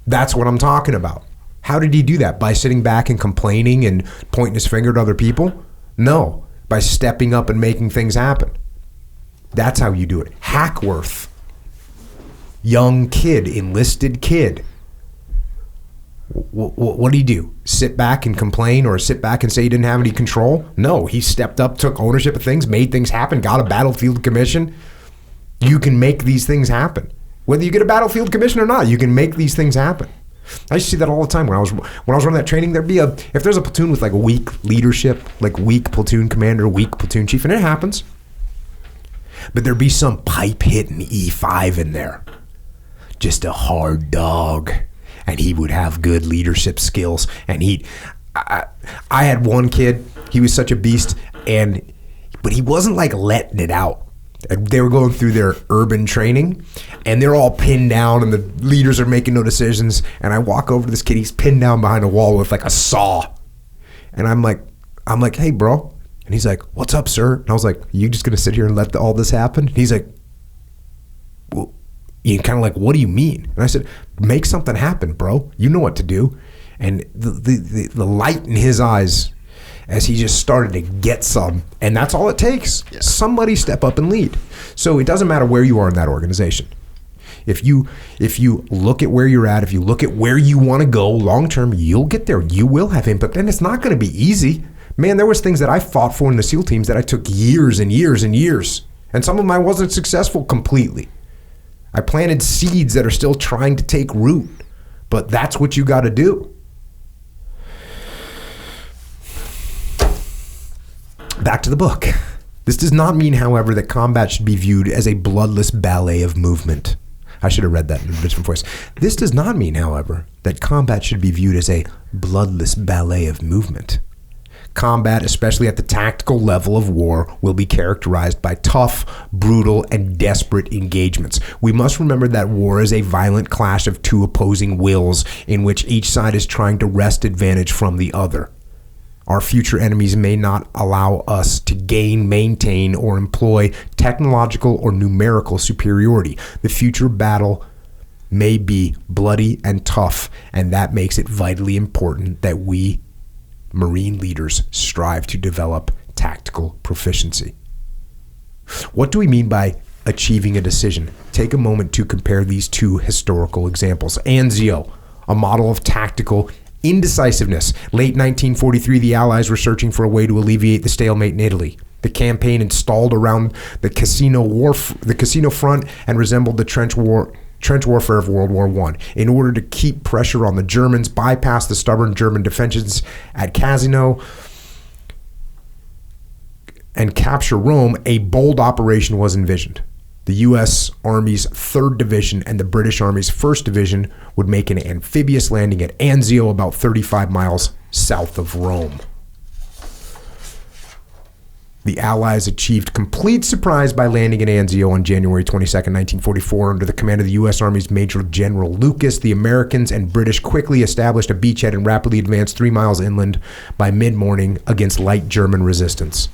That's what I'm talking about. How did he do that? By sitting back and complaining and pointing his finger at other people? No. By stepping up and making things happen. That's how you do it. Hackworth. Young kid, enlisted kid. What did he do? Sit back and complain or sit back and say he didn't have any control? No, he stepped up, took ownership of things, made things happen, got a battlefield commission. You can make these things happen. Whether you get a battlefield commission or not, you can make these things happen. I used to see that all the time when I was running that training. If there's a platoon with like weak leadership, like weak platoon commander, weak platoon chief, and it happens, but there'd be some pipe hitting E5 in there, just a hard dog. And he would have good leadership skills. And I had one kid, he was such a beast, but he wasn't like letting it out. They were going through their urban training, and they're all pinned down, and the leaders are making no decisions. And I walk over to this kid, he's pinned down behind a wall with like a saw. And I'm like, hey, bro. And he's like, what's up, sir? And I was like, you just gonna sit here and let all this happen? And he's like, well, you kind of like, what do you mean? And I said, make something happen, bro. You know what to do. And the light in his eyes as he just started to get some, and that's all it takes. Yeah. Somebody step up and lead. So it doesn't matter where you are in that organization. If you look at where you're at, if you look at where you want to go long term, you'll get there. You will have input, and it's not going to be easy. Man, there was things that I fought for in the SEAL teams that I took years and years and years, and some of them I wasn't successful completely. I planted seeds that are still trying to take root, but that's what you got to do. Back to the book. This does not mean, however, that combat should be viewed as a bloodless ballet of movement. I should have read that in a different voice. This does not mean, however, that combat should be viewed as a bloodless ballet of movement. Combat, especially at the tactical level of war, will be characterized by tough, brutal, and desperate engagements. We must remember that war is a violent clash of two opposing wills in which each side is trying to wrest advantage from the other. Our future enemies may not allow us to gain, maintain, or employ technological or numerical superiority. The future battle may be bloody and tough, and that makes it vitally important that we Marine leaders strive to develop tactical proficiency. What do we mean by achieving a decision? Take a moment to compare these two historical examples. Anzio, a model of tactical indecisiveness. Late 1943, the Allies were searching for a way to alleviate the stalemate in Italy. The campaign installed around the casino front and resembled the trench warfare of World War I. In order to keep pressure on the Germans, bypass the stubborn German defenses at Casino, and capture Rome, a bold operation was envisioned. The U.S. Army's 3rd Division and the British Army's 1st Division would make an amphibious landing at Anzio, about 35 miles south of Rome. The Allies achieved complete surprise by landing at Anzio on January 22, 1944. Under the command of the U.S. Army's Major General Lucas, the Americans and British quickly established a beachhead and rapidly advanced 3 miles inland by mid-morning against light German resistance.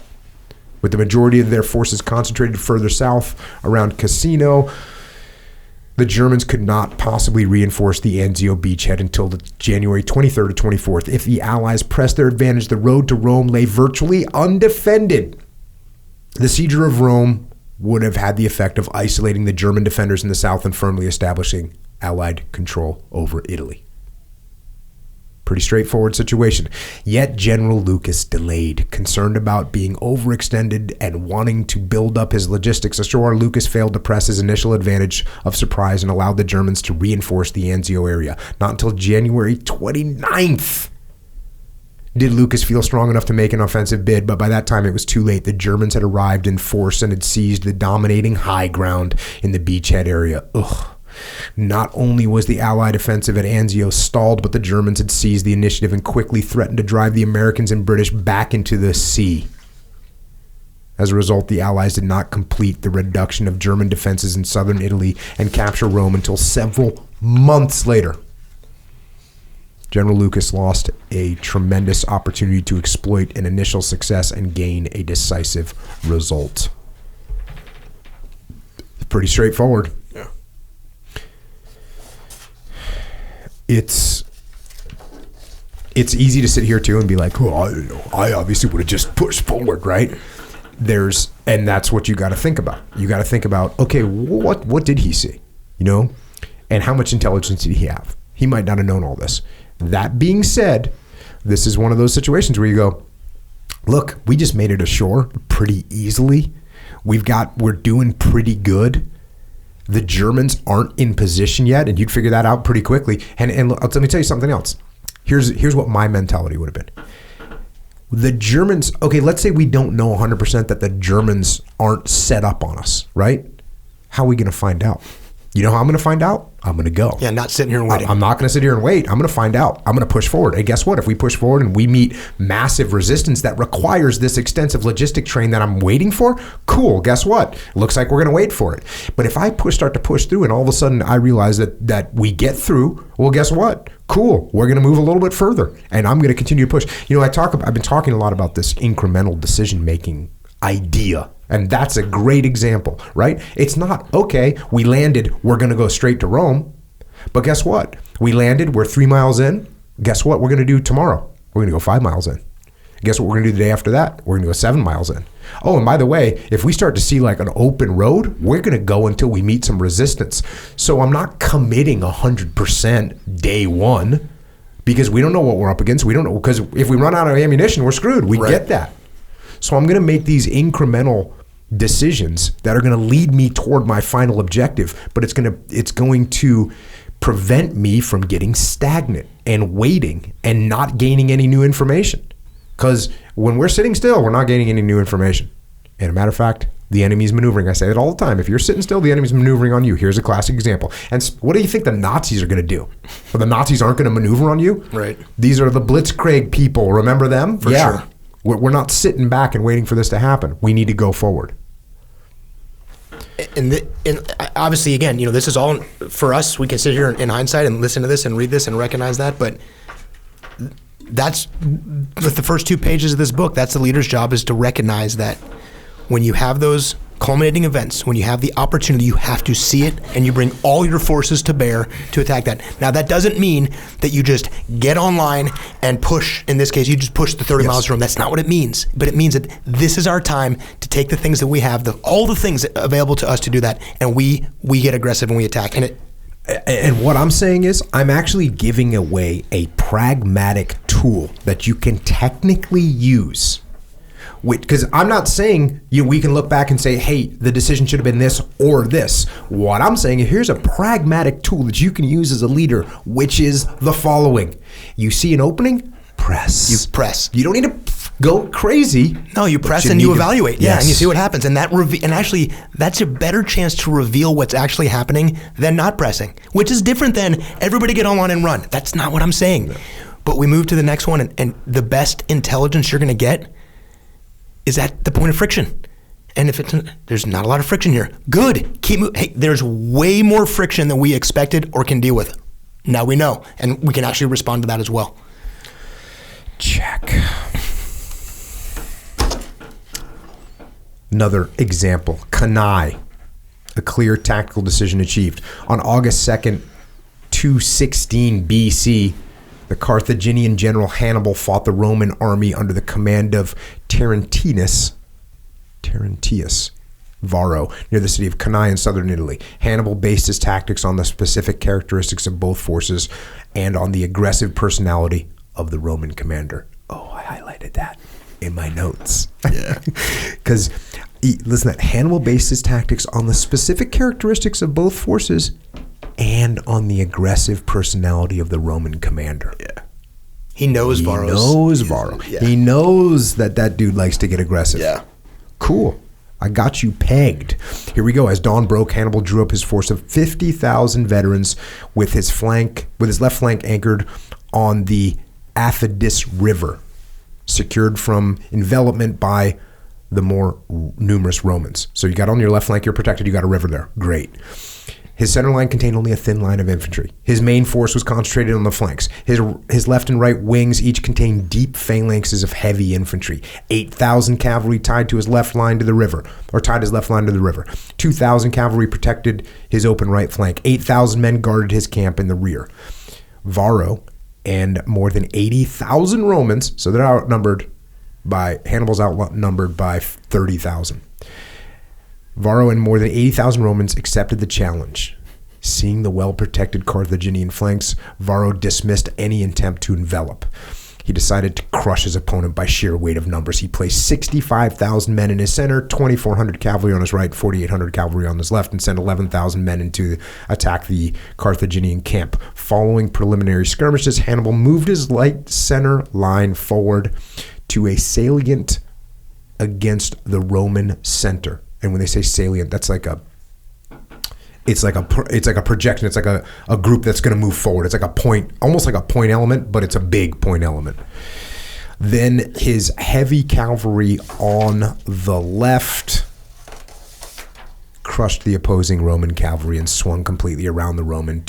With the majority of their forces concentrated further south around Casino, the Germans could not possibly reinforce the Anzio beachhead until the January 23rd to 24th. If the Allies pressed their advantage, the road to Rome lay virtually undefended. The siege of Rome would have had the effect of isolating the German defenders in the south and firmly establishing Allied control over Italy. Pretty straightforward situation. Yet General Lucas delayed, concerned about being overextended and wanting to build up his logistics ashore. Lucas failed to press his initial advantage of surprise and allowed the Germans to reinforce the Anzio area. Not until January 29th did Lucas feel strong enough to make an offensive bid, but by that time it was too late. The Germans had arrived in force and had seized the dominating high ground in the beachhead area. Not only was the Allied offensive at Anzio stalled, but the Germans had seized the initiative and quickly threatened to drive the Americans and British back into the sea. As a result, the Allies did not complete the reduction of German defenses in southern Italy and capture Rome until several months later. General Lucas lost a tremendous opportunity to exploit an initial success and gain a decisive result. Pretty straightforward. It's easy to sit here too and be like, oh, I obviously would have just pushed forward, right? And that's what you got to think about. You got to think about, okay, what did he see, and how much intelligence did he have? He might not have known all this. That being said, this is one of those situations where you go, look, we just made it ashore pretty easily. We're doing pretty good. The Germans aren't in position yet, and you'd figure that out pretty quickly. And let me tell you something else. Here's what my mentality would have been. The Germans, okay, let's say we don't know 100% that the Germans aren't set up on us, right? How are we going to find out? You know how I'm going to find out? I'm going to go. Yeah, not sitting here and waiting. I'm not going to sit here and wait. I'm going to find out. I'm going to push forward. And guess what? If we push forward and we meet massive resistance that requires this extensive logistic train that I'm waiting for, cool. Guess what? Looks like we're going to wait for it. But if I start to push through and all of a sudden I realize that we get through, well, guess what? Cool. We're going to move a little bit further, and I'm going to continue to push. I've been talking a lot about this incremental decision-making idea. And that's a great example, right? It's not, okay, we landed, we're going to go straight to Rome. But guess what? We landed, we're 3 miles in. Guess what we're going to do tomorrow? We're going to go 5 miles in. Guess what we're going to do the day after that? We're going to go 7 miles in. Oh, and by the way, if we start to see like an open road, we're going to go until we meet some resistance. So I'm not committing 100% day one because we don't know what we're up against. We don't know, because if we run out of ammunition, we're screwed. We get that. So I'm going to make these incremental decisions that are going to lead me toward my final objective, but it's going to prevent me from getting stagnant and waiting and not gaining any new information. Because when we're sitting still, we're not gaining any new information. And a matter of fact, the enemy's maneuvering. I say it all the time. If you're sitting still, the enemy's maneuvering on you. Here's a classic example. And what do you think the Nazis are going to do? Well, the Nazis aren't going to maneuver on you? Right. These are the Blitzkrieg people. Remember them? For sure. We're not sitting back and waiting for this to happen. We need to go forward. And obviously, again, this is all for us. We can sit here in hindsight and listen to this and read this and recognize that. But that's with the first 2 pages of this book. That's the leader's job, is to recognize that when you have those culminating events, when you have the opportunity, you have to see it and you bring all your forces to bear to attack that. Now, that doesn't mean that you just get online and push. In this case, you just push the 30 miles per hour. That's not what it means. But it means that this is our time to take the things that we have, all the things available to us to do that, and we get aggressive and we attack. And what I'm saying is, I'm actually giving away a pragmatic tool that you can technically use. Because I'm not saying we can look back and say, hey, the decision should have been this or this. What I'm saying is, here's a pragmatic tool that you can use as a leader, which is the following. You see an opening, press. You press. You don't need to go crazy. No, you press and you evaluate. Yeah, and you see what happens. And actually, that's a better chance to reveal what's actually happening than not pressing, which is different than everybody get online and run. That's not what I'm saying. No. But we move to the next one, and the best intelligence you're going to get is at the point of friction. And if there's not a lot of friction here, good. Keep moving. Hey, there's way more friction than we expected or can deal with. Now we know, and we can actually respond to that as well. Check. Another example, Cannae, a clear tactical decision achieved. On August 2nd, 216 BC, the Carthaginian general Hannibal fought the Roman army under the command of Terentius Varro near the city of Cannae in southern Italy. Hannibal based his tactics on the specific characteristics of both forces and on the aggressive personality of the Roman commander. Oh, I highlighted that in my notes. Yeah. Because, listen, that Hannibal based his tactics on the specific characteristics of both forces and on the aggressive personality of the Roman commander. Yeah. He knows Varro. Yeah. He knows that dude likes to get aggressive. Yeah. Cool. I got you pegged. Here we go. As dawn broke, Hannibal drew up his force of 50,000 veterans with his left flank anchored on the Aphidus River, secured from envelopment by the more numerous Romans. So you got on your left flank, you're protected, you got a river there. Great. His center line contained only a thin line of infantry. His main force was concentrated on the flanks. His left and right wings each contained deep phalanxes of heavy infantry. 8,000 cavalry tied his left line to the river. 2,000 cavalry protected his open right flank. 8,000 men guarded his camp in the rear. Varro and more than 80,000 Romans, so they're Hannibal's outnumbered by 30,000. Varro and more than 80,000 Romans accepted the challenge. Seeing the well-protected Carthaginian flanks, Varro dismissed any attempt to envelop. He decided to crush his opponent by sheer weight of numbers. He placed 65,000 men in his center, 2,400 cavalry on his right, 4,800 cavalry on his left, and sent 11,000 men to attack the Carthaginian camp. Following preliminary skirmishes, Hannibal moved his light center line forward to a salient against the Roman center. And when they say salient, that's it's like a projection. It's like a group that's going to move forward. It's like a point, almost like a point element, but it's a big point element. Then his heavy cavalry on the left crushed the opposing Roman cavalry and swung completely around the Roman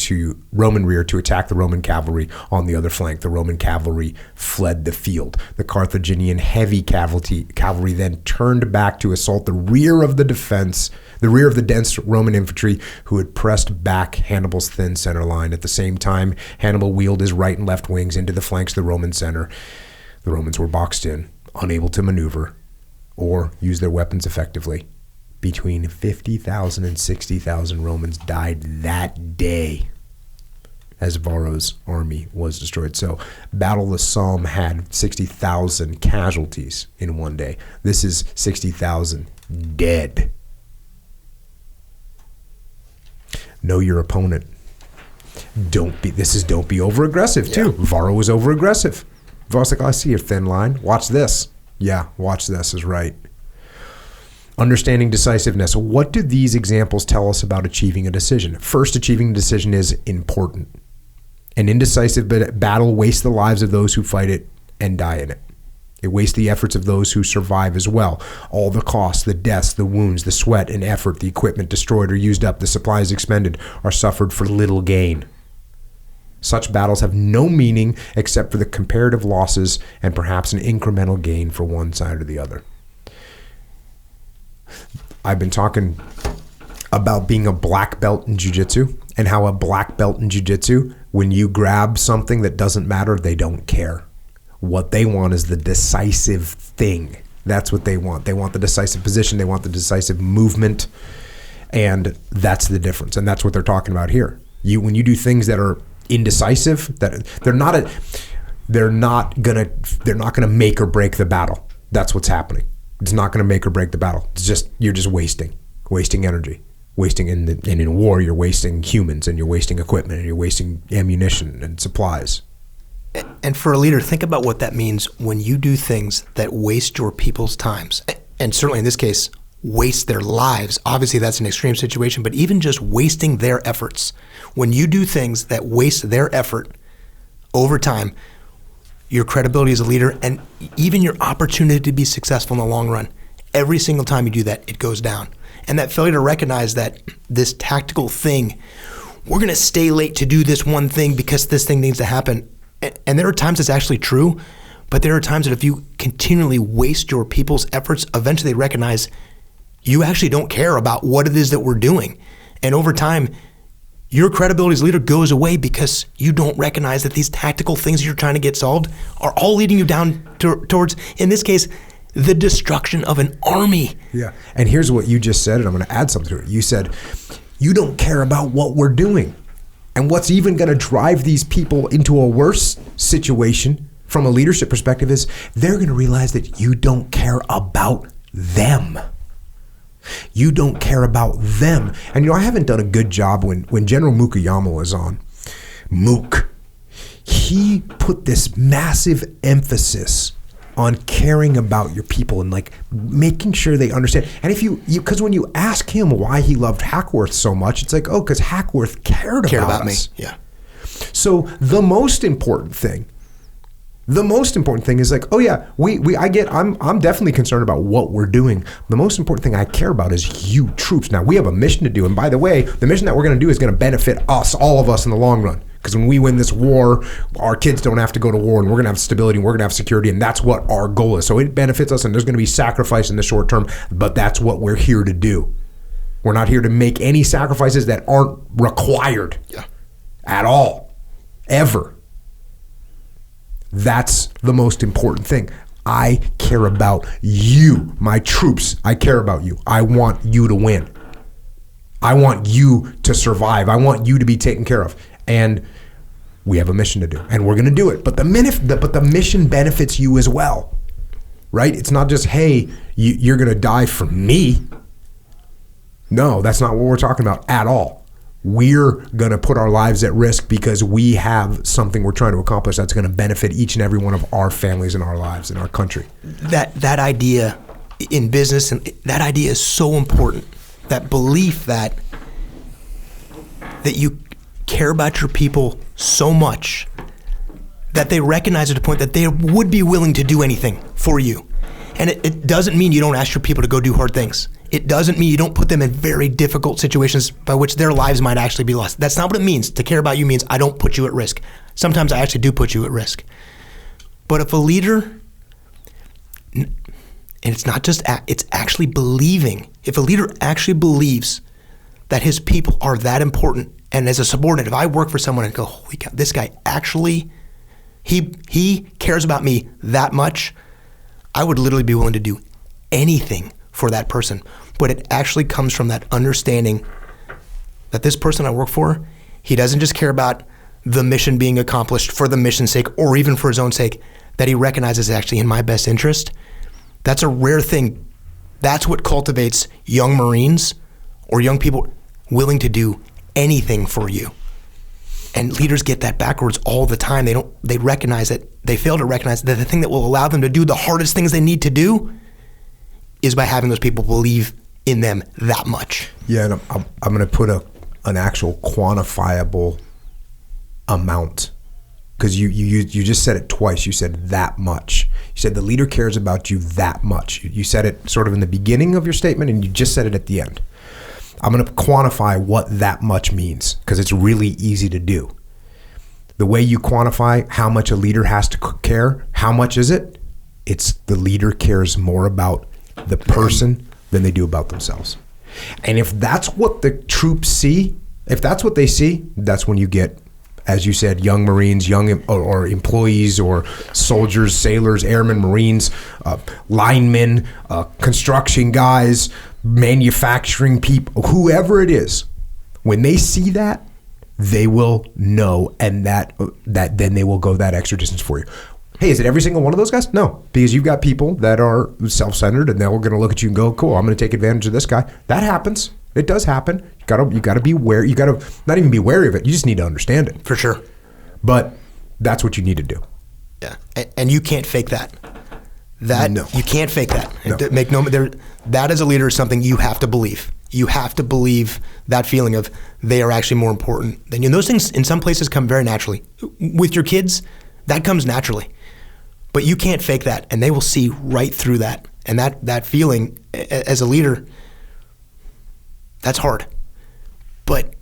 rear to attack the Roman cavalry on the other flank. The Roman cavalry fled the field. The Carthaginian heavy cavalry then turned back to assault the rear of the dense Roman infantry who had pressed back Hannibal's thin center line. At the same time, Hannibal wheeled his right and left wings into the flanks of the Roman center. The Romans were boxed in, unable to maneuver or use their weapons effectively. Between 50,000 and 60,000 Romans died that day as Varro's army was destroyed. So Battle of the Somme had 60,000 casualties in one day. This is 60,000 dead. Know your opponent. Don't be over aggressive too. Yeah. Varro was over aggressive. Varro's like, I see your thin line. Watch this. Yeah, watch this is right. Understanding decisiveness. What do these examples tell us about achieving a decision? First, achieving a decision is important. An indecisive battle wastes the lives of those who fight it and die in it. It wastes the efforts of those who survive as well. All the costs, the deaths, the wounds, the sweat and effort, the equipment destroyed or used up, the supplies expended are suffered for little gain. Such battles have no meaning except for the comparative losses and perhaps an incremental gain for one side or the other. I've been talking about being a black belt in jiu-jitsu and how a black belt in jiu-jitsu, when you grab something that doesn't matter, they don't care. What they want is the decisive thing. That's what they want. They want the decisive position. They want the decisive movement. And that's the difference. And that's what they're talking about here. When you do things that are indecisive, that they're not gonna make or break the battle. That's what's happening. It's not gonna make or break the battle. It's just, you're just wasting energy. Wasting in war, you're wasting humans, and you're wasting equipment, and you're wasting ammunition and supplies. And for a leader, think about what that means when you do things that waste your people's times. And certainly in this case, waste their lives. Obviously, that's an extreme situation, but even just wasting their efforts. When you do things that waste their effort over time, your credibility as a leader and even your opportunity to be successful in the long run, every single time you do that, it goes down. And that failure to recognize that this tactical thing, we're going to stay late to do this one thing because this thing needs to happen. And there are times it's actually true, but there are times that if you continually waste your people's efforts, eventually they recognize you actually don't care about what it is that we're doing. And over time, your credibility as a leader goes away because you don't recognize that these tactical things you're trying to get solved are all leading you down towards, in this case, the destruction of an army. Yeah. And here's what you just said, and I'm going to add something to it. You said, you don't care about what we're doing. And what's even going to drive these people into a worse situation from a leadership perspective is they're going to realize that you don't care about them. You don't care about them. And I haven't done a good job when General Mukayama was on. Mook, he put this massive emphasis on caring about your people and like making sure they understand. And if because when you ask him why he loved Hackworth so much, it's like, oh, because Hackworth cared about us. Me. Yeah. So the most important thing is like, oh yeah, I'm definitely concerned about what we're doing. The most important thing I care about is you troops. Now we have a mission to do. And by the way, the mission that we're going to do is going to benefit us, all of us in the long run. Because when we win this war, our kids don't have to go to war, and we're going to have stability, and we're going to have security, and that's what our goal is. So it benefits us, and there's going to be sacrifice in the short term, but that's what we're here to do. We're not here to make any sacrifices that aren't required at all, ever. That's the most important thing. I care about you, my troops. I care about you. I want you to win. I want you to survive. I want you to be taken care of. And we have a mission to do, and we're going to do it. But the mission benefits you as well, right? It's not just, hey, you're going to die for me. No, that's not what we're talking about at all. We're going to put our lives at risk because we have something we're trying to accomplish that's going to benefit each and every one of our families and our lives and our country. That idea in business, and that idea is so important. That belief that you care about your people so much that they recognize at a point that they would be willing to do anything for you. And it doesn't mean you don't ask your people to go do hard things. It doesn't mean you don't put them in very difficult situations by which their lives might actually be lost. That's not what it means. To care about you means I don't put you at risk. Sometimes I actually do put you at risk. But if a leader, and it's not just, it's actually believing. If a leader actually believes that his people are that important, and as a subordinate, if I work for someone and go, holy cow, this guy actually, he cares about me that much, I would literally be willing to do anything for that person. But it actually comes from that understanding that this person I work for, he doesn't just care about the mission being accomplished for the mission's sake or even for his own sake, that he recognizes actually in my best interest. That's a rare thing. That's what cultivates young Marines or young people willing to do anything for you. And leaders get that backwards all the time. They recognize it. They fail to recognize that the thing that will allow them to do the hardest things they need to do is by having those people believe in them that much. Yeah, and I'm going to put an actual quantifiable amount, because you just said it twice. You said that much. You said the leader cares about you that much. You said it sort of in the beginning of your statement, and you just said it at the end. I'm going to quantify what that much means, because it's really easy to do. The way you quantify how much a leader has to care, how much is it? It's the leader cares more about the person than they do about themselves. And if that's what the troops see, if that's what they see, that's when you get, as you said, young Marines, or employees or soldiers, sailors, airmen, Marines, linemen, construction guys, manufacturing people, whoever it is, when they see that, they will know, and that then they will go that extra distance for you. Hey, is it every single one of those guys? No, because you've got people that are self-centered, and they're going to look at you and go, cool, I'm going to take advantage of this guy. That happens. It does happen. You got to be aware. You got to not even be wary of it. You just need to understand it. For sure. But that's what you need to do. Yeah, and you can't fake that. No. You can't fake that. No. That as a leader is something you have to believe. You have to believe that feeling of they are actually more important than you. And those things in some places come very naturally. With your kids, that comes naturally. But you can't fake that, and they will see right through that. And that feeling as a leader, that's hard. But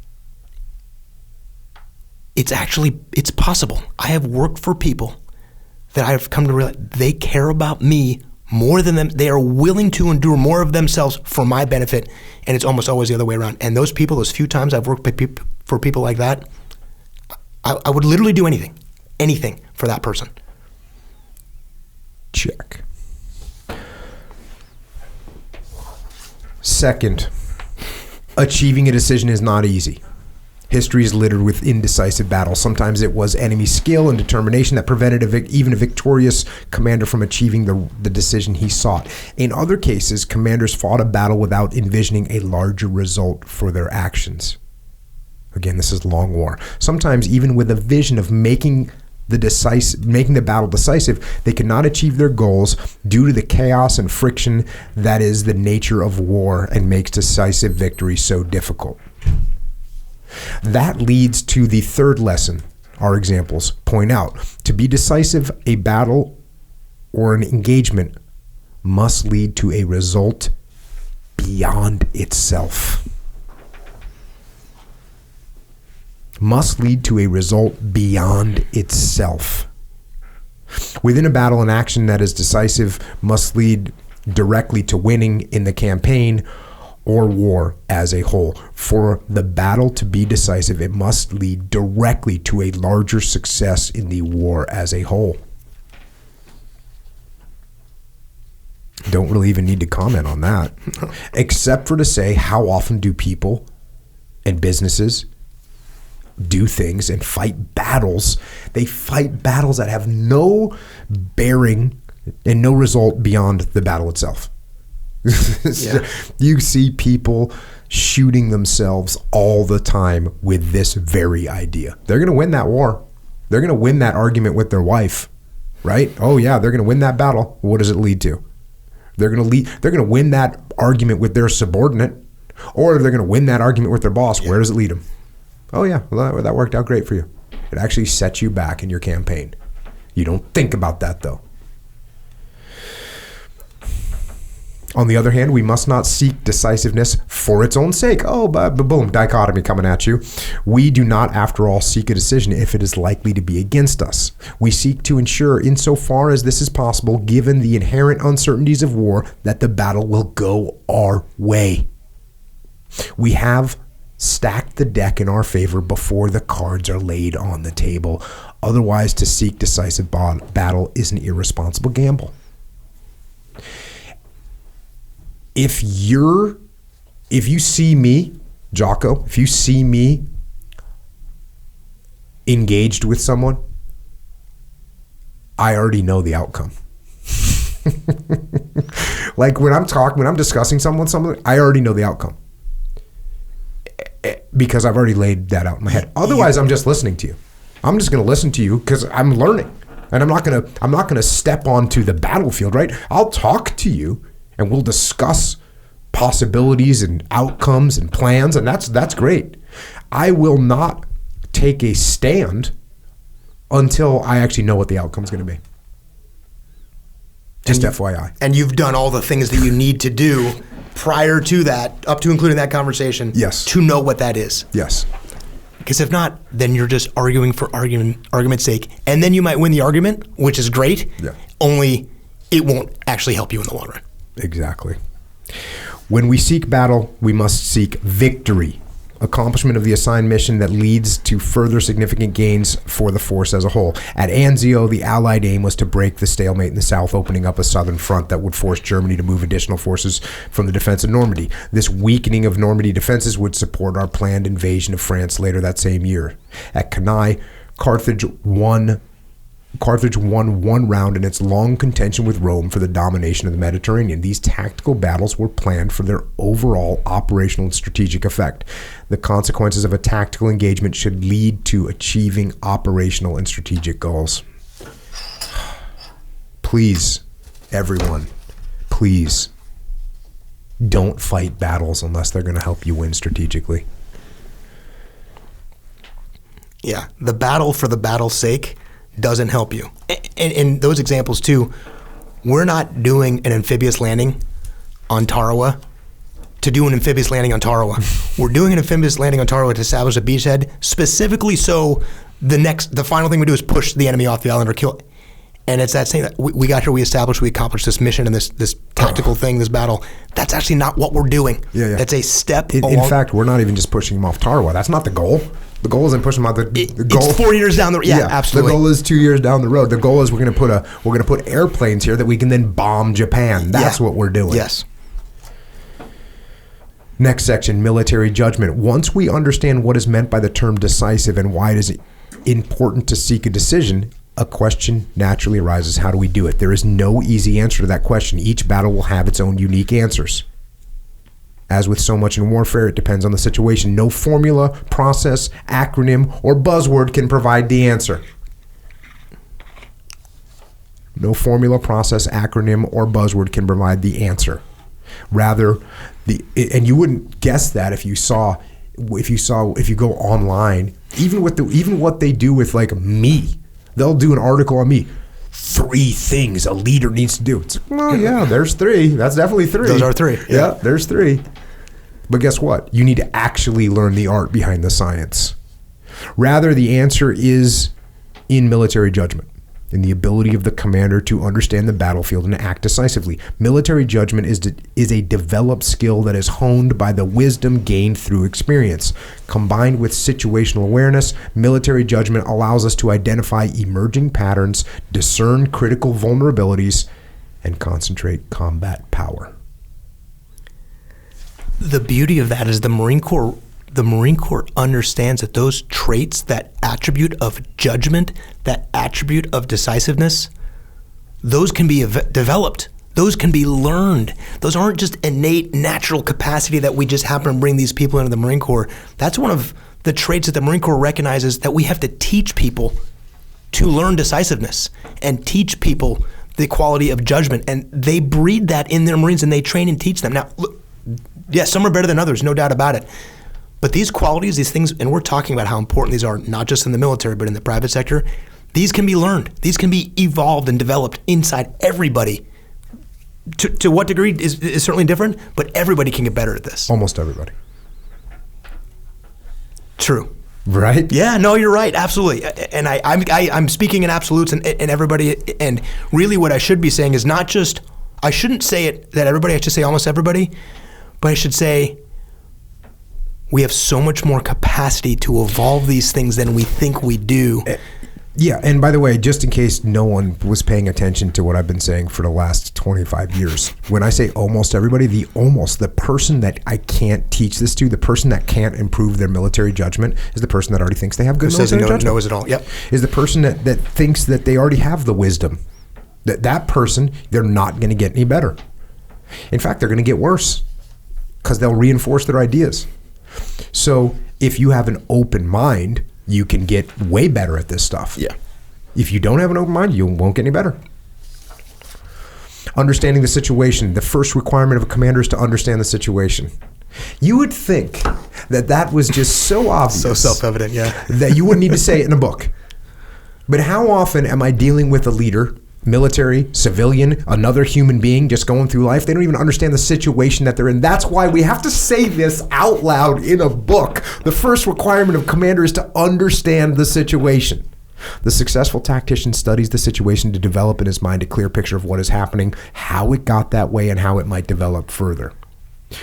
it's possible. I have worked for people that I have come to realize they care about me more than them. They are willing to endure more of themselves for my benefit, and it's almost always the other way around. And those people, those few times I've worked for people like that, I would literally do anything for that person. Check. Second, achieving a decision is not easy. History is littered with indecisive battles. Sometimes it was enemy skill and determination that prevented even a victorious commander from achieving the decision he sought. In other cases, commanders fought a battle without envisioning a larger result for their actions. Again, this is long war. Sometimes even with a vision of making the battle decisive, they could not achieve their goals due to the chaos and friction that is the nature of war and makes decisive victory so difficult. That leads to the third lesson our examples point out. To be decisive, a battle or an engagement must lead to a result beyond itself. Must lead to a result beyond itself. Within a battle, an action that is decisive must lead directly to winning in the campaign or war as a whole. For the battle to be decisive, it must lead directly to a larger success in the war as a whole. Don't really even need to comment on that, except for to say, how often do people and businesses do things and fight battles? They fight battles that have no bearing and no result beyond the battle itself. Yeah. You see people shooting themselves all the time with this very idea. They're going to win that war. They're going to win that argument with their wife, right? Oh yeah, they're going to win that battle. What does it lead to? They're going to win that argument with their subordinate, or they're going to win that argument with their boss. Yeah. Where does it lead them? Oh yeah, well, that worked out great for you. It actually sets you back in your campaign. You don't think about that though. On the other hand, we must not seek decisiveness for its own sake. Oh, boom, dichotomy coming at you. We do not, after all, seek a decision if it is likely to be against us. We seek to ensure, insofar as this is possible, given the inherent uncertainties of war, that the battle will go our way. We have stacked the deck in our favor before the cards are laid on the table. Otherwise, to seek decisive battle is an irresponsible gamble. If you see me, Jocko, if you see me engaged with someone, I already know the outcome. Like when I'm discussing something, I already know the outcome. Because I've already laid that out in my head. Otherwise, I'm just listening to you. I'm just going to listen to you because I'm learning. And I'm not going to step onto the battlefield, right? I'll talk to you and we'll discuss possibilities and outcomes and plans, and that's great. I will not take a stand until I actually know what the outcome is going to be. Just FYI. And you've done all the things that you need to do prior to that, up to including that conversation, yes, to know what that is. Yes. Because if not, then you're just arguing for argument's sake. And then you might win the argument, which is great, only it won't actually help you in the long run. Exactly. When we seek battle, we must seek victory. Accomplishment of the assigned mission that leads to further significant gains for the force as a whole. At Anzio, the Allied aim was to break the stalemate in the south, opening up a southern front that would force Germany to move additional forces from the defense of Normandy. This weakening of Normandy defenses would support our planned invasion of France later that same year. At Cannae, Carthage won one round in its long contention with Rome for the domination of the Mediterranean. These tactical battles were planned for their overall operational and strategic effect. The consequences of a tactical engagement should lead to achieving operational and strategic goals. Please, everyone, please don't fight battles unless they're going to help you win strategically. Yeah, the battle for the battle's sake doesn't help you. And in those examples too, we're not doing an amphibious landing on Tarawa to do an amphibious landing on Tarawa. We're doing an amphibious landing on Tarawa to establish a beachhead, specifically so the final thing we do is push the enemy off the island or kill. And it's that saying that we got here, we established, we accomplished this mission and this tactical thing, this battle. That's actually not what we're doing. Yeah. That's a step in fact, we're not even just pushing them off Tarawa. That's not the goal. The goal isn't pushing them out. The goal, it's 4 years down the road. Yeah, absolutely. The goal is 2 years down the road. The goal is we're going to put airplanes here that we can then bomb Japan. That's what we're doing. Yes. Next section, military judgment. Once we understand what is meant by the term decisive and why it is important to seek a decision, a question naturally arises. How do we do it? There is no easy answer to that question. Each battle will have its own unique answers. As with so much in warfare, it depends on the situation. No formula, process, acronym, or buzzword can provide the answer. No formula, process, acronym, or buzzword can provide the answer. Rather, and you wouldn't guess that if you go online, even what they do with like me, they'll do an article on me. 3 things a leader needs to do. It's like, well, yeah, there's 3. That's definitely 3. Those are 3. Yeah, there's 3. But guess what? You need to actually learn the art behind the science. Rather, the answer is in military judgment, in the ability of the commander to understand the battlefield and act decisively. Military judgment is a developed skill that is honed by the wisdom gained through experience. Combined with situational awareness, military judgment allows us to identify emerging patterns, discern critical vulnerabilities, and concentrate combat power. The beauty of that is the Marine Corps understands that those traits, that attribute of judgment, that attribute of decisiveness, those can be developed. Those can be learned. Those aren't just innate natural capacity that we just happen to bring these people into the Marine Corps. That's one of the traits that the Marine Corps recognizes, that we have to teach people to learn decisiveness and teach people the quality of judgment. And they breed that in their Marines and they train and teach them. Now, look, yes, some are better than others, no doubt about it. But these qualities, these things, and we're talking about how important these are, not just in the military, but in the private sector, these can be learned. These can be evolved and developed inside everybody. To what degree is certainly different, but everybody can get better at this. Almost everybody. True. Right? Yeah, no, you're right, absolutely. And I'm speaking in absolutes and everybody, and really what I should be saying is not just, I shouldn't say it that everybody, I should say almost everybody, but I should say we have so much more capacity to evolve these things than we think we do. Yeah, and by the way, just in case no one was paying attention to what I've been saying for the last 25 years, when I say almost everybody, the person that I can't teach this to, the person that can't improve their military judgment is the person that already thinks they have good military judgment. Knows it all, yep. Is the person that thinks that they already have the wisdom. That person, they're not going to get any better. In fact, they're going to get worse because they'll reinforce their ideas. So if you have an open mind, you can get way better at this stuff. Yeah. If you don't have an open mind, you won't get any better. Understanding the situation. The first requirement of a commander is to understand the situation. You would think that was just so obvious. So self-evident, yeah. That you wouldn't need to say it in a book. But how often am I dealing with a leader, military, civilian, another human being just going through life? They don't even understand the situation that they're in. That's why we have to say this out loud in a book. The first requirement of commander is to understand the situation. The successful tactician studies the situation to develop in his mind a clear picture of what is happening, how it got that way, and how it might develop further.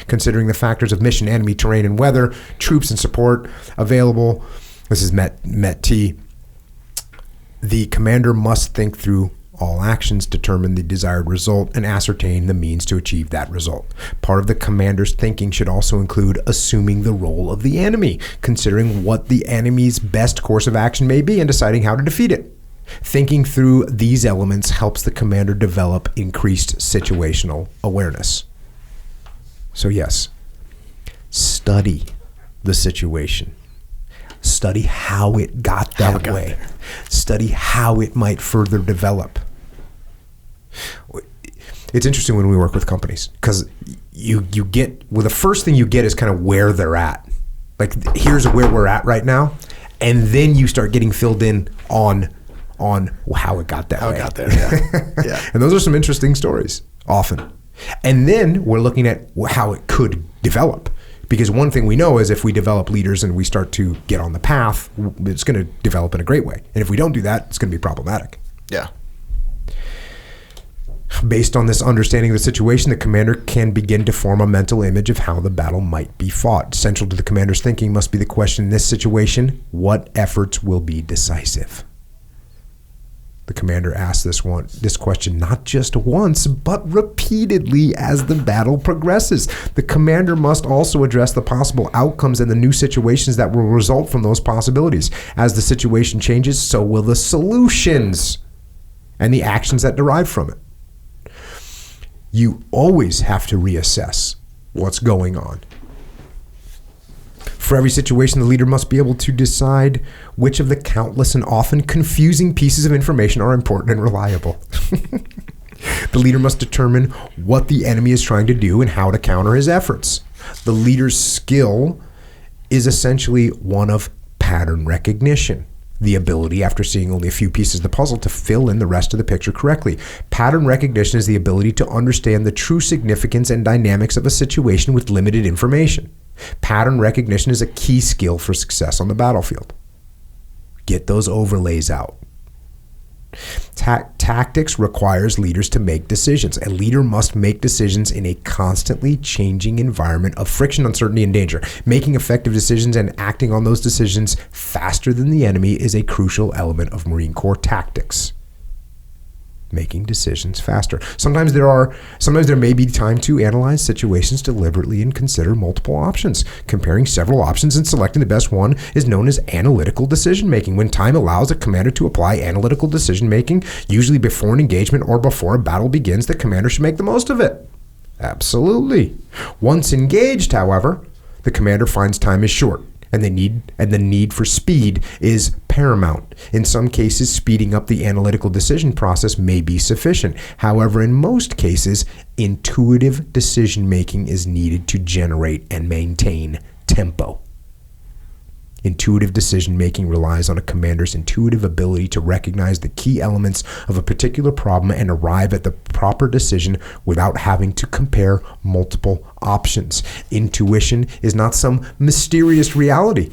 Considering the factors of mission, enemy, terrain, and weather, troops and support available, this is Met T. The commander must think through all actions, determine the desired result, and ascertain the means to achieve that result. Part of the commander's thinking should also include assuming the role of the enemy, considering what the enemy's best course of action may be, and deciding how to defeat it. Thinking through these elements helps the commander develop increased situational awareness. So yes, study the situation. Study how it got that way. Study how it might further develop. It's interesting when we work with companies because you get, well, the first thing you get is kind of where they're at. Like, here's where we're at right now. And then you start getting filled in on how it got that way. How it got there, yeah. Yeah. And those are some interesting stories often. And then we're looking at how it could develop. Because one thing we know is if we develop leaders and we start to get on the path, it's going to develop in a great way. And if we don't do that, it's going to be problematic. Yeah. Based on this understanding of the situation, the commander can begin to form a mental image of how the battle might be fought. Central to the commander's thinking must be the question in this situation: what efforts will be decisive? The commander asks this question not just once, but repeatedly as the battle progresses. The commander must also address the possible outcomes and the new situations that will result from those possibilities. As the situation changes, so will the solutions and the actions that derive from it. You always have to reassess what's going on. For every situation, the leader must be able to decide which of the countless and often confusing pieces of information are important and reliable. The leader must determine what the enemy is trying to do and how to counter his efforts. The leader's skill is essentially one of pattern recognition, the ability, after seeing only a few pieces of the puzzle, to fill in the rest of the picture correctly. Pattern recognition is the ability to understand the true significance and dynamics of a situation with limited information. Pattern recognition is a key skill for success on the battlefield. Get those overlays out. Tactics requires leaders to make decisions. A leader must make decisions in a constantly changing environment of friction, uncertainty, and danger. Making effective decisions and acting on those decisions faster than the enemy is a crucial element of Marine Corps tactics. Making decisions faster. Sometimes there may be time to analyze situations deliberately and consider multiple options. Comparing several options and selecting the best one is known as analytical decision making. When time allows a commander to apply analytical decision making, usually before an engagement or before a battle begins, the commander should make the most of it. Absolutely. Once engaged, however, the commander finds time is short. And the need for speed is paramount. In some cases, speeding up the analytical decision process may be sufficient. However, in most cases, intuitive decision-making is needed to generate and maintain tempo. Intuitive decision-making relies on a commander's intuitive ability to recognize the key elements of a particular problem and arrive at the proper decision without having to compare multiple options. Intuition is not some mysterious reality,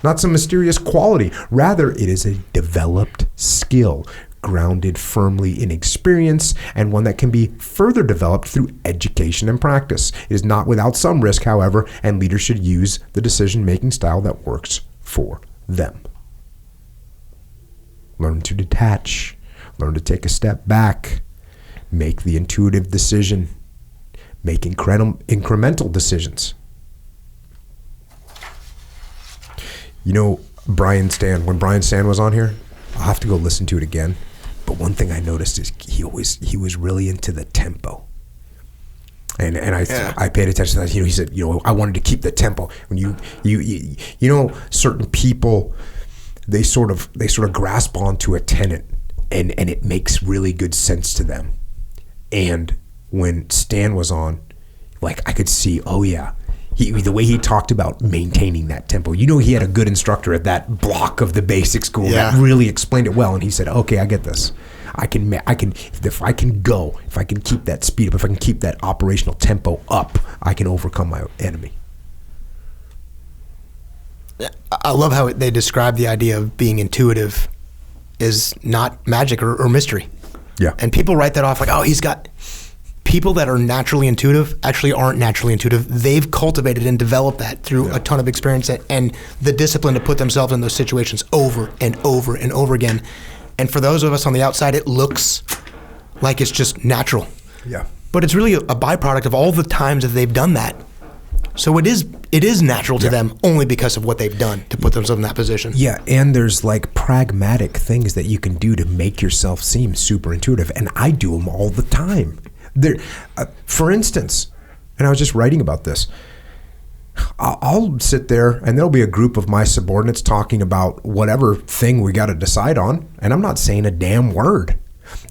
not some mysterious quality. Rather, it is a developed skill, grounded firmly in experience, and one that can be further developed through education and practice. It is not without some risk, however, and leaders should use the decision-making style that works for them. Learn to detach. Learn to take a step back. Make the intuitive decision. Make incremental decisions. You know, when Brian Stan was on here, I'll have to go listen to it again. But one thing I noticed is he was really into the tempo. And I paid attention to that. He said, I wanted to keep the tempo. When you certain people, they sort of grasp onto a tenet and it makes really good sense to them. And when Stan was on, like I could see, oh yeah, the way he talked about maintaining that tempo. You know, he had a good instructor at that block of the basic school that really explained it well. And he said, okay, I get this. If I can keep that speed up, if I can keep that operational tempo up, I can overcome my enemy. I love how they describe the idea of being intuitive is not magic or mystery. Yeah. And people write that off like, oh, he's got... People that are naturally intuitive actually aren't naturally intuitive. They've cultivated and developed that through a ton of experience and the discipline to put themselves in those situations over and over and over again. And for those of us on the outside, it looks like it's just natural. Yeah. But it's really a byproduct of all the times that they've done that. So it is natural to them only because of what they've done to put themselves in that position. Yeah, and there's like pragmatic things that you can do to make yourself seem super intuitive, and I do them all the time. There, for instance, and I was just writing about this, I'll sit there and there'll be a group of my subordinates talking about whatever thing we got to decide on, and I'm not saying a damn word.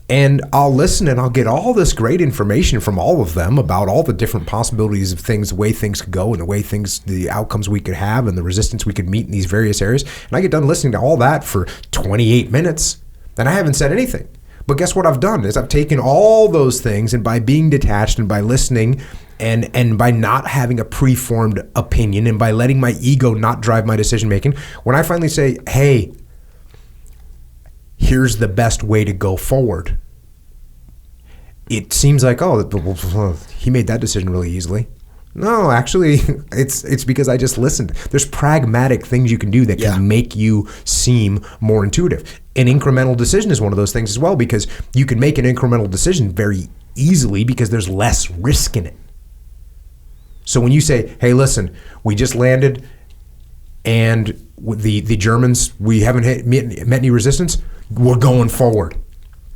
And I'll listen and I'll get all this great information from all of them about all the different possibilities of things, the way things could go and the outcomes we could have and the resistance we could meet in these various areas. And I get done listening to all that for 28 minutes and I haven't said anything. But guess what I've done is I've taken all those things, and by being detached and by listening and by not having a preformed opinion and by letting my ego not drive my decision making, when I finally say, hey, here's the best way to go forward, it seems like, oh, he made that decision really easily. No, actually, it's because I just listened. There's pragmatic things you can do that can make you seem more intuitive. An incremental decision is one of those things as well, because you can make an incremental decision very easily because there's less risk in it. So when you say, hey, listen, we just landed and the Germans, we haven't met any resistance, we're going forward.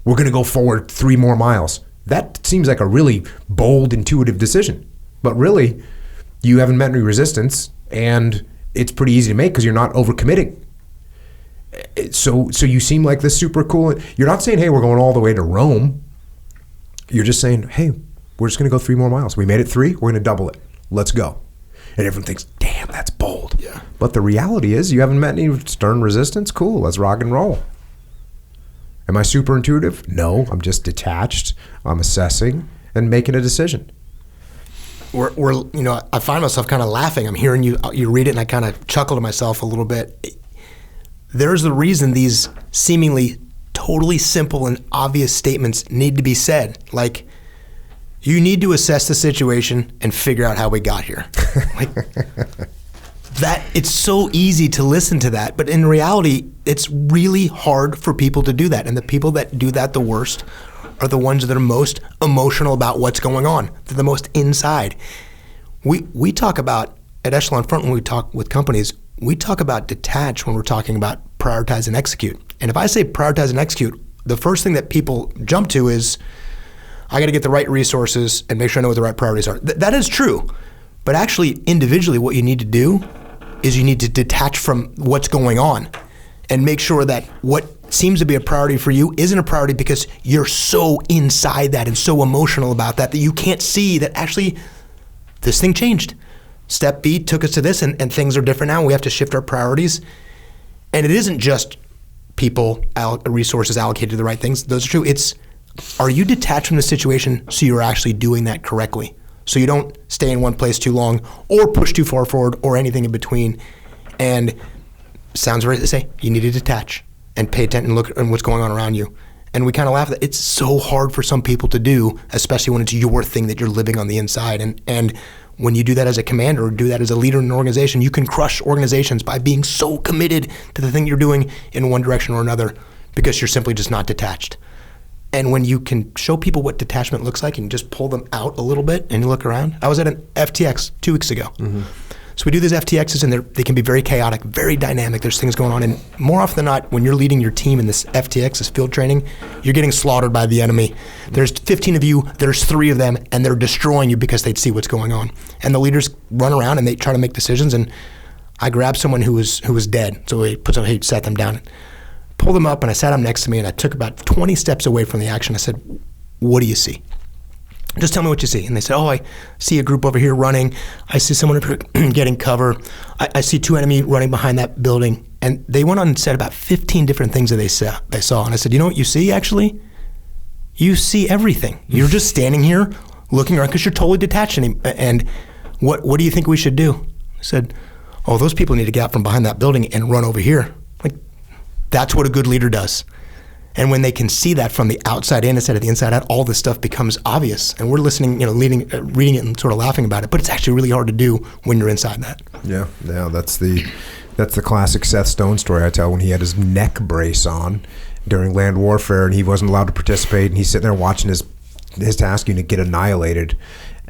We're going to go forward 3 more miles. That seems like a really bold, intuitive decision. But really, you haven't met any resistance, and it's pretty easy to make because you're not overcommitting. So you seem like this super cool. You're not saying, hey, we're going all the way to Rome. You're just saying, hey, we're just going to go 3 more miles. We made it 3. We're going to double it. Let's go. And everyone thinks, damn, that's bold. Yeah. But the reality is you haven't met any stern resistance. Cool. Let's rock and roll. Am I super intuitive? No, I'm just detached. I'm assessing and making a decision. I find myself kind of laughing. I'm hearing you read it, and I kind of chuckle to myself a little bit. There's the reason these seemingly totally simple and obvious statements need to be said. Like, you need to assess the situation and figure out how we got here. Like that, it's so easy to listen to that, but in reality, it's really hard for people to do that. And the people that do that the worst are the ones that are most emotional about what's going on. They're the most inside. We talk about, at Echelon Front, when we talk with companies, we talk about detach when we're talking about prioritize and execute. And if I say prioritize and execute, the first thing that people jump to is, I got to get the right resources and make sure I know what the right priorities are. That is true. But actually, individually, what you need to do is you need to detach from what's going on and make sure that what seems to be a priority for you isn't a priority because you're so inside that and so emotional about that you can't see that actually this thing changed. Step B took us to this, and things are different now. We have to shift our priorities. And it isn't just people, resources allocated to the right things. Those are true. It's, are you detached from the situation so you're actually doing that correctly? So you don't stay in one place too long or push too far forward or anything in between. And sounds right to say, you need to detach and pay attention and look at what's going on around you. And we kind of laugh at that. It's so hard for some people to do, especially when it's your thing that you're living on the inside. And when you do that as a commander or do that as a leader in an organization, you can crush organizations by being so committed to the thing you're doing in one direction or another because you're simply just not detached. And when you can show people what detachment looks like and you just pull them out a little bit and you look around. I was at an FTX 2 weeks ago. Mm-hmm. So we do these FTXs and they can be very chaotic, very dynamic. There's things going on. And more often than not, when you're leading your team in this FTX, this field training, you're getting slaughtered by the enemy. There's 15 of you, there's 3 of them, and they're destroying you because they'd see what's going on. And the leaders run around and they try to make decisions. And I grabbed someone who was dead. So he sat them down, pulled them up, and I sat him next to me, and I took about 20 steps away from the action. I said, what do you see? Just tell me what you see. And they said, oh, I see a group over here running. I see someone getting cover. I see 2 enemy running behind that building. And they went on and said about 15 different things that they saw. And I said, you know what you see, actually? You see everything. You're just standing here looking around because you're totally detached. And what do you think we should do? I said, oh, those people need to get out from behind that building and run over here. Like, that's what a good leader does. And when they can see that from the outside in instead of the inside out, all this stuff becomes obvious. And we're listening, reading it and sort of laughing about it. But it's actually really hard to do when you're inside that. Yeah, that's the classic Seth Stone story I tell when he had his neck brace on during land warfare and he wasn't allowed to participate. And he's sitting there watching his task unit get annihilated.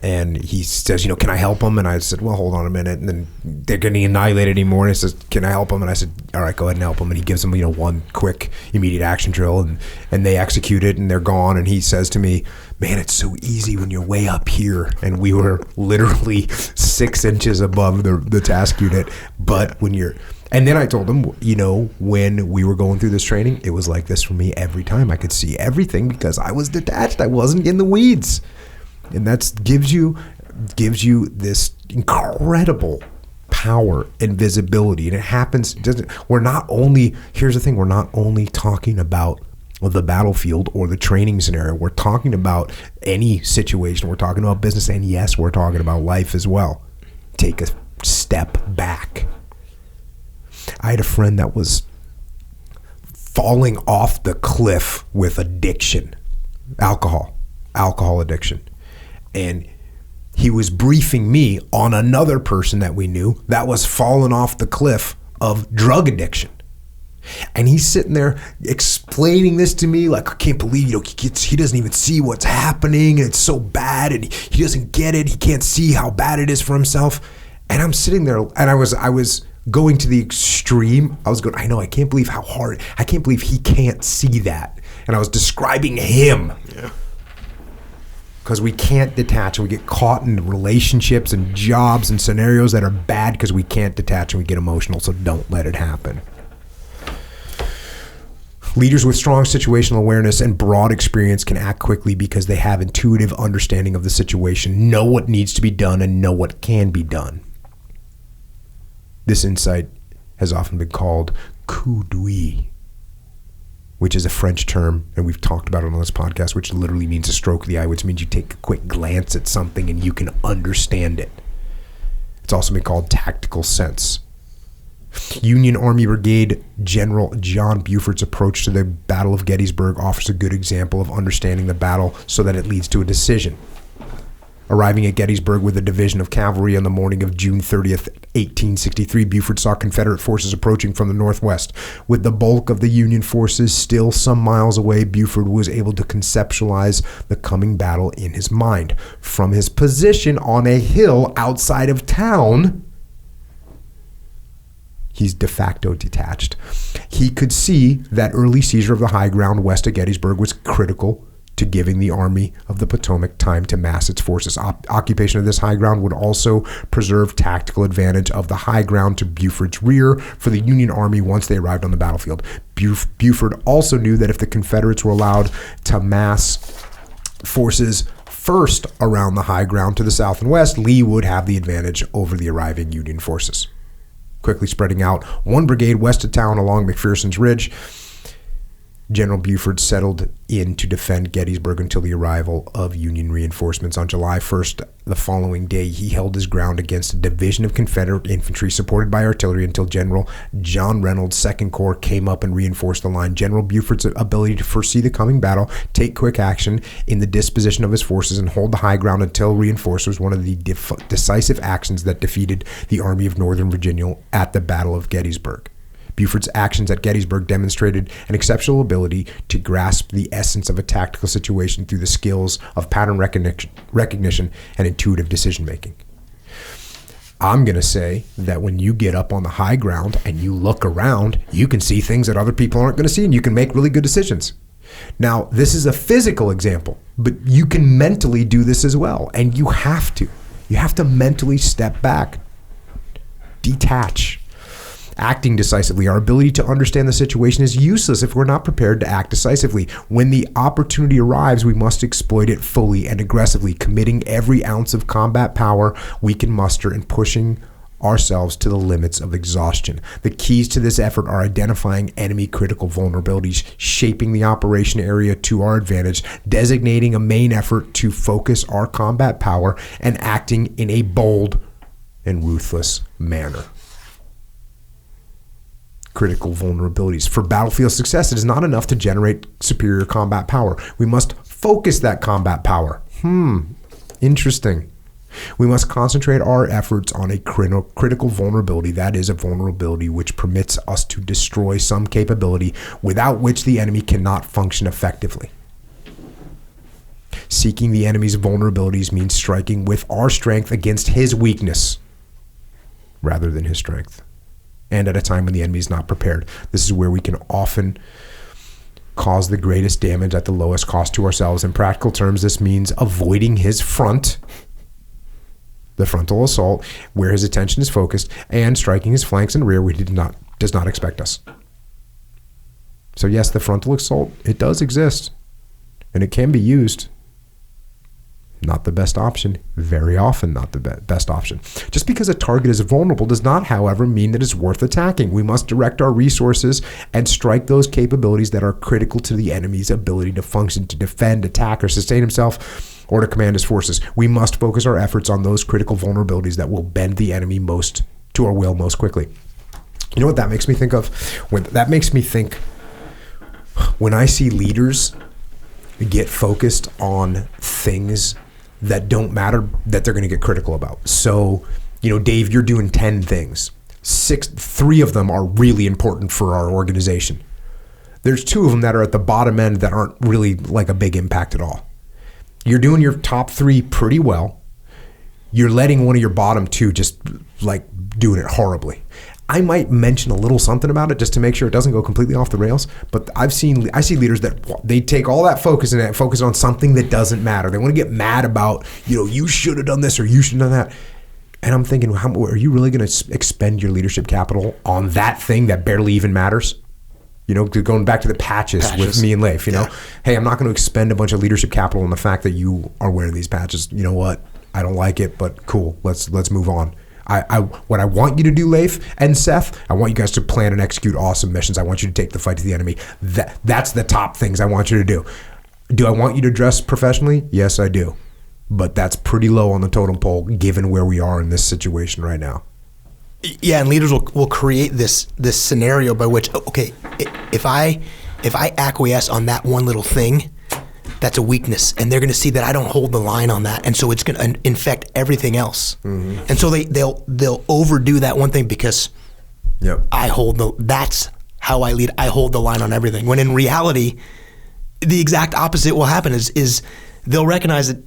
And he says, can I help him? And I said, well, hold on a minute. And then they're getting annihilated anymore. And he says, can I help him? And I said, all right, go ahead and help him. And he gives them, one quick, immediate action drill. And they execute it and they're gone. And he says to me, man, it's so easy when you're way up here. And we were literally 6 inches above the task unit. But when you're... And then I told him, when we were going through this training, it was like this for me every time. I could see everything because I was detached. I wasn't in the weeds. And that gives you this incredible power and visibility. And it happens, here's the thing, we're not only talking about the battlefield or the training scenario. We're talking about any situation. We're talking about business, and yes, we're talking about life as well. Take a step back. I had a friend that was falling off the cliff with addiction, alcohol addiction. And he was briefing me on another person that we knew that was falling off the cliff of drug addiction. And he's sitting there explaining this to me like, I can't believe, he doesn't even see what's happening and it's so bad and he doesn't get it. He can't see how bad it is for himself. And I'm sitting there and I was going to the extreme. I know, I can't believe how hard, I can't believe he can't see that. And I was describing him. Yeah. Because we can't detach and we get caught in relationships and jobs and scenarios that are bad because we can't detach and we get emotional, so don't let it happen. Leaders with strong situational awareness and broad experience can act quickly because they have intuitive understanding of the situation, know what needs to be done, and know what can be done. This insight has often been called coup d'oeil, which is a French term, and we've talked about it on this podcast, which literally means a stroke of the eye, which means you take a quick glance at something and you can understand it. It's also been called tactical sense. Union Army Brigade General John Buford's approach to the Battle of Gettysburg offers a good example of understanding the battle so that it leads to a decision. Arriving at Gettysburg with a division of cavalry on the morning of June 30th, 1863, Buford saw Confederate forces approaching from the northwest. With the bulk of the Union forces still some miles away, Buford was able to conceptualize the coming battle in his mind. From his position on a hill outside of town, he's de facto detached. He could see that early seizure of the high ground west of Gettysburg was critical to giving the Army of the Potomac time to mass its forces. Occupation of this high ground would also preserve tactical advantage of the high ground to Buford's rear for the Union Army once they arrived on the battlefield. Buford also knew that if the Confederates were allowed to mass forces first around the high ground to the south and west, Lee would have the advantage over the arriving Union forces. Quickly spreading out one brigade west of town along McPherson's Ridge, General Buford settled in to defend Gettysburg until the arrival of Union reinforcements. On July 1st, the following day, he held his ground against a division of Confederate infantry supported by artillery until General John Reynolds' 2nd Corps came up and reinforced the line. General Buford's ability to foresee the coming battle, take quick action in the disposition of his forces, and hold the high ground until reinforced was one of the decisive actions that defeated the Army of Northern Virginia at the Battle of Gettysburg. Buford's actions at Gettysburg demonstrated an exceptional ability to grasp the essence of a tactical situation through the skills of pattern recognition and intuitive decision-making. I'm going to say that when you get up on the high ground and you look around, you can see things that other people aren't going to see, and you can make really good decisions. Now, this is a physical example, but you can mentally do this as well, and you have to. You have to mentally step back, detach. Acting decisively. Our ability to understand the situation is useless if we're not prepared to act decisively. When the opportunity arrives, we must exploit it fully and aggressively, committing every ounce of combat power we can muster and pushing ourselves to the limits of exhaustion. The keys to this effort are identifying enemy critical vulnerabilities, shaping the operation area to our advantage, designating a main effort to focus our combat power, and acting in a bold and ruthless manner. Critical vulnerabilities. For battlefield success, it is not enough to generate superior combat power. We must focus that combat power. Interesting. We must concentrate our efforts on a critical vulnerability, that is, a vulnerability which permits us to destroy some capability without which the enemy cannot function effectively. Seeking the enemy's vulnerabilities means striking with our strength against his weakness rather than his strength, and at a time when the enemy is not prepared. This is where we can often cause the greatest damage at the lowest cost to ourselves. In practical terms, this means avoiding his front, the frontal assault, where his attention is focused, and striking his flanks and rear where he does not expect us. So yes, the frontal assault, it does exist, and it can be used. Not the best option, very often not the best option. Just because a target is vulnerable does not, however, mean that it's worth attacking. We must direct our resources and strike those capabilities that are critical to the enemy's ability to function, to defend, attack, or sustain himself, or to command his forces. We must focus our efforts on those critical vulnerabilities that will bend the enemy most to our will most quickly. You know what that makes me think of? That makes me think when I see leaders get focused on things that don't matter, that they're going to get critical about. So, Dave, you're doing 10 things. 3 of them are really important for our organization. There's 2 of them that are at the bottom end that aren't really like a big impact at all. You're doing your top 3 pretty well. You're letting one of your bottom 2 just like doing it horribly. I might mention a little something about it just to make sure it doesn't go completely off the rails. But I see leaders that they take all that focus and focus on something that doesn't matter. They want to get mad about, you should have done this or you should have done that. And I'm thinking, are you really going to expend your leadership capital on that thing that barely even matters? Going back to the patches with me and Leif, hey, I'm not going to expend a bunch of leadership capital on the fact that you are wearing these patches. You know what? I don't like it, but cool. Let's move on. What I want you to do, Leif and Seth, I want you guys to plan and execute awesome missions. I want you to take the fight to the enemy. That's the top things I want you to do. Do I want you to dress professionally? Yes, I do. But that's pretty low on the totem pole given where we are in this situation right now. Yeah, and leaders will create this scenario by which, okay, if I acquiesce on that one little thing, that's a weakness, and they're going to see that I don't hold the line on that, and so it's going to infect everything else. Mm-hmm. And so they'll overdo that one thing because that's how I lead. I hold the line on everything. When in reality, the exact opposite will happen. Is they'll recognize that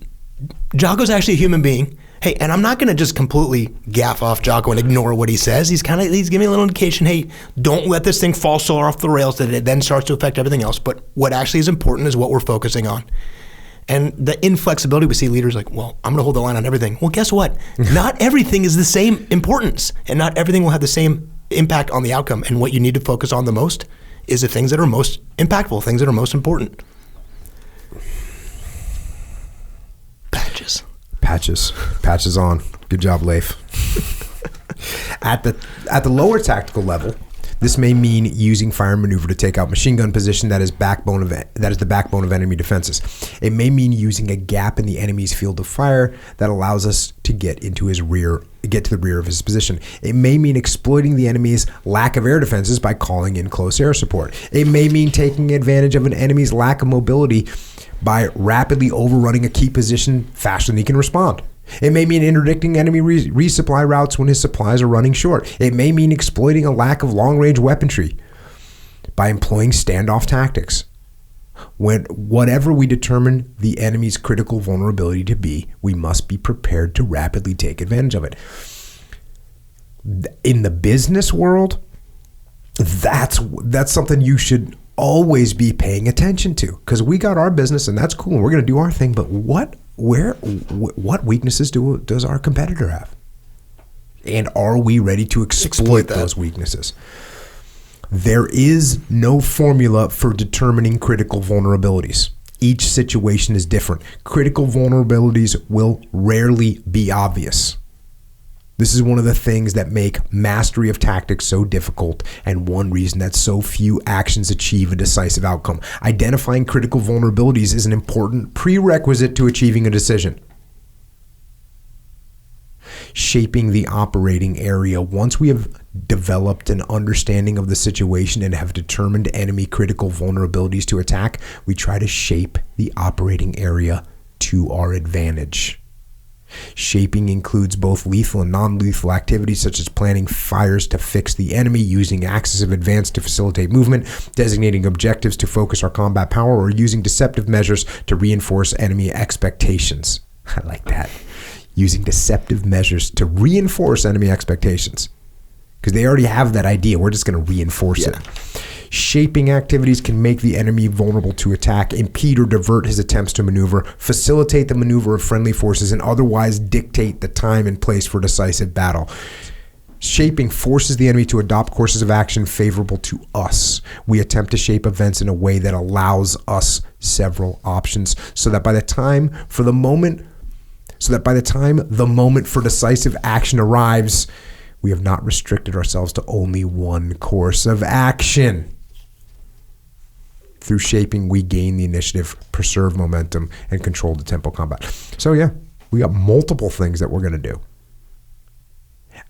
Jocko's actually a human being. Hey, and I'm not going to just completely gaff off Jocko and ignore what he says. He's giving me a little indication, hey, don't let this thing fall so off the rails that it then starts to affect everything else. But what actually is important is what we're focusing on. And the inflexibility, we see leaders like, well, I'm going to hold the line on everything. Well, guess what? Not everything is the same importance, and not everything will have the same impact on the outcome. And what you need to focus on the most is the things that are most impactful, things that are most important. Patches on. Good job, Leif. At the lower tactical level, this may mean using fire and maneuver to take out machine gun position that is the backbone of enemy defenses. It may mean using a gap in the enemy's field of fire that allows us to get to the rear of his position. It may mean exploiting the enemy's lack of air defenses by calling in close air support. It may mean taking advantage of an enemy's lack of mobility by rapidly overrunning a key position faster than he can respond. It may mean interdicting enemy resupply routes when his supplies are running short. It may mean exploiting a lack of long-range weaponry by employing standoff tactics. Whatever we determine the enemy's critical vulnerability to be, we must be prepared to rapidly take advantage of it. In the business world, that's something you should always be paying attention to, because we got our business and that's cool and we're going to do our thing, but what weaknesses does our competitor have? And are we ready to exploit those weaknesses? There is no formula for determining critical vulnerabilities. Each situation is different. Critical vulnerabilities will rarely be obvious. This is one of the things that make mastery of tactics so difficult, and one reason that so few actions achieve a decisive outcome. Identifying critical vulnerabilities is an important prerequisite to achieving a decision. Shaping the operating area. Once we have developed an understanding of the situation and have determined enemy critical vulnerabilities to attack, we try to shape the operating area to our advantage. Shaping includes both lethal and non-lethal activities such as planning fires to fix the enemy, using axes of advance to facilitate movement, designating objectives to focus our combat power, or using deceptive measures to reinforce enemy expectations. I like that. Using deceptive measures to reinforce enemy expectations. Because they already have that idea. We're just going to reinforce it. Shaping activities can make the enemy vulnerable to attack, impede or divert his attempts to maneuver, facilitate the maneuver of friendly forces, and otherwise dictate the time and place for decisive battle. Shaping forces the enemy to adopt courses of action favorable to us. We attempt to shape events in a way that allows us several options so that by the time the moment for decisive action arrives, we have not restricted ourselves to only one course of action. Through shaping, we gain the initiative, preserve momentum, and control the tempo combat. So yeah, we got multiple things that we're going to do.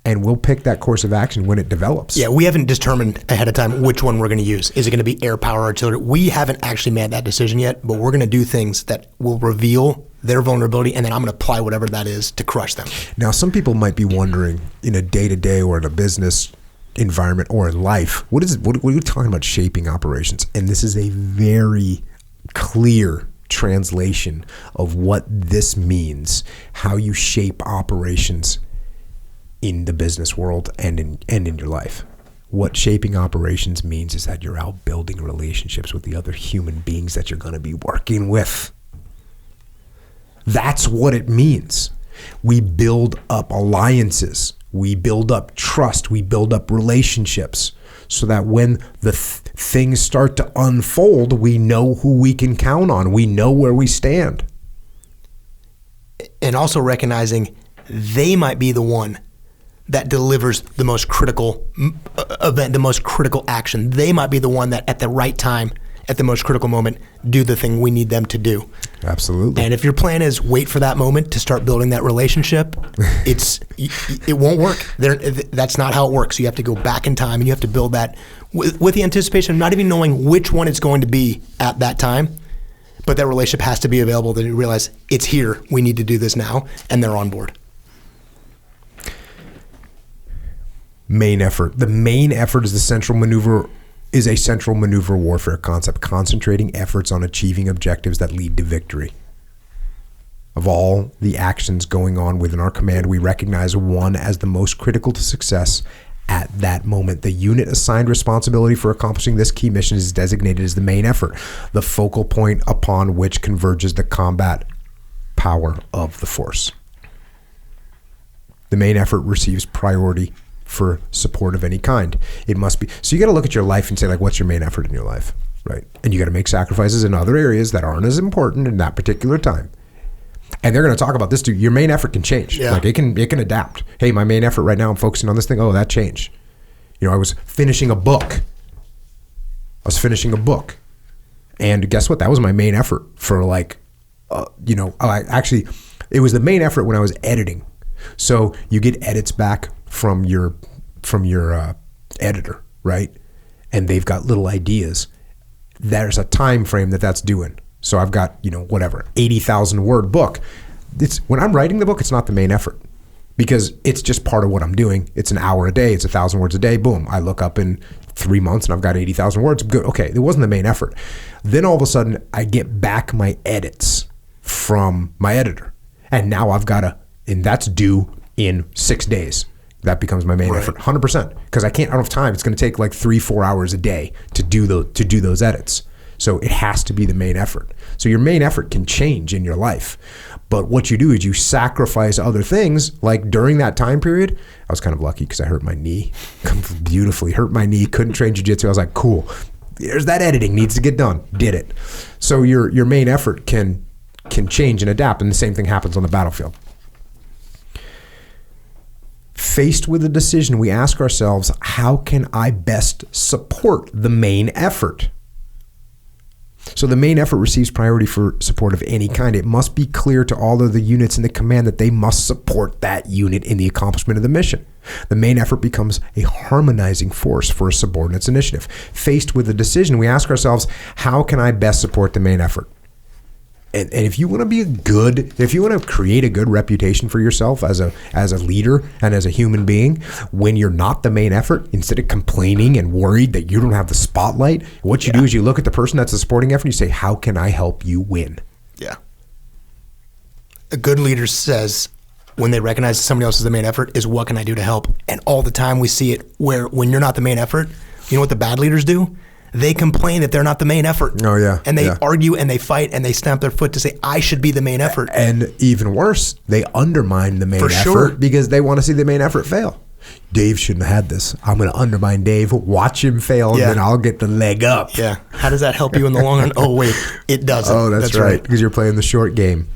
And we'll pick that course of action when it develops. Yeah, we haven't determined ahead of time which one we're going to use. Is it going to be air power, artillery? We haven't actually made that decision yet, but we're going to do things that will reveal their vulnerability, and then I'm going to apply whatever that is to crush them. Now, some people might be wondering, in a day-to-day or in a business environment or in life, what are you talking about shaping operations? And this is a very clear translation of what this means, how you shape operations in the business world and in your life. What shaping operations means is that you're out building relationships with the other human beings that you're going to be working with. That's what it means. We build up alliances. We build up trust. We build up relationships so that when the things start to unfold, we know who we can count on. We know where we stand. And also recognizing they might be the one that delivers the most critical event, the most critical action. They might be the one that at the right time, at the most critical moment, do the thing we need them to do. Absolutely. And if your plan is wait for that moment to start building that relationship, it won't work. That's not how it works. You have to go back in time and you have to build that with the anticipation of not even knowing which one it's going to be at that time. But that relationship has to be available that you realize it's here. We need to do this now. And they're on board. Main effort. The main effort is a central maneuver warfare concept, concentrating efforts on achieving objectives that lead to victory. Of all the actions going on within our command, we recognize one as the most critical to success at that moment. The unit assigned responsibility for accomplishing this key mission is designated as the main effort, the focal point upon which converges the combat power of the force. The main effort receives priority for support of any kind. It must be. So you got to look at your life and say, like, what's your main effort in your life, right? And you got to make sacrifices in other areas that aren't as important in that particular time. And they're going to talk about this too. Your main effort can change. Yeah. Like it can adapt. Hey, my main effort right now, I'm focusing on this thing. Oh, that changed. I was finishing a book. And guess what? That was my main effort for it was the main effort when I was editing. So you get edits back from your editor, right? And they've got little ideas. There's a time frame that's doing. So I've got 80,000 word book. When I'm writing the book, it's not the main effort because it's just part of what I'm doing. It's an hour a day. It's 1,000 words a day. Boom. I look up in 3 months and I've got 80,000 words. Good. Okay. It wasn't the main effort. Then all of a sudden I get back my edits from my editor and now and that's due in 6 days. That becomes my main effort, 100%. Because I don't have time. It's going to take like 3-4 hours a day to do those edits. So it has to be the main effort. So your main effort can change in your life, But what you do is you sacrifice other things. Like during that time period, I was kind of lucky because I hurt my knee, beautifully hurt my knee, couldn't train jiu-jitsu. I was like, cool, there's that editing needs to get done. Did it. So your main effort can change and adapt, and the same thing happens on the battlefield. Faced with a decision, we ask ourselves, how can I best support the main effort? So the main effort receives priority for support of any kind. It must be clear to all of the units in the command that they must support that unit in the accomplishment of the mission. The main effort becomes a harmonizing force for a subordinate's initiative. Faced with a decision, we ask ourselves, how can I best support the main effort? And if you want to be if you want to create a good reputation for yourself as a leader and as a human being, when you're not the main effort, instead of complaining and worried that you don't have the spotlight, what you do is you look at the person that's the supporting effort and you say, how can I help you win? Yeah. A good leader says, when they recognize somebody else is the main effort, is what can I do to help? And all the time we see it where when you're not the main effort, you know what the bad leaders do? They complain that they're not the main effort. Oh, yeah. And they argue and they fight and they stamp their foot to say, I should be the main effort. And even worse, they undermine the main effort because they want to see the main effort fail. Dave shouldn't have had this. I'm going to undermine Dave, watch him fail, and then I'll get the leg up. Yeah. How does that help you in the long run? Oh, wait, it doesn't. Oh, that's right. Because you're playing the short game.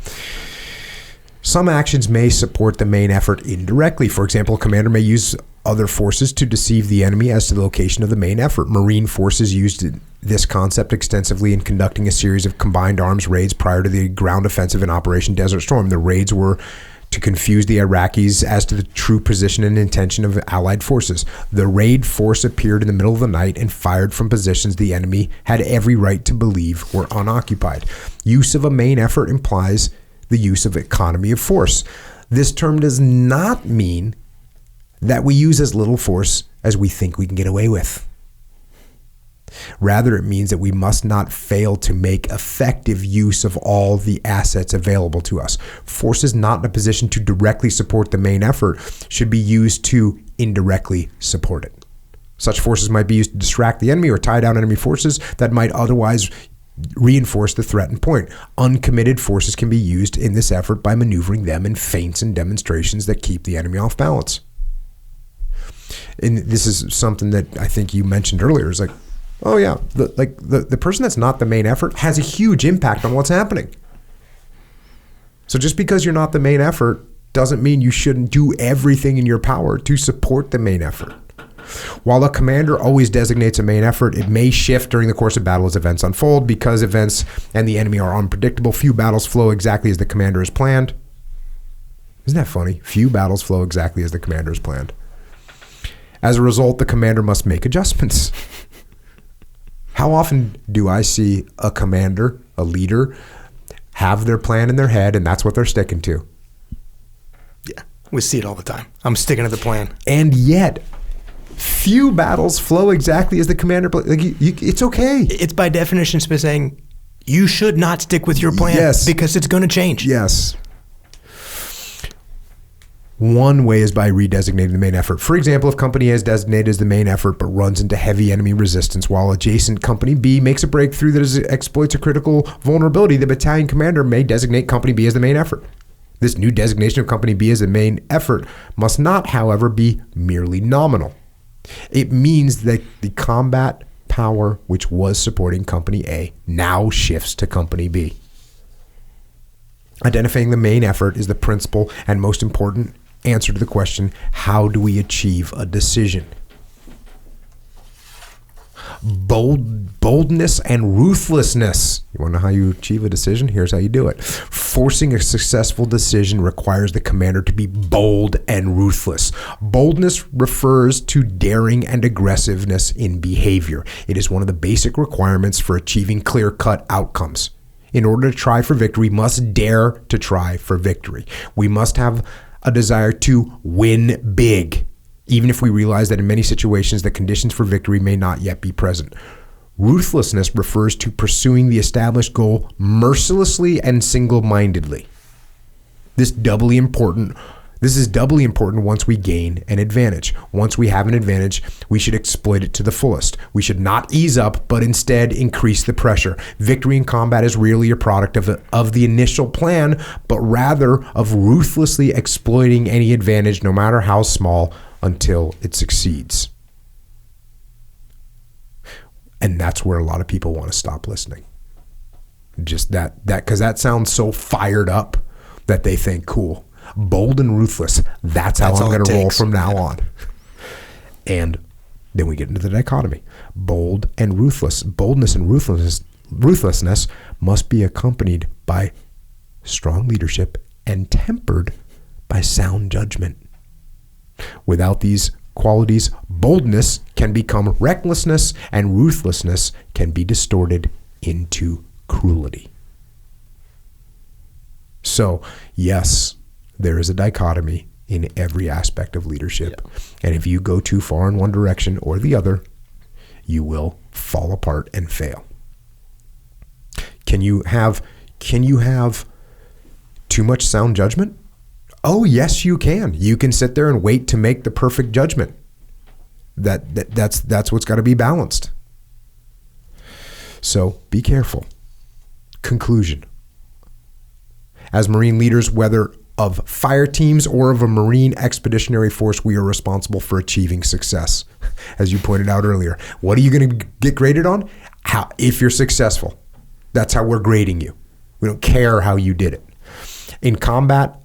Some actions may support the main effort indirectly. For example, a commander may use other forces to deceive the enemy as to the location of the main effort. Marine forces used this concept extensively in conducting a series of combined arms raids prior to the ground offensive in Operation Desert Storm. The raids were to confuse the Iraqis as to the true position and intention of Allied forces. The raid force appeared in the middle of the night and fired from positions the enemy had every right to believe were unoccupied. Use of a main effort implies the use of economy of force. This term does not mean that we use as little force as we think we can get away with. Rather, it means that we must not fail to make effective use of all the assets available to us. Forces not in a position to directly support the main effort should be used to indirectly support it. Such forces might be used to distract the enemy or tie down enemy forces that might otherwise reinforce the threatened point. Uncommitted forces can be used in this effort by maneuvering them in feints and demonstrations that keep the enemy off balance. And this is something that I think you mentioned earlier. Is like, oh yeah, the person that's not the main effort has a huge impact on what's happening. So just because you're not the main effort doesn't mean you shouldn't do everything in your power to support the main effort. While a commander always designates a main effort, it may shift during the course of battle as events unfold. Because events and the enemy are unpredictable, few battles flow exactly as the commander has planned. Isn't that funny? Few battles flow exactly as the commander has planned. As a result, the commander must make adjustments. How often do I see a commander, a leader, have their plan in their head and that's what they're sticking to? Yeah, we see it all the time. I'm sticking to the plan. And yet, few battles flow exactly as the commander. It's okay. It's by definition saying you should not stick with your plan because it's going to change. Yes. One way is by redesignating the main effort. For example, if Company A is designated as the main effort but runs into heavy enemy resistance while adjacent Company B makes a breakthrough that exploits a critical vulnerability, the battalion commander may designate Company B as the main effort. This new designation of Company B as the main effort must not, however, be merely nominal. It means that the combat power which was supporting Company A now shifts to Company B. Identifying the main effort is the principal and most important answer to the question, how do we achieve a decision? Boldness and ruthlessness. You want to know how you achieve a decision? Here's how you do it. Forcing a successful decision requires the commander to be bold and ruthless. Boldness refers to daring and aggressiveness in behavior. It is one of the basic requirements for achieving clear-cut outcomes. In order to try for victory, we must dare to try for victory. We must have a desire to win big, even if we realize that in many situations the conditions for victory may not yet be present. Ruthlessness refers to pursuing the established goal mercilessly and single-mindedly. This This is doubly important once we gain an advantage. Once we have an advantage, we should exploit it to the fullest. We should not ease up, but instead increase the pressure. Victory in combat is rarely a product of the initial plan, but rather of ruthlessly exploiting any advantage, no matter how small, until it succeeds. And that's where a lot of people want to stop listening. Just that because that sounds so fired up that they think, cool, bold and ruthless. That's how I'm going to roll from now on. And then we get into the dichotomy. Bold and ruthless. Boldness and ruthlessness must be accompanied by strong leadership and tempered by sound judgment. Without these qualities, boldness can become recklessness, and ruthlessness can be distorted into cruelty. So, yes, there is a dichotomy in every aspect of leadership. Yeah. And if you go too far in one direction or the other, you will fall apart and fail. Can you have too much sound judgment? Oh, yes, you can. You can sit there and wait to make the perfect judgment. That's what's got to be balanced. So be careful. Conclusion. As Marine leaders, whether of fire teams or of a Marine expeditionary force, we are responsible for achieving success. As you pointed out earlier, what are you going to get graded on? How, if you're successful. That's how we're grading you. We don't care how you did it. In combat,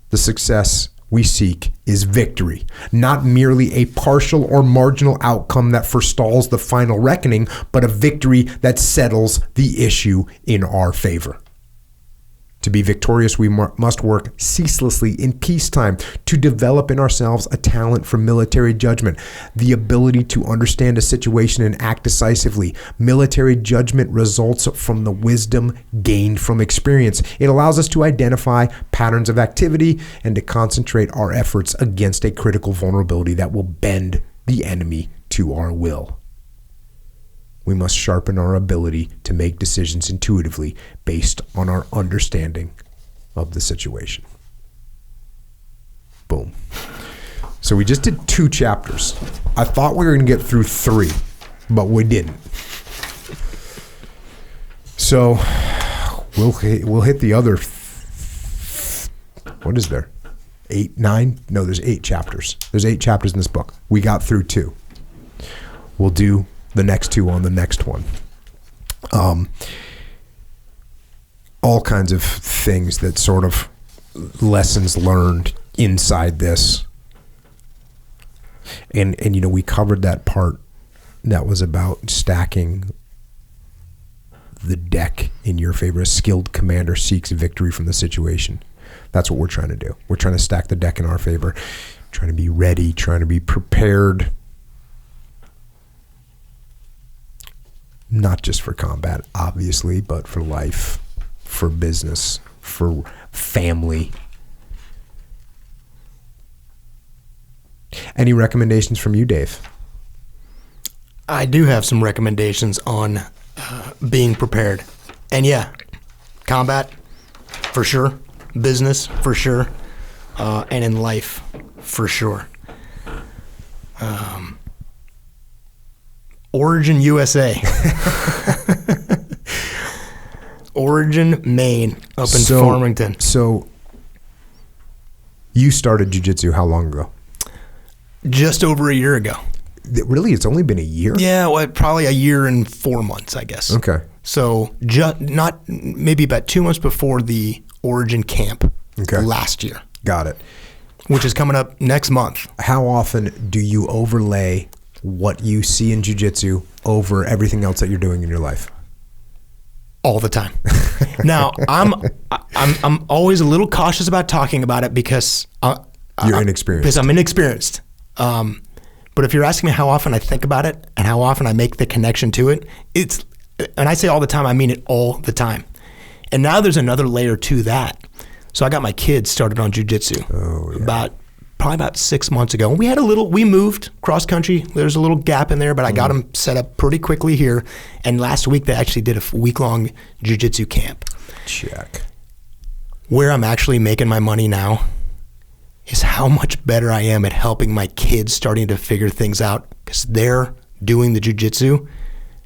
the success we seek is victory, not merely a partial or marginal outcome that forestalls the final reckoning, but a victory that settles the issue in our favor. To be victorious, we must work ceaselessly in peacetime to develop in ourselves a talent for military judgment, the ability to understand a situation and act decisively. Military judgment results from the wisdom gained from experience. It allows us to identify patterns of activity and to concentrate our efforts against a critical vulnerability that will bend the enemy to our will. We must sharpen our ability to make decisions intuitively based on our understanding of the situation. Boom. So we just did 2 chapters. I thought we were going to get through 3, but we didn't. So we'll hit the other, what is there? 8, 9? No, there's 8 chapters. There's 8 chapters in this book. We got through 2. We'll do the next 2 on the next one. All kinds of things that sort of lessons learned inside this. And we covered that part that was about stacking the deck in your favor. A skilled commander seeks victory from the situation. That's what we're trying to do. We're trying to stack the deck in our favor, trying to be ready, trying to be prepared. Not just for combat, obviously, but for life, for business, for family. Any recommendations from you, Dave? I do have some recommendations on being prepared. And yeah, combat, for sure. Business, for sure. And in life, for sure. Origin USA. Origin, Maine, up in Farmington. So you started jiu-jitsu how long ago? Just over a year ago. Really? It's only been a year? Yeah, well, probably a year and 4 months, I guess. Okay. So maybe about 2 months before the Origin camp last year. Got it. Which is coming up next month. How often do you overlay what you see in jiu-jitsu over everything else that you're doing in your life? All the time. Now, I'm always a little cautious about talking about it because you're inexperienced. Because I'm inexperienced. But if you're asking me how often I think about it and how often I make the connection to it, and I say all the time, I mean it all the time. And now there's another layer to that. So I got my kids started on jiu-jitsu probably about 6 months ago. We moved cross country. There's a little gap in there, but I got them set up pretty quickly here. And last week they actually did a week-long jiu-jitsu camp. Check. Where I'm actually making my money now is how much better I am at helping my kids starting to figure things out because they're doing the jiu-jitsu,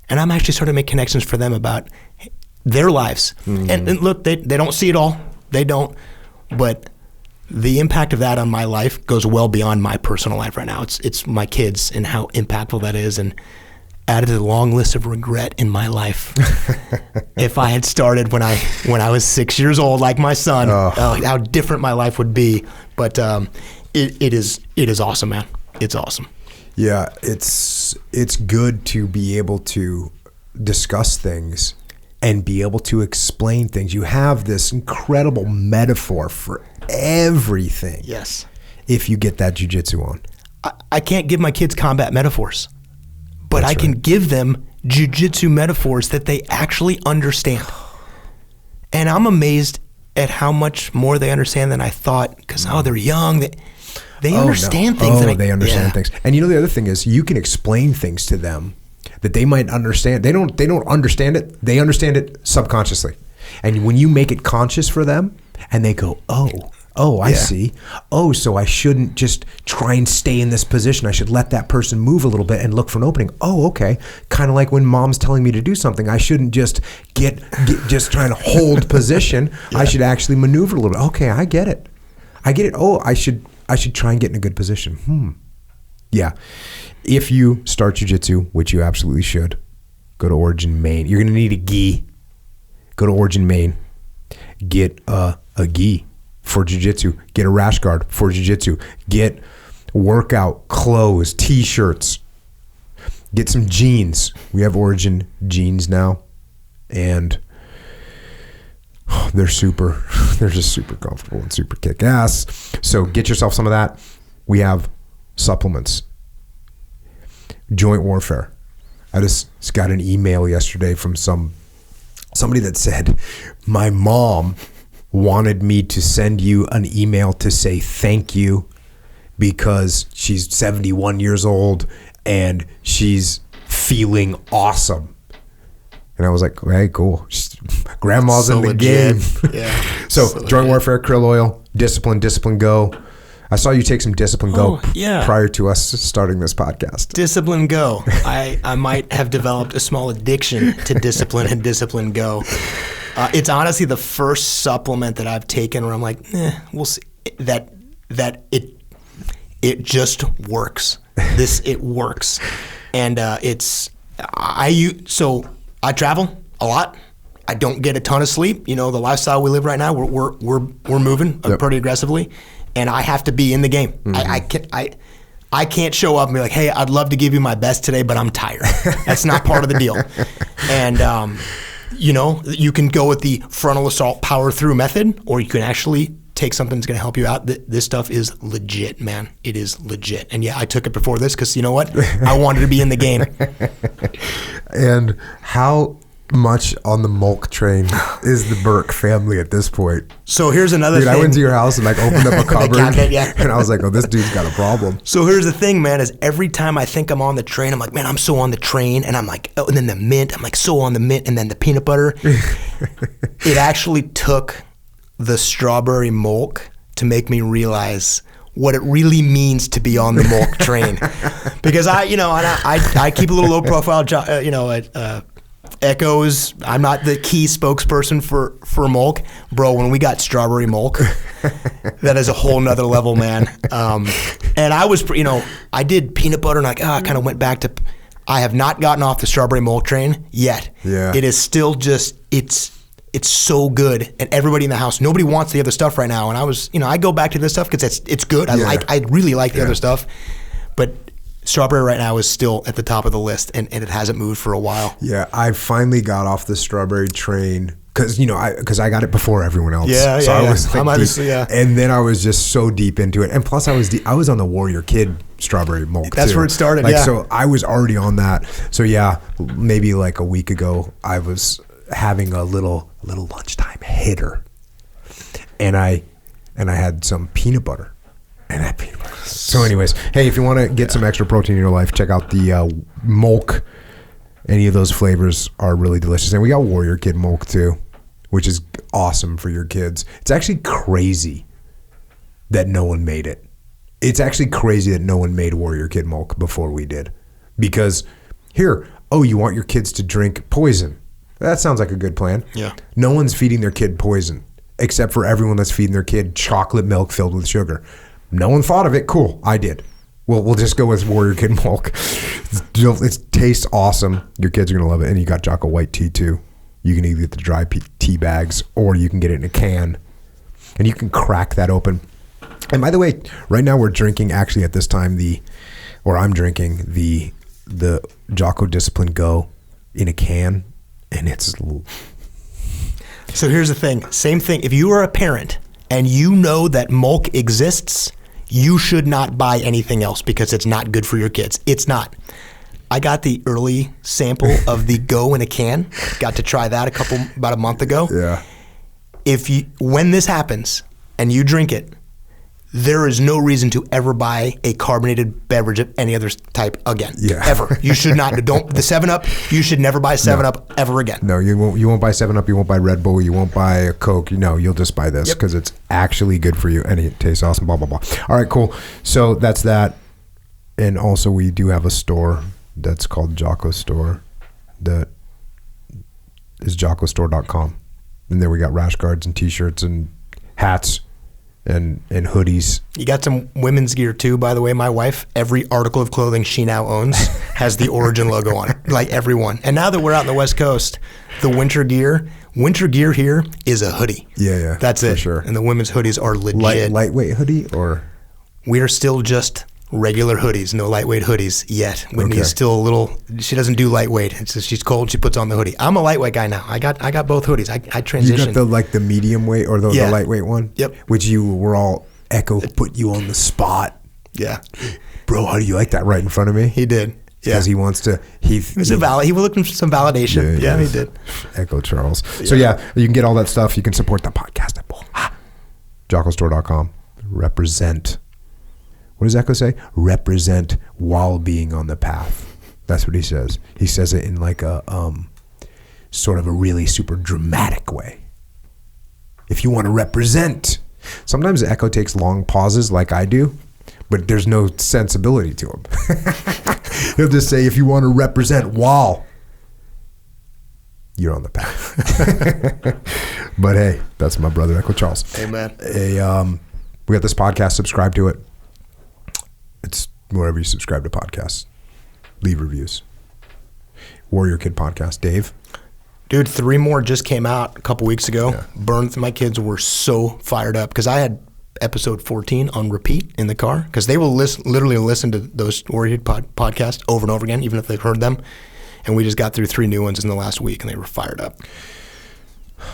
and I'm actually starting to make connections for them about their lives. And look, they don't see it all. They don't. But the impact of that on my life goes well beyond my personal life right now. It's my kids and how impactful that is, and added to the long list of regret in my life. If I had started when I was 6 years old, like my son, how different my life would be. But it is awesome, man. It's awesome. Yeah, it's good to be able to discuss things and be able to explain things. You have this incredible metaphor for everything. Yes. If you get that jiu-jitsu on. I can't give my kids combat metaphors, but That's I can right. give them jiu-jitsu metaphors that they actually understand. And I'm amazed at how much more they understand than I thought, because they're young. They understand things. They understand things. And you know, the other thing is you can explain things to them that they might understand. They don't understand it. They understand it subconsciously. And when you make it conscious for them and they go, I see. Oh, so I shouldn't just try and stay in this position. I should let that person move a little bit and look for an opening. Oh, okay. Kind of like when mom's telling me to do something. I shouldn't just get just trying to hold position. Yeah. I should actually maneuver a little bit. Okay, I get it. Oh, I should try and get in a good position. Yeah. If you start jiu-jitsu, which you absolutely should, go to Origin Maine. You're going to need a gi. Go to Origin Maine. Get a gi for jiu-jitsu. Get a rash guard for jiu-jitsu. Get workout clothes, t-shirts. Get some jeans. We have Origin jeans now, and they're just super comfortable and super kick-ass. So get yourself some of that. We have supplements. Joint warfare. I just got an email yesterday from somebody that said, my mom wanted me to send you an email to say thank you because she's 71 years old and she's feeling awesome. And I was like, hey, cool. Grandma's so in the legit game. Yeah. So joint warfare, krill oil, discipline Go. I saw you take some Discipline Go prior to us starting this podcast. Discipline Go. I might have developed a small addiction to Discipline and Discipline Go. It's honestly the first supplement that I've taken where I'm like, we'll see. That it just works. It works, and so I travel a lot. I don't get a ton of sleep. You know, the lifestyle we live right now, we're moving pretty aggressively. And I have to be in the game. Mm-hmm. I can't show up and be like, hey, I'd love to give you my best today, but I'm tired. That's not part of the deal. And, you can go with the frontal assault power through method, or you can actually take something that's going to help you out. This stuff is legit, man. It is legit. And yeah, I took it before this because you know what? I wanted to be in the game. And how much on the Mulk train is the Berke family at this point? So here's another thing. I went to your house and opened up a cupboard cabinet, and I was like, oh, this dude's got a problem. So here's the thing, man, is every time I think I'm on the train, I'm like, man, I'm so on the train. And I'm like, oh, and then the mint, I'm like so on the mint, and then the peanut butter. It actually took the strawberry Mulk to make me realize what it really means to be on the Mulk train. Because I keep a little low profile, Echoes. I'm not the key spokesperson for Mulk. Bro, when we got strawberry Mulk, that is a whole nother level, man. And I was, I did peanut butter and I kind of went back to, I have not gotten off the strawberry Mulk train yet. Yeah. It is still just, it's so good. And everybody in the house, nobody wants the other stuff right now. And I was, I go back to this stuff because it's good. I really like the other stuff. But strawberry right now is still at the top of the list, and it hasn't moved for a while. Yeah, I finally got off the strawberry train because I got it before everyone else. Yeah, so I was I'm obviously, and then I was just so deep into it, and plus I was on the Warrior Kid strawberry Mulk. That's too. where it started. So I was already on that. So yeah, maybe like a week ago, I was having a little lunchtime hitter, and I had some peanut butter. And that peanut butter. So anyways, hey, if you want to get some extra protein in your life, check out the Mulk. Any of those flavors are really delicious. And we got Warrior Kid Mulk too, which is awesome for your kids. It's actually crazy that no one made it. It's actually crazy that no one made Warrior Kid milk before we did. Because here, you want your kids to drink poison. That sounds like a good plan. Yeah. No one's feeding their kid poison, except for everyone that's feeding their kid chocolate milk filled with sugar. No one thought of it. Cool, I did. Well, we'll just go with Warrior Kid milk. It tastes awesome. Your kids are going to love it. And you got Jocko white tea, too. You can either get the dry tea bags or you can get it in a can. And you can crack that open. And by the way, right now we're drinking, actually at this time, I'm drinking the Jocko Discipline Go in a can. And it's... So here's the thing. Same thing. If you are a parent and you know that milk exists, you should not buy anything else because it's not good for your kids. It's not. I got the early sample of the Go in a can. Got to try that about a month ago. Yeah. When this happens and you drink it, there is no reason to ever buy a carbonated beverage of any other type again. Yeah. Ever. You should not. The 7-Up, you should never buy 7-Up ever again. No, you won't buy 7-Up, you won't buy Red Bull, you won't buy a Coke. You'll just buy this because it's actually good for you and it tastes awesome, blah, blah, blah. All right, cool. So that's that. And also we do have a store that's called Jocko Store that is jockostore.com. And there we got rash guards and t-shirts and hats and hoodies. You got some women's gear too, by the way. My wife, every article of clothing she now owns has the Origin logo on it, like everyone. And now that we're out in the West Coast, the winter gear here is a hoodie. Yeah. That's it. For sure. And the women's hoodies are legit. Lightweight hoodie or? We are still just regular hoodies, no lightweight hoodies yet. Whitney is still a little, she doesn't do lightweight. It's just, she's cold, she puts on the hoodie. I'm a lightweight guy now. I got both hoodies. I transitioned. You got the medium weight or the lightweight one? Yep. Which you were all, Echo put you on the spot. Yeah. Bro, how do you like that right in front of me? He did. Yeah. Because he wants to, he was looking for some validation. Yeah, he did. Echo Charles. Yeah. So you can get all that stuff. You can support the podcast at jockostore.com. Represent. What does Echo say? Represent while being on the path. That's what he says. He says it in like a sort of a really super dramatic way. If you want to represent. Sometimes Echo takes long pauses like I do, but there's no sensibility to him. He'll just say, if you want to represent while you're on the path. But hey, that's my brother, Echo Charles. Amen. We got this podcast. Subscribe to it. It's wherever you subscribe to podcasts. Leave reviews. Warrior Kid Podcast. Dave? Dude, 3 more just came out a couple weeks ago. Yeah. My kids were so fired up because I had episode 14 on repeat in the car because they will literally listen to those Warrior Kid podcasts over and over again, even if they've heard them. And we just got through 3 new ones in the last week and they were fired up.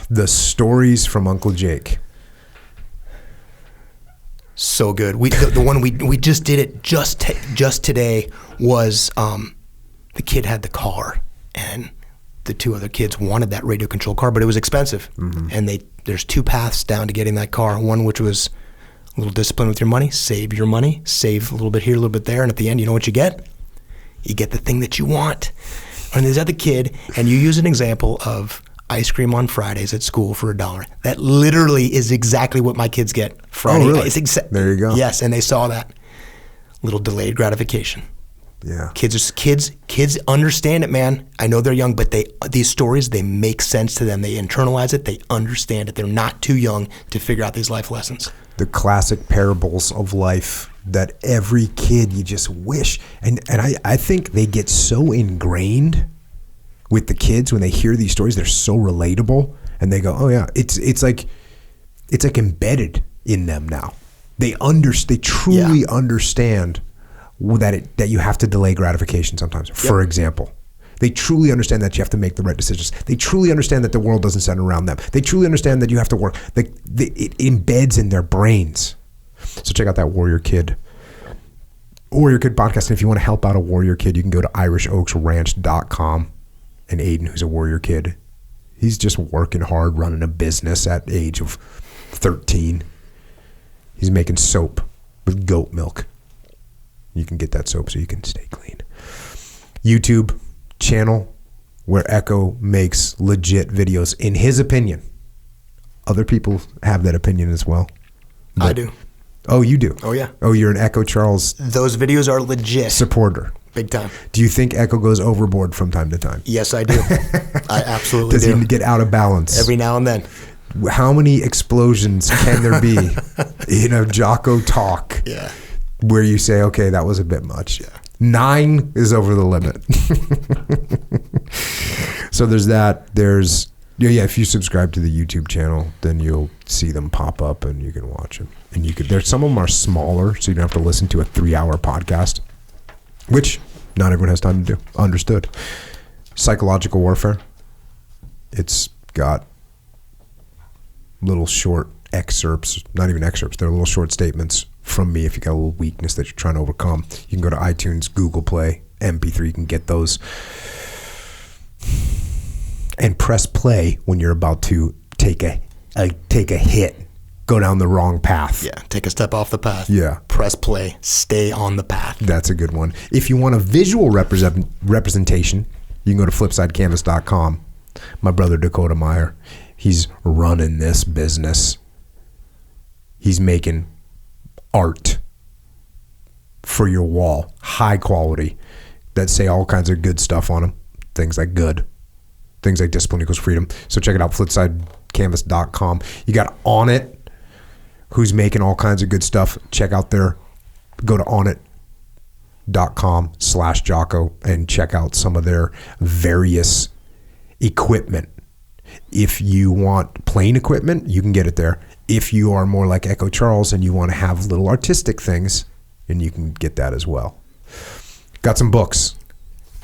The stories from Uncle Jake. So good. The one we just did it just today was the kid had the car and the 2 other kids wanted that radio control car, but it was expensive. Mm-hmm. And there's 2 paths down to getting that car. One which was a little discipline with your money, save your money, save a little bit here, a little bit there, and at the end, you know what you get? You get the thing that you want. And there's other kid, and you use an example of ice cream on Fridays at school for $1. That literally is exactly what my kids get Friday. Oh, really? There you go. Yes, and they saw that. Little delayed gratification. Yeah. Kids understand it, man. I know they're young, but these stories, they make sense to them. They internalize it. They understand it. They're not too young to figure out these life lessons. The classic parables of life that every kid you just wish. And I think they get so ingrained with the kids when they hear these stories. They're so relatable. And they go, oh, yeah. It's like embedded in them now. They truly understand that you have to delay gratification sometimes. Yep. For example, they truly understand that you have to make the right decisions. They truly understand that the world doesn't center around them. They truly understand that you have to work. It embeds in their brains. So check out that Warrior Kid podcast. And if you want to help out a Warrior Kid, you can go to IrishOaksRanch.com. And Aiden, who's a Warrior Kid, he's just working hard, running a business at the age of 13. He's making soap with goat milk. You can get that soap so you can stay clean. YouTube channel where Echo makes legit videos, in his opinion. Other people have that opinion as well. I do. Oh, you do? Oh, yeah. Oh, you're an Echo Charles Those videos are legit. supporter. Big time. Do you think Echo goes overboard from time to time? Yes, I do. I absolutely do. Does he get out of balance? Every now and then. How many explosions can there be in a Jocko talk where you say, okay, that was a bit much? 9 is over the limit. So there's that. There's, if you subscribe to the YouTube channel, then you'll see them pop up and you can watch them. And some of them are smaller, so you don't have to listen to a 3-hour podcast, which not everyone has time to do. Understood. Psychological warfare. It's got little short excerpts, not even excerpts, they're little short statements from me if you got a little weakness that you're trying to overcome. You can go to iTunes, Google Play, MP3, you can get those. And press play when you're about to take a hit, go down the wrong path. Yeah, take a step off the path. Yeah. Press play, stay on the path. That's a good one. If you want a visual representation, you can go to flipsidecanvas.com. My brother Dakota Meyer, he's running this business. He's making art for your wall, high quality, that say all kinds of good stuff on them. Things like good, things like discipline equals freedom. So check it out, flipsidecanvas.com. You got On It, who's making all kinds of good stuff. Check out go to onit.com/Jocko and check out some of their various equipment. If you want plain equipment, you can get it there. If you are more like Echo Charles and you want to have little artistic things, then you can get that as well. Got some books.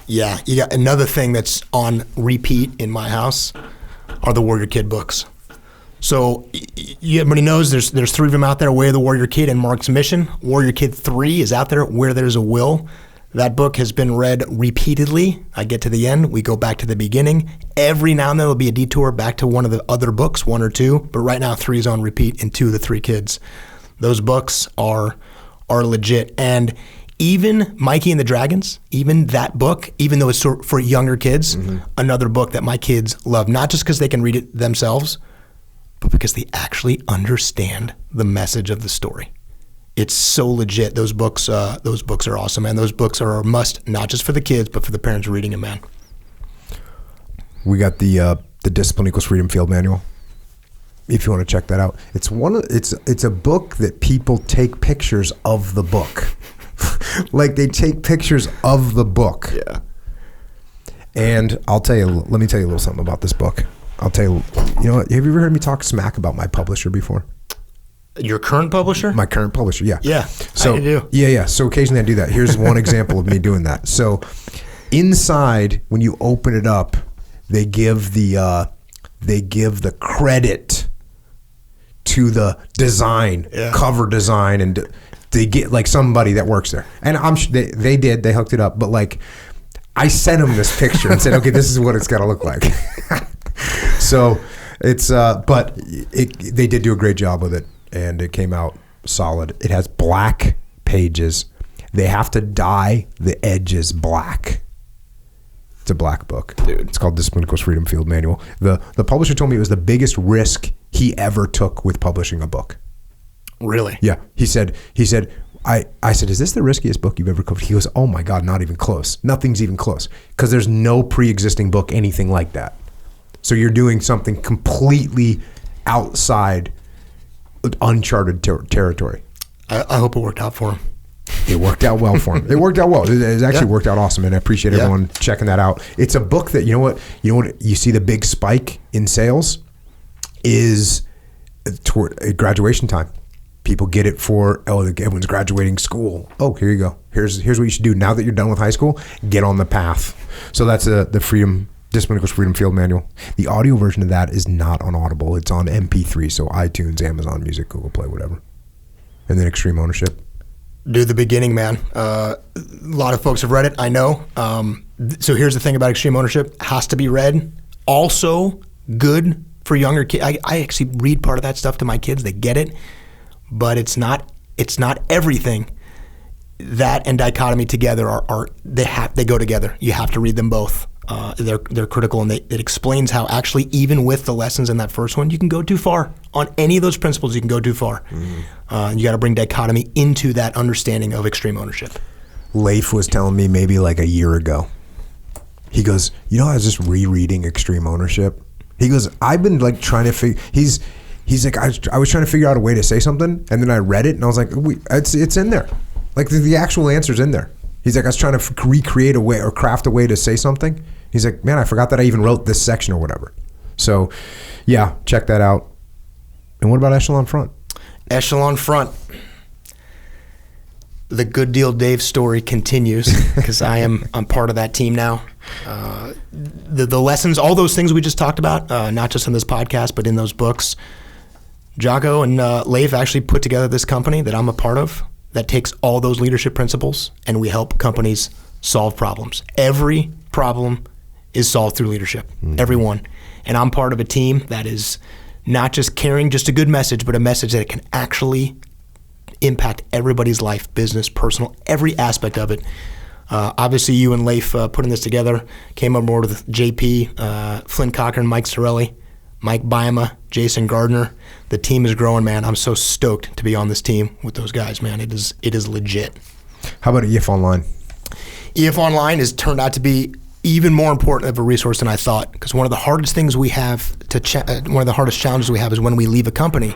Yeah, you got another thing that's on repeat in my house are the Warrior Kid books. So everybody knows there's 3 of them out there, Way of the Warrior Kid and Mark's Mission. Warrior Kid 3 is out there, Where There's a Will. That book has been read repeatedly. I get to the end, we go back to the beginning. Every now and then there'll be a detour back to one of the other books, 1 or 2, but right now 3 is on repeat in 2 of the 3 kids. Those books are legit. And even Mikey and the Dragons, even that book, even though it's for younger kids, another book that my kids love, not just because they can read it themselves, but because they actually understand the message of the story. It's so legit. Those books are awesome, man. Those books are a must, not just for the kids, but for the parents reading them, man. We got the Discipline Equals Freedom Field Manual. If you want to check that out, it's a book that people take pictures of the book. Like they take pictures of the book. Yeah. And let me tell you a little something about this book. I'll tell you, you know what? Have you ever heard me talk smack about my publisher before? Your current publisher? My current publisher, yeah. Yeah, so, I do. Yeah. So occasionally I do that. Here's one example of me doing that. So inside, when you open it up, they give the credit to the design, cover design, and they get like somebody that works there. And I'm sure they hooked it up, but like I sent them this picture and said, okay, this is what it's got to look like. So it's, they did do a great job with it, and it came out solid. It has black pages. They have to dye the edges black. It's a black book. Dude. It's called Discipline Equals Freedom Field Manual. The publisher told me it was the biggest risk he ever took with publishing a book. Really? Yeah. He said, I said, is this the riskiest book you've ever covered? He goes, oh my God, not even close. Nothing's even close. Because there's no pre-existing book, anything like that. So you're doing something completely outside uncharted territory. I hope it worked out for him. It worked out well for him. It worked out well. It actually worked out awesome, and I appreciate everyone checking that out. It's a book that, you know what, you see the big spike in sales is toward graduation time. People get it for, everyone's graduating school. Oh, here you go. Here's what you should do. Now that you're done with high school, get on the path. So that's the Discipline Equals Freedom Field Manual. The audio version of that is not on Audible. It's on MP3, so iTunes, Amazon Music, Google Play, whatever. And then Extreme Ownership. Do the beginning, man. A lot of folks have read it, I know. So here's the thing about Extreme Ownership. Has to be read. Also good for younger kids. I actually read part of that stuff to my kids. They get it. But it's not everything. That and Dichotomy together they go together. You have to read them both. they're critical, and it explains how actually even with the lessons in that first one, you can go too far. On any of those principles, you can go too far. You got to bring dichotomy into that understanding of extreme ownership. Leif was telling me maybe like a year ago. He goes, I was just rereading Extreme Ownership. He goes, I've been like trying to figure. He's like, I was trying to figure out a way to say something, and then I read it, and I was like, it's in there. Like the actual answer's in there. He's like, I was trying to recreate a way or craft a way to say something. He's like, man, I forgot that I even wrote this section or whatever. So, yeah, check that out. And what about Echelon Front? Echelon Front. The Good Deal Dave story continues because I'm part of that team now. The lessons, all those things we just talked about, not just in this podcast, but in those books. Jocko and Leif actually put together this company that I'm a part of that takes all those leadership principles, and we help companies solve problems. Every problem is solved through leadership, every one. And I'm part of a team that is not just carrying just a good message, but a message that can actually impact everybody's life, business, personal, every aspect of it. Obviously, you and Leif putting this together, came on board with JP, Flynn Cochran, Mike Sorelli, Mike Byama, Jason Gardner. The team is growing, man. I'm so stoked to be on this team with those guys, man. It is legit. How about EF Online? EF Online has turned out to be even more important of a resource than I thought, because one of the hardest things we have one of the hardest challenges we have is when we leave a company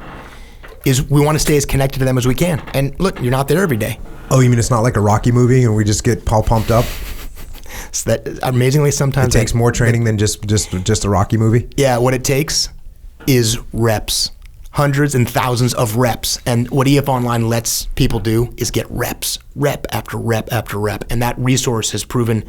is we want to stay as connected to them as we can. And look, you're not there every day. Oh, you mean it's not like a Rocky movie and we just get all pumped up? So that amazingly sometimes it takes more training than just a Rocky movie? Yeah, what it takes is reps. Hundreds and thousands of reps. And what EF Online lets people do is get reps, rep after rep after rep. And that resource has proven,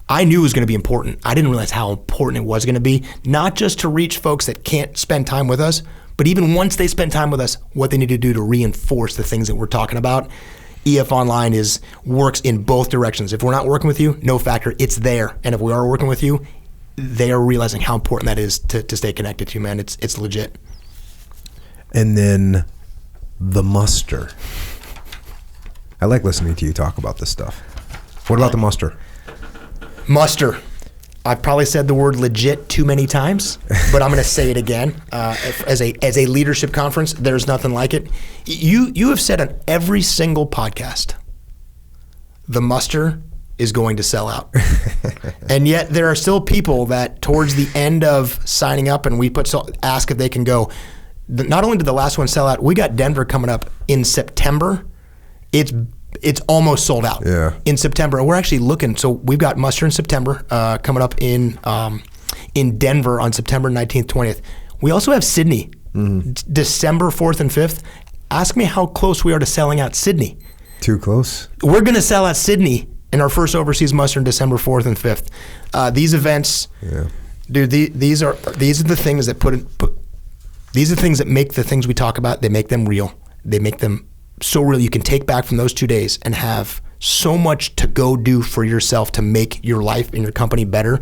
I knew it was going to be important. I didn't realize how important it was going to be, not just to reach folks that can't spend time with us, but even once they spend time with us, what they need to do to reinforce the things that we're talking about. EF Online works in both directions. If we're not working with you, no factor, it's there. And if we are working with you, they are realizing how important that is to stay connected to you, man. It's legit. And then the muster. I like listening to you talk about this stuff. What about the muster? Muster. I've probably said the word legit too many times, but I'm going to say it again. As a leadership conference, there's nothing like it. You have said on every single podcast, the muster is going to sell out. And yet there are still people that towards the end of signing up, and we ask if they can go. Not only did the last one sell out, we got Denver coming up in September. It's almost sold out in September. We're actually looking. So we've got muster in September coming up in Denver on September 19th, 20th. We also have Sydney, December 4th and 5th. Ask me how close we are to selling out Sydney. Too close? We're going to sell out Sydney in our first overseas muster in December 4th and 5th. These events, dude, these are the things that these are the things that make the things we talk about, they make them real. They make them so real you can take back from those 2 days and have so much to go do for yourself to make your life and your company better.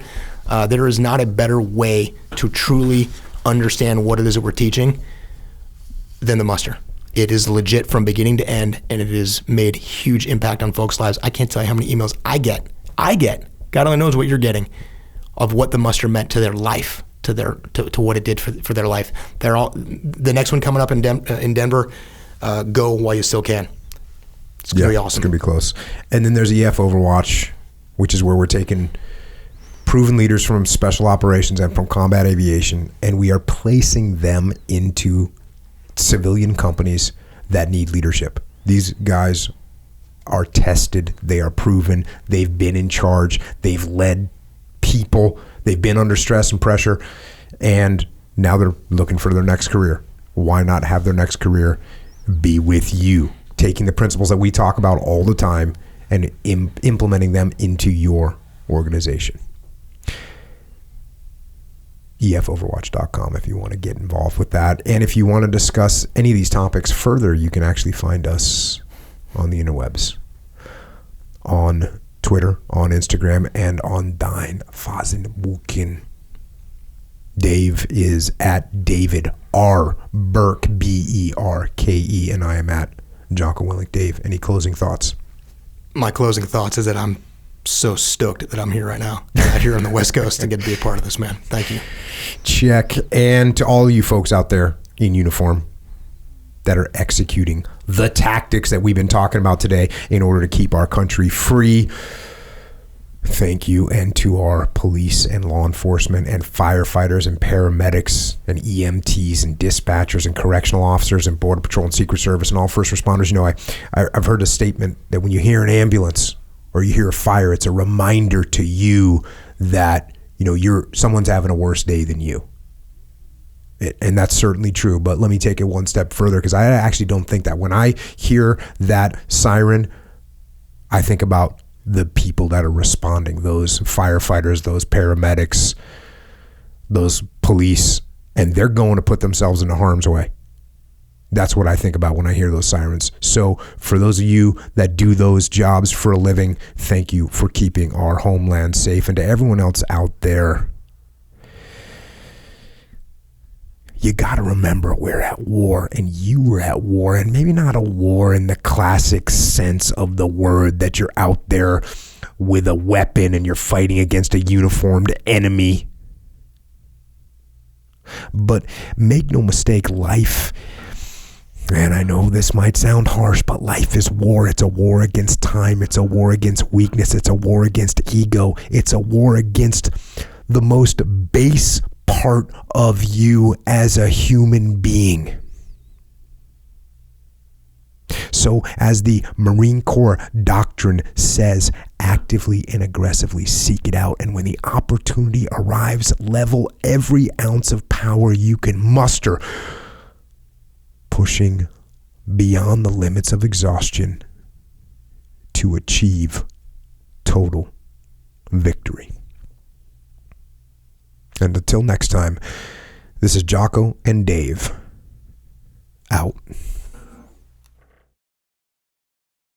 There is not a better way to truly understand what it is that we're teaching than the muster. It is legit from beginning to end, and it has made huge impact on folks' lives. I can't tell you how many emails I get. God only knows what you're getting of what the muster meant to their life, to what it did for their life. They're all the next one coming up in Denver. Go while you still can. It's going to be awesome. It's going to be close. And then there's EF Overwatch, which is where we're taking proven leaders from special operations and from combat aviation, and we are placing them into civilian companies that need leadership. These guys are tested. They are proven. They've been in charge. They've led people. They've been under stress and pressure, and now they're looking for their next career. Why not have their next career be with you, taking the principles that we talk about all the time and implementing them into your organization? EFOverwatch.com if you want to get involved with that. And if you want to discuss any of these topics further, you can actually find us on the interwebs, on Twitter, on Instagram, and on Dein Fazenbuchen. Dave is at David R. Berke, Berke, and I am at Jocko Willink. Dave, any closing thoughts? My closing thoughts is that I'm so stoked that I'm here right now, out here on the West Coast, and get to be a part of this, man. Thank you. Check. And to all you folks out there in uniform that are executing the tactics that we've been talking about today in order to keep our country free, thank you. And to our police and law enforcement and firefighters and paramedics and EMTs and dispatchers and correctional officers and Border Patrol and Secret Service and all first responders. You know, I've heard a statement that when you hear an ambulance or you hear a fire, it's a reminder to you that, you know, someone's having a worse day than you. And that's certainly true, but let me take it one step further, because I actually don't think that. When I hear that siren, I think about the people that are responding, those firefighters, those paramedics, those police, and they're going to put themselves into harm's way. That's what I think about when I hear those sirens. So for those of you that do those jobs for a living, thank you for keeping our homeland safe. And to everyone else out there, you got to remember we're at war, and you were at war, and maybe not a war in the classic sense of the word, that you're out there with a weapon and you're fighting against a uniformed enemy. But make no mistake, life, and I know this might sound harsh, but life is war. It's a war against time. It's a war against weakness. It's a war against ego. It's a war against the most base part of you as a human being. So as the Marine Corps doctrine says, actively and aggressively seek it out, and when the opportunity arrives, level every ounce of power you can muster, pushing beyond the limits of exhaustion to achieve total victory. And until next time, this is Jocko and Dave, out.